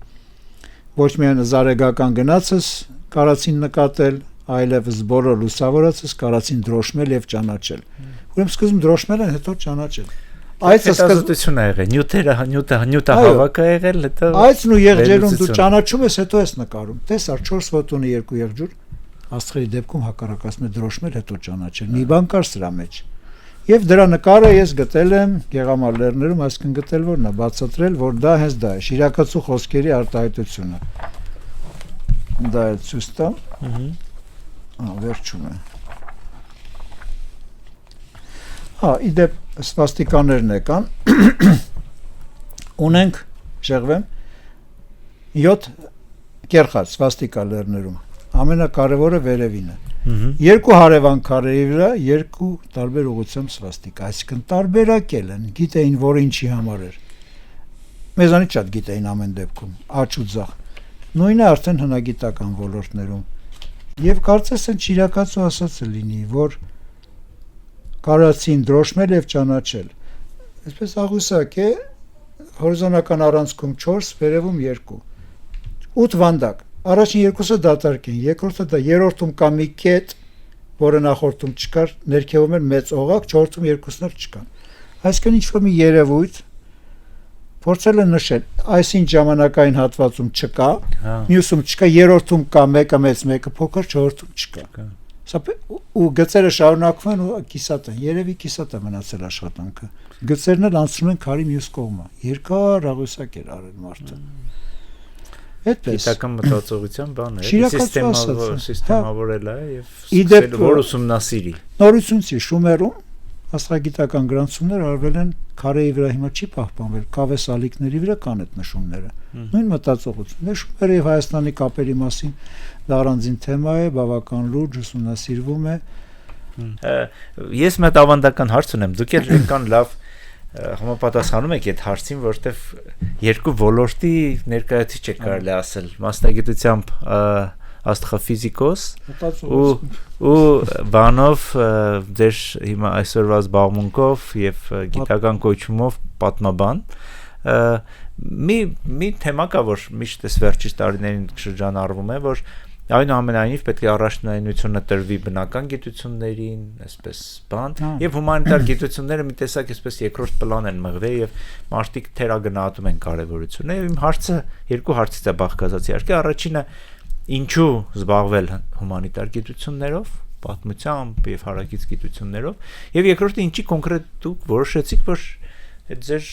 ոչ միայն զարեգական գնացս կարացին նկատել, այլև բոլոր լուսավորածս կարացին դրոշմել եւ ճանաչել։ Ուրեմն սկզբում դրոշմել են, հետո ճանաչել։ Այդ սկզբությունը եղել, նյութը հավաք է եղել, հետո այցն ու եղջերուն դու ճանաչում ես, հետո ես նկարում։ Տեսար 4 ֆոտոնի 2 եղջյուր, աստղերի դեպքում հակառակասում է դրոշմել, հետո ճանաչել։ Մի բան կար սրա մեջ։ Եվ դրա նկարը ես գտել եմ Գեղամար լեռներում, այսինքն գտել որն է, բացատրել, որ դա հենց դա է, Շիրակացու խոսքերի արտահայտությունը։ դա է ցույց տամ, վերջում է։ Իդեպ սվաստիկաներն եկան, ունենք, շեղվեմ, 7 կերխար սվաստիկա լեռներում, ամենակարևորը վերևին է, 2 հարևան քարերի վրա 2 տարբեր ուղղությամբ սվաստիկա, այսինքն տարբերակել են, գիտեին, որ ինչի համար էր, մեզանից շատ գիտեին ամեն դեպքում, աջ ու ձախ, նույնը արդեն հնագիտական ոլորտներում, և կարծես են ճիրակացու ասածը լինի, որ կարացին դրոշմել և ճանաչել, այսպես աղյուսակ է, հորիզոնական առանցքում 4, վերևում 2, 8 վանդակ, առաջին երկուսը դատարկ են, երկրորդը դա երրորդում կա մի կետ, որը նախորդում չկար, ներքևում էր մեծ օղակ, չորրորդում երկուսն էլ չկան, այսինքն ինչ-որ մի երևույթ, փորձել են նշել, այսինչ ժամանակային հատվածում չկա, մյուսում չկա, երրորդում կա, մեկը մեծ, մեկը փոքր, չորրորդում չկա, ու գծերը շարունակվում են ու կիսատ են, երևի կիսատ է մնացել աշխատանքը, գծերն էլ անցնում են քարի մյուս կողմը, երկար աղյուսակ էր արել մարդը, այդպես, գիտական մտածողության բան է, սիստեմավորել է և որ ուսումնասիրի, նորությունցի Շումերում, աստղագիտական գրանցումներ արվել են քարեի վրա հիմա չի պահպանվել, կավե սալիկների վրա կան այդ նշումները, նույն մտածողություն, Շումերը և Հայաստանի կապերի մասին դա առանձին թեմա է, բավական լուրջ ուսումնասիրվում է։ Ես մեծ ավանդական հարց ունեմ, դուք էլ այնքան լավ համապատասխանում եք այդ հարցին, որտեվ երկու ոլորտի ներկայացուցիչ եք կարելի ասել, մասնագիտությամբ աստղաֆիզիկոս ու բանով դեր հիմա այսօրվա զբաղմունքով եւ գիտական կոչումով պատմաբան մի թեմա կա որ միշտ այս վերջի տարիներին շրջանառվում է որ այնուամենայնիվ պետք է առաջնայնությունը տրվի բնական գիտություններին, այսպես բան, եւ հումանիտար գիտությունները մի տեսակ այսպես երկրորդ պլան են մղվել եւ մարդիկ թերագնահատում են կարեւորությունը եւ իմ հարցը երկու հարցից է բաղկացած իհարկե առաջինը ինչու զբաղվել հումանիտար գիտություններով, պատմությամբ եւ հարակից գիտություններով եւ երկրորդը ինչի կոնկրետ դուք որոշեցիք որ ձեր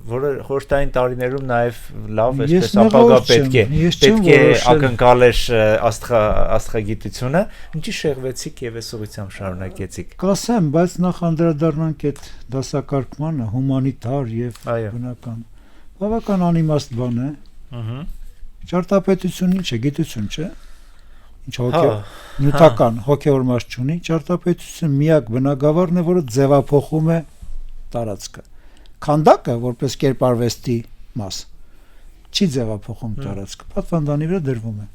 որը խորհրդային տարիներում նաեւ լավ այսպես ապագա պետք է ակնկալեր աստղագիտությունը ինչի շեղվեցիք եւ այս ուղղությամբ շարունակեցիք կասեմ բայց նախ անդրադառնանք այդ դասակարգմանը հումանիտար եւ բնական բավական անիմաստ բան է ճարտարապետություն ինչ է գիտություն չէ ինչ նյութական հոգեորմաց չունի ճարտարապետությունը միակ բնագավառն է որը ձևափոխում է տարածքը քանդակը որպես կերպարվեստի մաս չի ձևափոխում տարածքը պատվանդանի վրա դրվում է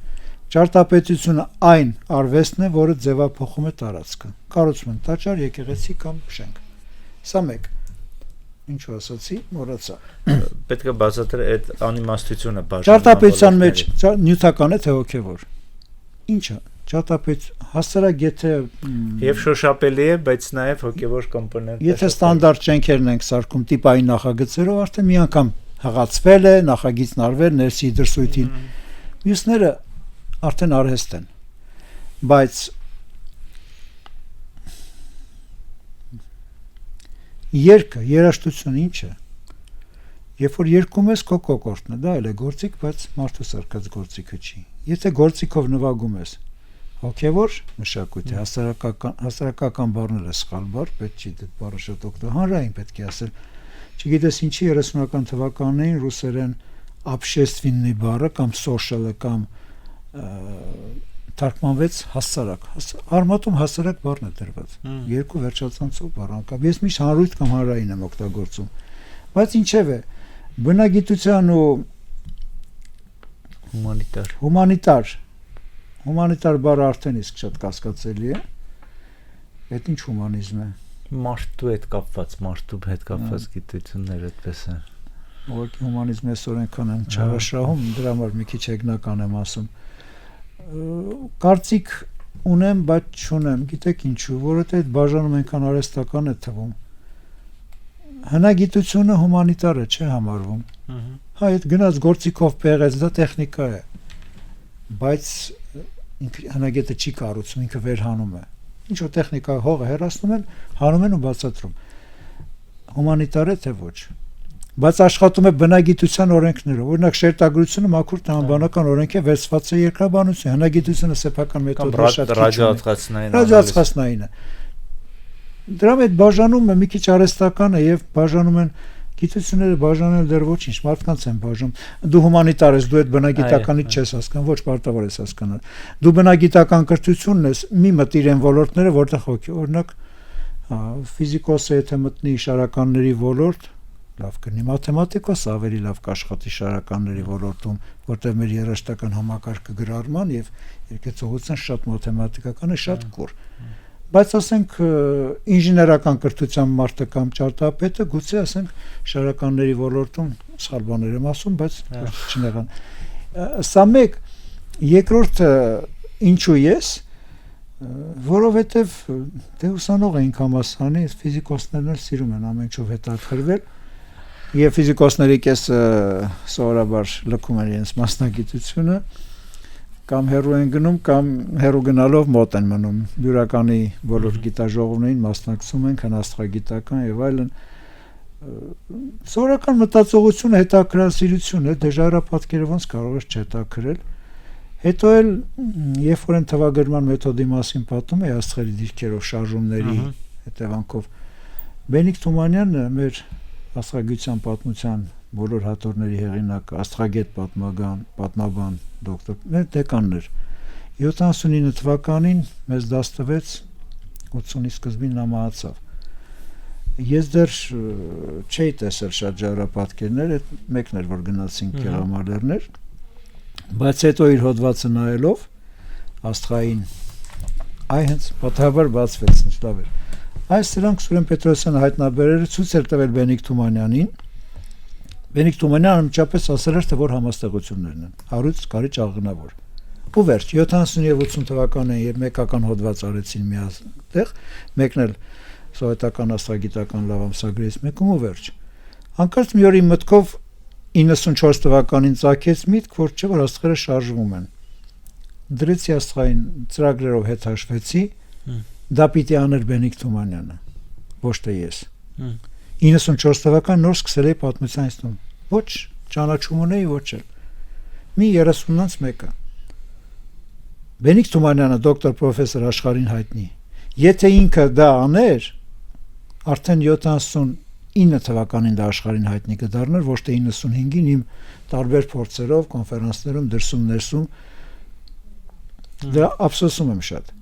ճարտարապետությունը այն արվեստն է որը ձևափոխում է տարածքը կառուցում են տաճար եկեղեցի կամ շենք սա մեկ ինչու ասացի մոռացա պետք է բացատրել այդ անիմաստությունը ճարտարապետության մեջ նյութական է թե հոգևոր ինչը ճարտարապետ հասարակեթե եւ շոշափելի է բայց նաեւ հոգեվոր կոմպոնենտ եթե ստանդարտ շենքերն ենք սարքում տիպային նախագծերով արդեն մի անգամ հղացվել է նախագիծն արվել ներսի դրսույթին մյուսները արդեն արհեստ են բայց երկը երաժշտությունը ինչ է երբ որ երկում ես քո կոկորտն է դա էլ է գործիք բայց մարդու սարքած գործիքը չի եթե գործիքով նվագում ես հոգևոր մշակույթ է հասարակական բառները սխալ բառ պետք չի դեռ բառը շատ օգտագործել հանրային պետք է ասել չգիտես ինչի 30-ական թվականներին ռուսերեն общественный բառը կամ social-ը կամ թարգմանվեց հասարակ արմատում հասարակ բառն է դրված երկու վերջացանցով բառ անկապ ես միշտ հանրույթ կամ հանրային եմ օգտագործում բայց ինչևէ բնագիտության ու հումանիտար բառը արդեն իսկ շատ կասկածելի է այդ ինչ հումանիզմ է մարդու հետ կապված գիտություններ այդպես է ուղղակի հումանիզմը այսօր այնքան են չարաշահում դրա համար մի քիչ հեգնական եմ ասում կարծիք ունեմ բայց չունեմ գիտեք ինչու որովհետեւ այդ բաժանում այնքան արհեստական է թվում հնագիտությունը հումանիտար է չէ համարվում հա այդ գնաց գործիքով պեղեց դա տեխնիկա է բայց հնագետը չի կառուցում ինքը վերհանում է ինչ որ տեխնիկա հողը հեռացնում են հանում են ու բացատրում հումանիտար է թե ոչ բայց աշխատում է բնագիտության օրենքներով։ Օրինակ շերտագրությունը մաքուր տնտեսական օրենք է, վերցված է երկրաբանություն, հնագիտությունը սեփական մեթոդով շատ ռադիոածխածնային է։ Դրա հետ բաժանում է մի քիչ արհեստական է եւ բաժանում են գիտությունները բաժանել դեռ ոչինչ, մարդկանց են բաժանում։ Դու հումանիտար ես, դու այդ բնագիտականից չես հասկանում, ոչ պարտավոր ես հասկանալ։ Դու բնագիտական կրթությունն ես, մի մտիր են ոլորտները, որտեղ հոգի, օրինակ, ֆիզիկոսը եթե մտնի շարականների ոլորտ, լավ կնի, մաթեմատիկոս ավելի լավ կաշխատի շարականների ոլորտում, որտեղ մեր երաժշտական համակարգը գրառման եւ երկեցողության շատ մաթեմատիկական է, շատ կուր։ Բայց ասենք ինժեներական կրթության մարդը կամ ճարտարապետը գուցե ասենք շարականների ոլորտում սխալ բաներ եմ ասում, բայց չնեղան։ Սա մեկ, երկրորդը ինչու ես, որովհետև դե ուսանող էինք համալսարանի, ֆիզիկոսներն էլ սիրում են ամեն ինչով հետաքրքրվել, եւ ֆիզիկոսների կեսը սովորաբար լքում են իրենց մասնագիտությունը, կամ հեռու են գնում, կամ հեռու գնալով մոտ են մնում։ Բյուրականի բոլոր գիտաժողովներին մասնակցում են, քնաստղագիտական եւ այլն։ Սովորական մտածողությունը հետաքրքրասիրություն է, դե ժայռապատկերը ոնց կարող ես չհետաքրել։ Հետո էլ երբ որ են թվագրման մեթոդի մասին պատում է աստղերի դիրքերով շարժումների հետևանքով, Բենիկ Թումանյանը մեր աստղագիտության պատմության բոլոր հատորների հեղինակ, աստղագետ պատմաբան դոկտոր, մեր դեկանն էր։ 79 թվականին մեզ դաս տվեց 80-ի սկզբին նա մահացավ։ Ես դեռ չէի տեսել շատ ժայռապատկերներ, այդ մեկն էր որ գնացինք Գեղամալերներ, բայց հետո իր հոդվածը նայելով աստղային այ հենց պատահաբար բացվեց, ինչ լավ էր։ Այս սրանք Սուրեն Պետրոսյանը հայտնաբերել ցույց էր տվել Բենիկ Թումանյանին։ Բենիկ Թումանյանը անմիջապես ասել էր, թե որ համաստեղություններն են, հարույց կարիճ աղնավոր։ Ու վերջ 70 եւ 80 թվականին երբ մեկական հոդված արեցին միատեղ, մեկն էլ սովետական աստղագիտական լավ ամսագրից մեկում ու վերջ։ Հանկարծ մի օր իմ մտքով 94 թվականին ծագեց միտք, որ չէ որ աստղերը շարժվում են։ Դրեցի աստղային ծրագրերով հետ հաշվեցի, դա պիտի աներ Բենիկ Թումանյանը, ոչ թե ես։ 94 թվական նոր սկսել էի պատմության ինստիտուտ։ Ոչ ճանաչում ունեի, ոչ էլ։ Մի 30-ից մեկը։ Բենիկ Թումանյանը դոկտոր պրոֆեսոր աշխարհին հայտնի։ Եթե ինքը դա աներ, արդեն 79 թվականին դա աշխարհին հայտնի կդառներ, ոչ թե 95-ին իմ տարբեր փորձերով, կոնֆերանսներում, դրսում, ներսում։ Դա ափսոսում եմ շատ։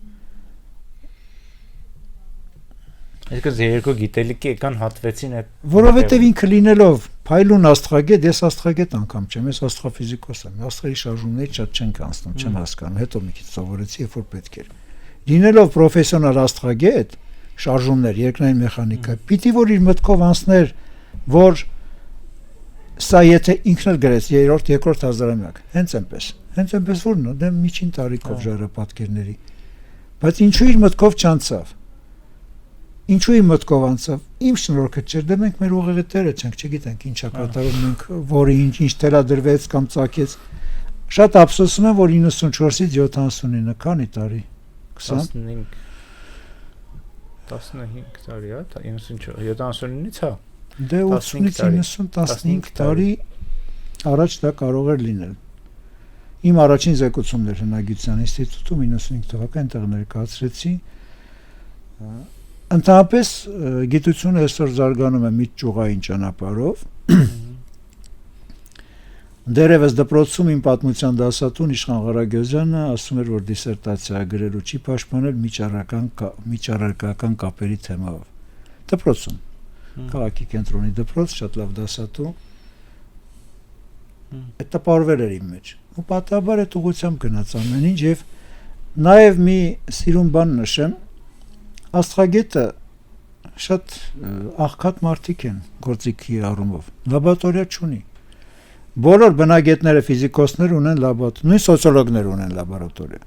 Այսինքն երկու գիտելիքի եկան հատվեցին այդ որովհետև ինքը լինելով փայլուն աստղագետ, ես աստղագետ անգամ չեմ, ես աստղաֆիզիկոս եմ, աստղերի շարժումներից շատ չենք անցնում, չեմ հասկանում, հետո մի քիչ սովորեցի, երբ որ պետք էր։ Լինելով պրոֆեսիոնալ աստղագետ, շարժումներ, երկնային մեխանիկա, պիտի որ իր մտքով անցներ, որ սա եթե ինքն էլ գրեց երկրորդ հազարամյակ, հենց այնպես որ դե միջին տարիքով ժայռապատկերների, բայց ինչու իր մտքով չանցավ։ Ինչու իմ մտքով անցավ։ Իմ շնորհքը չէր, դե մենք մեր ուղեղի տերը չենք, չգիտենք ինչա կատարում մենք, որը ինչ թելադրվեց կամ ծագեց։ Շատ ափսոսում եմ, որ 94-ից 79 քանի տարի 15 տարի, հա, 79-ից հա։ Դե 80-ից 90 15 տարի առաջ դա կարող էր լինել։ Իմ առաջին զեկուցումն էր հնագիտության ինստիտուտում 95 թվականին այնտեղ ներկայացրեցի։ Ընդհանրապես գիտությունը այսօր զարգանում է մի ճյուղային ճանապարհով։ Դերևս դպրոցում իմ պատմության դասատուն Իշխան Ղարագյուզյանը ասում էր, որ դիսերտացիա գրելու չի պաշտպանել միջառարկական կապերի թեմայով։ Դպրոցում։ Քաղաքի կենտրոնի դպրոց, շատ լավ դասատու։ Այդ տպարվել էր իմ մեջ։ Ու պատահաբար այդ ուղղությամբ գնաց ամեն ինչ եւ նաեւ մի սիրուն բան նշեմ, աստղագետը շատ աղքատ մարդիկ են գործիքի առումով, լաբորատորիա չունի։ Բոլոր բնագետները, ֆիզիկոսներ ունեն լաբորատորիա, նույն սոցիոլոգներ ունեն լաբորատորիա։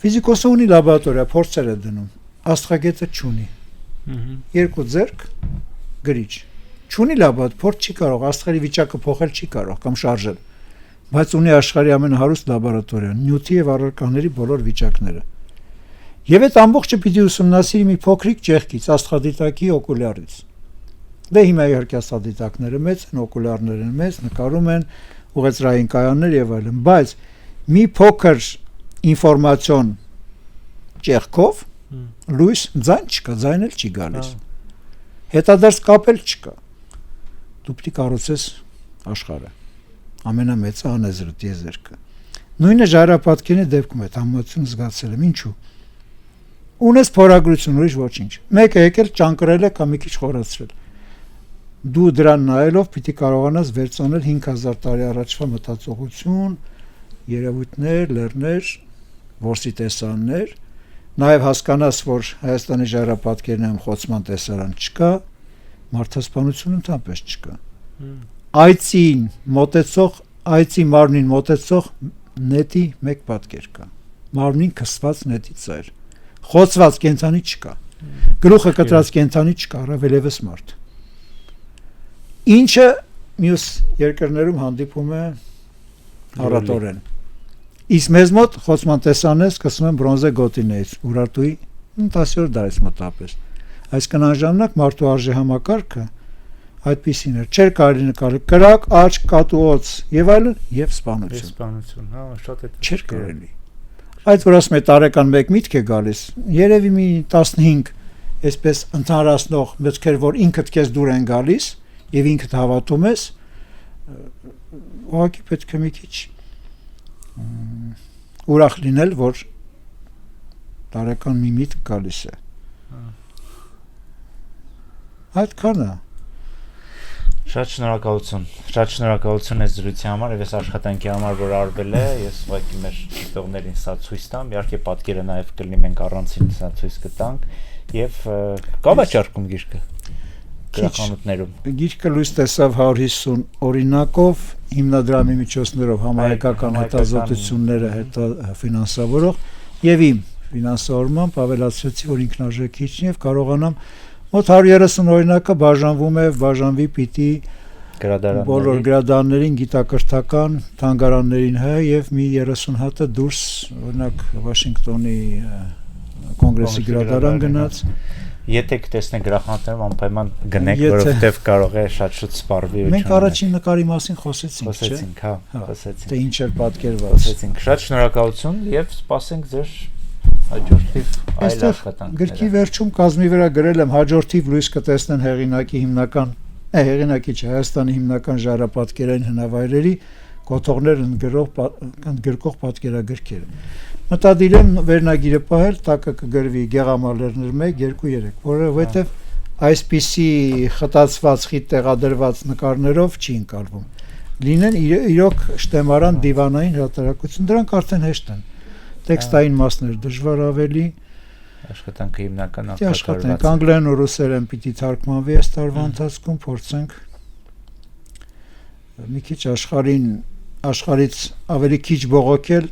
Ֆիզիկոսը ունի լաբորատորիա, փորձեր է դնում, աստղագետը չունի։ Երկու ձեռք գրիչ։ Չունի լաբորատորիա, փորձ չի կարող, աստղերի վիճակը փոխել չի կարող կամ շարժել, բայց ունի աշխարհի ամենահարուստ լաբորատորիան, նյութի եւ առարկաների բոլոր վիճակները։ Եվ այդ ամբողջը պիտի ուսումնասիրի մի փոքրիկ ճեղքից, աստղադիտակի օկուլյարից։ Դե հիմա իհարկե աստադիտակները մեծ են, օկուլյարները մեծ, նկարում են ուղեծրային կայաններ եւ այլն, բայց մի փոքր ինֆորմացիոն ճեղքով լույս ձայն չկա, ձայն էլ չի գալիս։ Հետադարձ կապել չկա։ Դու պիտի կառուցես աշխարհը։ Ամենամեծը անեզրը տիեզերքը։ Նույնը ժայռապատկերի դեպքում է համացուն զգացել եմ, ինչու։ Ունես փորագրություն, ուրիշ ոչինչ։ Մեկը եկել ճանկրել է կամ մի քիչ խորացրել։ Դու դրան նայելով պիտի կարողանաս վերցնել 5000 տարի առաջվա մտածողություն, երևույթներ, լեռներ, որսի տեսաններ, նաև հասկանաս, որ Հայաստանի ժայռապատկերն եմ խոցման տեսարան չկա, մարդասպանություն ընդհանրապես չկա։ Այծին մոտեցող, այծի մարմնին մոտեցող նետի մեկ պատկեր կա։ Մարմնին քսված նետի ծայր։ Խոցված կենթանի չկա։ Գլուխը կտրած կենթանի չկա, առավել եւս մարդ։ Ինչը մյուս երկրներում հանդիպում է առատորեն։ Իսկ մեզ մոտ խոցման տեսանես սկսում են բրոնզե գոտիներից, Ուրարտուի 10-րդ դարից մոտապես։ Այսինքն անժամանակ մարդու արժե համակարգը այդպիսին էր, չէր կարելի նկարել կրակ, աչք, կատուոց եւ այլն եւ սպանություն։ Սպանություն, հա, շատ է։ Չէր կարելի։ Այդ որ ասում է տարեկան մեկ միտք է գալիս, երևի մի 15 այսպես ընդհանրացնող մտքեր, որ ինքդ քեզ դուր են գալիս եւ ինքդ հավատում ես, ուղղակի պետք է մի քիչ ուրախ լինել, որ տարեկան մի միտք գալիս է։ Այդքանը։ Շատ շնորհակալություն այս զրույցի համար եւ այս աշխատանքի համար, որ արվել է, ես ուղղակի մեր դիտողներին սա ցույց տամ, իհարկե պատկերը նաեւ կլինի, մենք առանցին սա ցույց կտանք եւ կա վաճառքում գիրքը գրախանութներում։ Գիրքը լույս տեսավ 150 օրինակով, հիմնադրամի միջոցներով համահայկական հետազոտությունները ֆինանսավորող եւ իմ ֆինանսավորմամբ ավելացրեցի, որ ինքնարժեքիչն եւ կարողանամ մոտ 130 օրինակը բաժանվի պիտի բոլոր գրադարաններին, գիտակրթական թանգարաններին եւ մի 30 հատը դուրս, օրինակ Վաշինգտոնի կոնգրեսի գրադարան գնաց։ Եթե կտեսնեք գրախանութներում անպայման գնեք, որովհետեւ կարող է շատ շուտ սպառվի։ Մենք առաջին նկարի մասին խոսեցինք, չէ՞։ Խոսեցինք։ Դե ինչ էր պատկերված։ Շատ շնորհակալություն եւ սպասենք ձեր հաջորդիվ այլ աշխատանքներ։ Գրքի վերջում կազմի վրա գրել եմ հաջորդիվ լույս կտեսնեն հեղինակի հիմնական, հեղինակի չէ, Հայաստանի հիմնական ժայռապատկերային հնավայրերի կոթողներ ընդգրկող պատկերագրքերը։ Մտադիր եմ վերնագիրը պահել, տակը կգրվի Գեղամալերներ 1, 2, 3, որովհետև այսպիսի խտացված, խիտ տեղադրված նկարներով չի ընկալվում։ Լինեն իրոք շտեմարան դիվանային հրատարակություն, դրանք արդեն հեշտ են։ Տեքստային մասներ դժվար ավելի, աշխատանքը հիմնական արտադրված։ Անգլերեն ու ռուսերեն պիտի թարգմանվի այս տարվա ընթացքում, փորձենք մի քիչ աշխարհից ավելի քիչ բողոքել,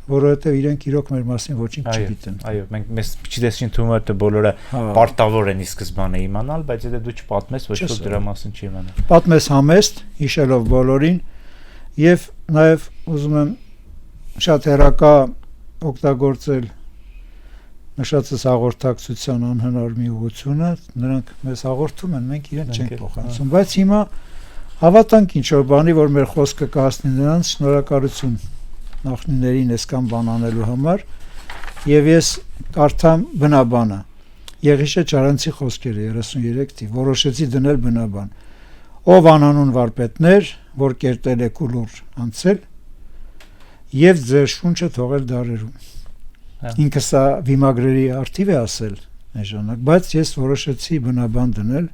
որովհետև իրենք իրոք մեր մասին ոչինչ չգիտեն։ Այո, մենք մեզ չտեսին թվում է թե բոլորը պարտավոր են ի սկզբանե իմանալ, բայց եթե դու չպատմես, ոչ ոք դրա մասին չի իմանա։ Պատմես համեստ, հիշելով բոլորին, եւ նաեւ ուզում եմ շատ հեռակա օգտագործել նշածս հաղորդակցության անհնար մի ուղղությունը, նրանք մեզ հաղորդում են, մենք իրեն չենք փոխանցում, բայց հիմա հավատանք ինչ որ բանի, որ մեր խոսքը կհասնի նրանց, շնորհակալություն նախնիներին այսքան բան անելու համար, եւ ես կարդամ բնաբանը։ Եղիշե Չարանցի խոսքերը 33 թիվ, որոշեցի դնել բնաբան։ Ով անանուն վարպետներ, որ կերտել եք ու լուր անցել, եւ ձեր շունչը թողել դարերում։ Ինքը սա վիմագրերի արդիվ է ասել այն ժամանակ, բայց ես որոշեցի բնաբան դնել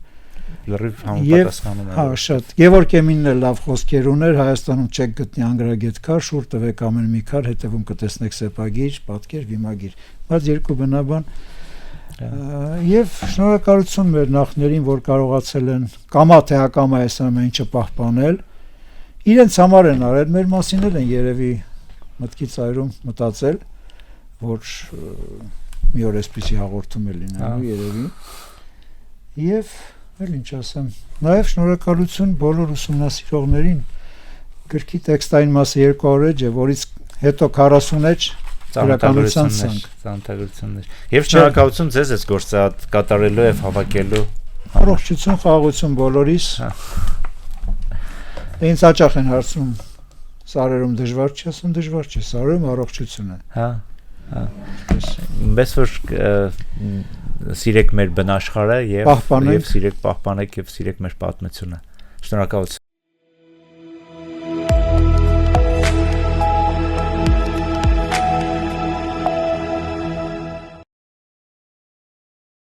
լրիվ համապատասխանում է։ Հա, շատ։ Գևորգ Էմինն էլ լավ խոսքեր ուներ, Հայաստանում չեք գտնի անգրագետ քար, շուռ տվեք ամեն մի քար, հետևում կտեսնեք սեպագիր, պատկեր, վիմագիր։ Բայց երկու բնաբան եւ շնորհակալություն մեր նախներին, որ կարողացել են կամա թե ակամա այս ամեն ինչը պահպանել։ Իրենց համար են արել, մեր մասին են երևի մտքի ծայրում մտածել, որ մի օր այսպեսի հաղորդում է լինելու երևի։ Եվ էլ ինչ ասեմ, նաև շնորհակալություն բոլոր ուսումնասիրողներին, գրքի տեքստային մասը 2 օր է, որից հետո 40 էջ ծանոթագրություններ։ Եվ շնորհակալություն ձեզ այս գործը կատարելու եւ հավաքելու Առողջություն, խաղաղություն բոլորիս։ Հա։ Ինձ հաճախ են հարցնում սարերում դժվար չի, ասում դժվար չի, սարերում առողջություն է։ Հա։ Բայց որ սիրեք մեր բնաշխարհը եւ սիրեք պահպանեք եւ սիրեք մեր պատմությունը։ Շնորհակալություն։